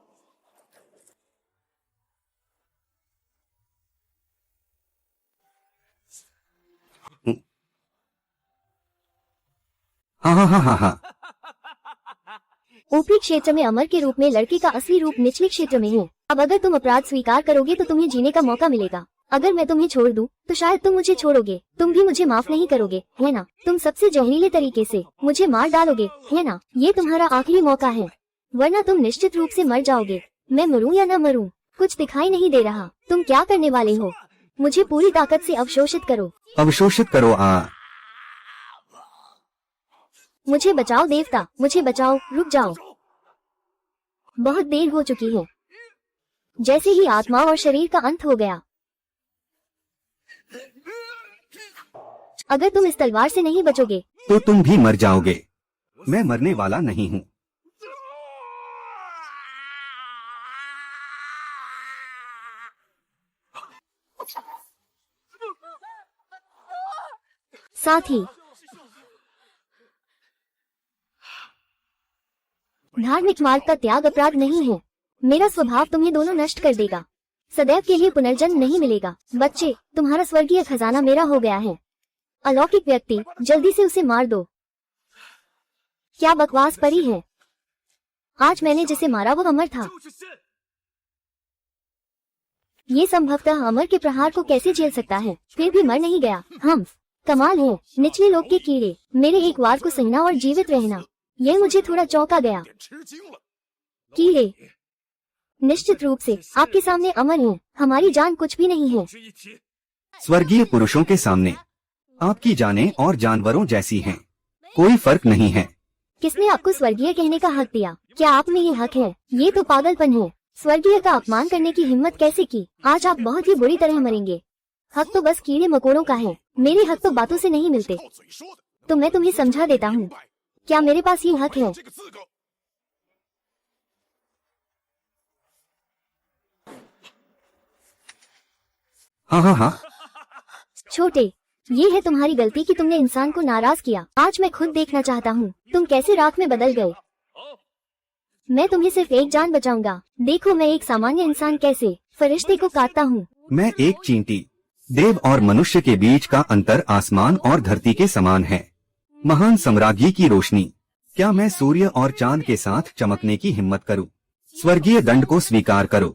Speaker 2: हाँ।
Speaker 1: ऊपरी क्षेत्र में अमर के रूप में लड़के का असली रूप निचले क्षेत्र में है। अब अगर तुम अपराध स्वीकार करोगे तो तुम्हें जीने का मौका मिलेगा। अगर मैं तुम्हें छोड़ दूं तो शायद तुम मुझे छोड़ोगे। तुम भी मुझे माफ नहीं करोगे, है ना? तुम सबसे जहरीले तरीके से मुझे मार डालोगे, है ना? ये तुम्हारा आखिरी मौका है, वरना तुम निश्चित रूप से मर जाओगे। मैं मरूं या न मरूं, कुछ दिखाई नहीं दे रहा। तुम क्या करने वाले हो? मुझे पूरी ताकत से अवशोषित करो।
Speaker 2: अवशोषित करो।
Speaker 1: मुझे बचाओ देवता, मुझे बचाओ। रुक जाओ, बहुत देर हो चुकी है। जैसे ही आत्मा और शरीर का अंत हो गया, अगर तुम इस तलवार से नहीं बचोगे
Speaker 2: तो तुम भी मर जाओगे। मैं मरने वाला नहीं हूँ।
Speaker 1: साथ ही धार्मिक मार्ग का त्याग अपराध नहीं है। मेरा स्वभाव तुम्हें दोनों नष्ट कर देगा। सदैव के लिए पुनर्जन्म नहीं मिलेगा। बच्चे, तुम्हारा स्वर्गीय खजाना मेरा हो गया है। अलौकिक व्यक्ति, जल्दी से उसे मार दो। क्या बकवास परी है। आज मैंने जिसे मारा वो अमर था। ये संभवतः अमर के प्रहार को कैसे झेल सकता है, फिर भी मर नहीं गया। हम कमाल है। निचले लोक के कीड़े, मेरे एक वार को सहना और जीवित रहना, यह मुझे थोड़ा चौंका गया। कीड़े निश्चित रूप से आपके सामने अमर हैं। हमारी जान कुछ भी नहीं है।
Speaker 2: स्वर्गीय पुरुषों के सामने आपकी जानें और जानवरों जैसी हैं। कोई फर्क नहीं है।
Speaker 1: किसने आपको स्वर्गीय कहने का हक दिया? क्या आप में ये हक है? ये तो पागलपन है। स्वर्गीय का अपमान करने की हिम्मत कैसे की? आज आप बहुत ही बुरी तरह मरेंगे। हक तो बस कीड़े मकोड़ों का है। मेरे हक तो बातों से नहीं मिलते। तो मैं तुम्हें समझा देता हूँ। क्या मेरे पास ये हक है?
Speaker 2: हाँ।
Speaker 1: छोटे, ये है तुम्हारी गलती कि तुमने इंसान को नाराज किया। आज मैं खुद देखना चाहता हूँ तुम कैसे राख में बदल गए। मैं तुम्हें सिर्फ एक जान बचाऊंगा। देखो मैं एक सामान्य इंसान कैसे फरिश्ते को काटता हूँ।
Speaker 2: मैं एक चींटी। देव और मनुष्य के बीच का अंतर आसमान और धरती के समान है। महान सम्राज्ञी की रोशनी, क्या मैं सूर्य और चांद के साथ चमकने की हिम्मत करूं? स्वर्गीय दंड को स्वीकार करो।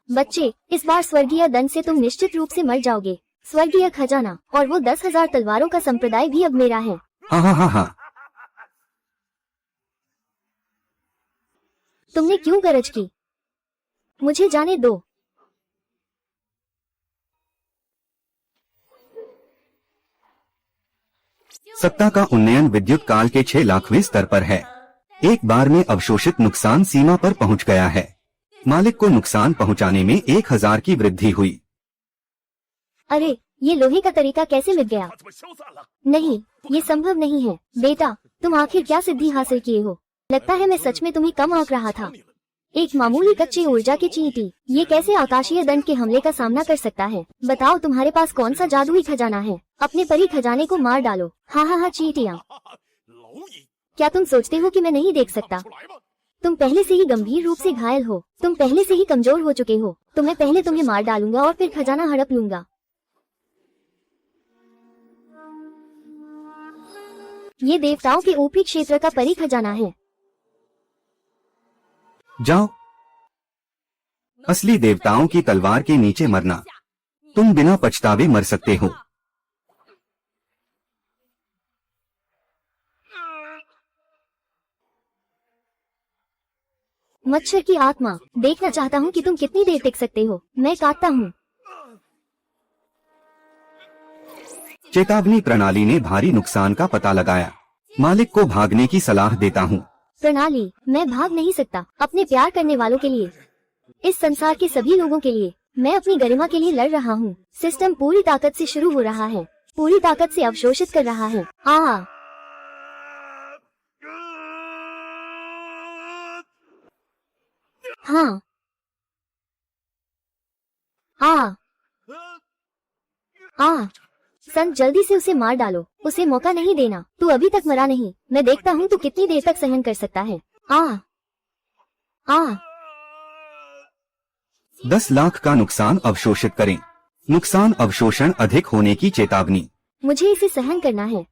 Speaker 1: बच्चे, इस बार स्वर्गीय दंड से तुम निश्चित रूप से मर जाओगे। स्वर्गीय खजाना और वो 10,000 तलवारों का संप्रदाय भी अब मेरा है।
Speaker 2: हाँ।
Speaker 1: तुमने क्यों गरज की? मुझे जाने दो।
Speaker 2: सत्ता का उन्नयन विद्युत काल के 6 लाखवें स्तर पर है। एक बार में अवशोषित नुकसान सीमा पर पहुंच गया है। मालिक को नुकसान पहुंचाने में 1000 की वृद्धि हुई।
Speaker 1: अरे, ये लोहे का तरीका कैसे मिट गया? नहीं, ये संभव नहीं है। बेटा, तुम आखिर क्या सिद्धि हासिल किए हो? लगता है मैं सच में तुम्हें कम आंक रहा था। एक मामूली कच्ची ऊर्जा की चींटी, ये कैसे आकाशीय दंड के हमले का सामना कर सकता है? बताओ, तुम्हारे पास कौन सा जादुई खजाना है? अपने परी खजाने को मार डालो। हाँ हाँ हाँ, चींटियाँ। क्या तुम सोचते हो कि मैं नहीं देख सकता? तुम पहले से ही गंभीर रूप से घायल हो। तुम पहले से ही कमजोर हो चुके हो। तो मैं पहले तुम्हें मार डालूंगा और फिर खजाना हड़प लूंगा। ये देवताओं के ऊपरी क्षेत्र का परी खजाना है।
Speaker 2: जाओ, असली देवताओं की तलवार के नीचे मरना। तुम बिना पछतावे मर सकते हो।
Speaker 1: मच्छर की आत्मा, देखना चाहता हूँ कि तुम कितनी देर टिक सकते हो। मैं काटता हूँ।
Speaker 2: चेतावनी प्रणाली ने भारी नुकसान का पता लगाया। मालिक को भागने की सलाह देता हूँ।
Speaker 1: प्रणाली, मैं भाग नहीं सकता। अपने प्यार करने वालों के लिए, इस संसार के सभी लोगों के लिए, मैं अपनी गरिमा के लिए लड़ रहा हूँ। सिस्टम पूरी ताकत से शुरू हो रहा है, पूरी ताकत से अवशोषित कर रहा है। हाँ, संत, जल्दी से उसे मार डालो। उसे मौका नहीं देना। तू अभी तक मरा नहीं। मैं देखता हूँ तू कितनी देर तक सहन कर सकता है।
Speaker 2: 10 लाख का नुकसान अवशोषित करें। नुकसान अवशोषण अधिक होने की चेतावनी।
Speaker 1: मुझे इसे सहन करना है,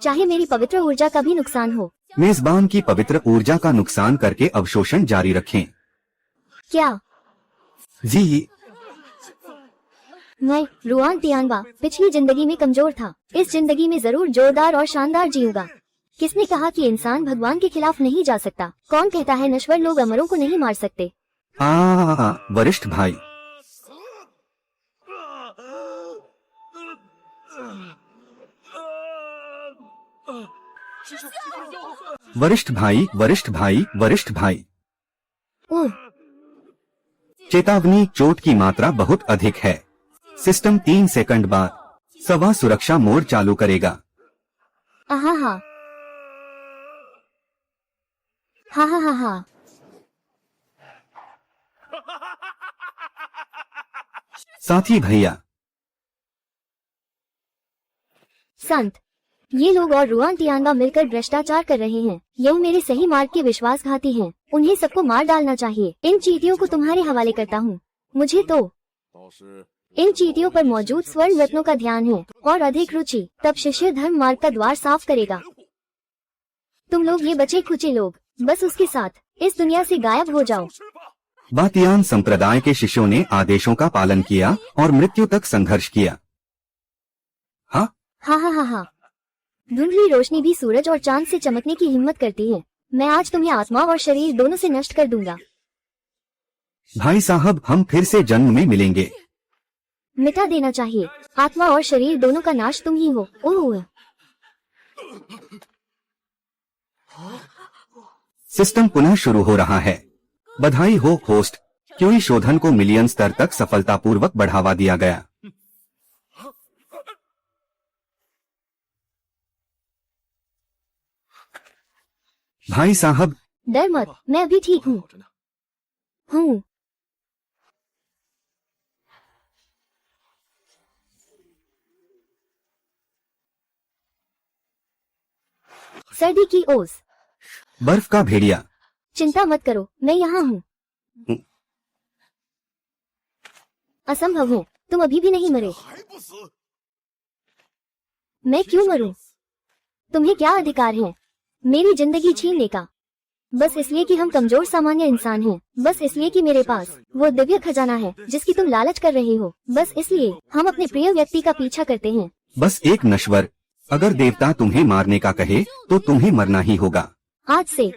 Speaker 1: चाहे मेरी पवित्र ऊर्जा का भी नुकसान हो।
Speaker 2: मेजबान की पवित्र ऊर्जा का नुकसान करके अवशोषण जारी रखें।
Speaker 1: क्या?
Speaker 2: जी,
Speaker 1: मैं रुआन तियानबा पिछली जिंदगी में कमजोर था। इस जिंदगी में जरूर जोरदार और शानदार जीऊंगा। किसने कहा कि इंसान भगवान के खिलाफ नहीं जा सकता? कौन कहता है नश्वर लोग अमरों को नहीं मार सकते?
Speaker 2: वरिष्ठ भाई। वरिष्ठ भाई, वरिष्ठ भाई, वरिष्ठ भाई।
Speaker 1: ओह,
Speaker 2: चेतावनी, चोट की मात्रा बहुत अधिक है। सिस्टम 3 सेकंड बाद सवा सुरक्षा मोड चालू करेगा।
Speaker 1: हाँ।
Speaker 2: साथी भैया,
Speaker 1: संत, ये लोग और रुआन तियानबा मिलकर भ्रष्टाचार कर रहे हैं। यह मेरे सही मार्ग के विश्वासघाती हैं। उन्हें सबको मार डालना चाहिए। इन चींटियों को तुम्हारे हवाले करता हूँ। मुझे तो इन चींटियों पर मौजूद स्वर्ण रत्नों का ध्यान है और अधिक रुचि। तब शिष्य धर्म मार्ग का द्वार साफ करेगा। तुम लोग ये बचे खुचे लोग, बस उसके साथ इस दुनिया से गायब हो जाओ।
Speaker 2: बातियान संप्रदाय के शिष्यों ने आदेशों का पालन किया और मृत्यु तक संघर्ष किया।
Speaker 1: हाँ। धुंधली रोशनी भी सूरज और चांद से चमकने की हिम्मत करती है। मैं आज तुम्हें आत्मा और शरीर दोनों से नष्ट कर दूंगा।
Speaker 2: भाई साहब, हम फिर से जन्म में मिलेंगे।
Speaker 1: मिटा देना चाहिए। आत्मा और शरीर दोनों का नाश तुम ही हो। ओह,
Speaker 2: सिस्टम पुनः शुरू हो रहा है। बधाई हो होस्ट, क्यूई शोधन को मिलियन स्तर तक सफलतापूर्वक बढ़ावा दिया गया। भाई साहब,
Speaker 1: डर मत, मैं अभी ठीक हूँ। सर्दी की ओस,
Speaker 2: बर्फ का भेड़िया।
Speaker 1: चिंता मत करो, मैं यहाँ हूँ। असंभव है, तुम अभी भी नहीं मरे। मैं क्यों मरूं? तुम्हें क्या अधिकार है मेरी जिंदगी छीनने का? बस इसलिए कि हम कमजोर सामान्य इंसान हैं। बस इसलिए कि मेरे पास वो दिव्य खजाना है जिसकी तुम लालच कर रहे हो। बस इसलिए हम अपने प्रिय व्यक्ति का पीछा करते हैं।
Speaker 2: बस एक नश्वर, अगर देवता तुम्हें मारने का कहे तो तुम्हें मरना ही होगा।
Speaker 1: आज से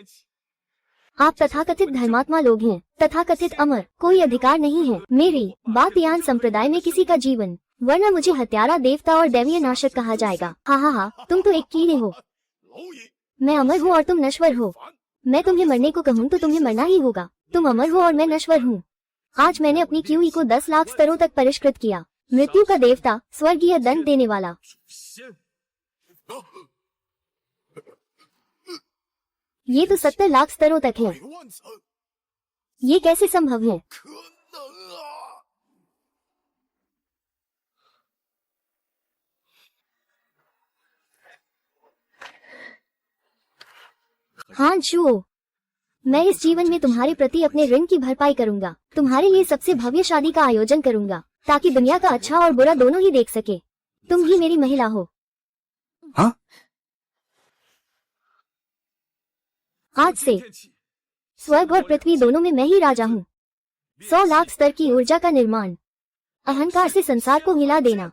Speaker 1: आप तथाकथित धर्मात्मा लोग हैं, तथाकथित अमर। कोई अधिकार नहीं है मेरी बातियान संप्रदाय में किसी का जीवन वरना मुझे हत्यारा, देवता और दैवीय नाशक कहा जाएगा। हा हा हा, तुम तो एक कीड़े हो। मैं अमर हूँ और तुम नश्वर हो। मैं तुम्हें मरने को कहूँ तो तुम्हें मरना ही होगा। तुम अमर हो और मैं नश्वर हूँ। आज मैंने अपनी QE को 10 लाख स्तरों तक परिष्कृत किया। मृत्यु का देवता, स्वर्गीय दंड देने वाला। ये तो 70 लाख स्तरों तक है। ये कैसे संभव है? हाँ शू, मैं इस जीवन में तुम्हारे प्रति अपने ऋण की भरपाई करूंगा। तुम्हारे लिए सबसे भव्य शादी का आयोजन करूंगा ताकि दुनिया का अच्छा और बुरा दोनों ही देख सके। तुम ही मेरी महिला हो।
Speaker 2: हाँ?
Speaker 1: आज से स्वर्ग और पृथ्वी दोनों में मैं ही राजा हूँ। 100 लाख स्तर की ऊर्जा का निर्माण, अहंकार से संसार को हिला देना।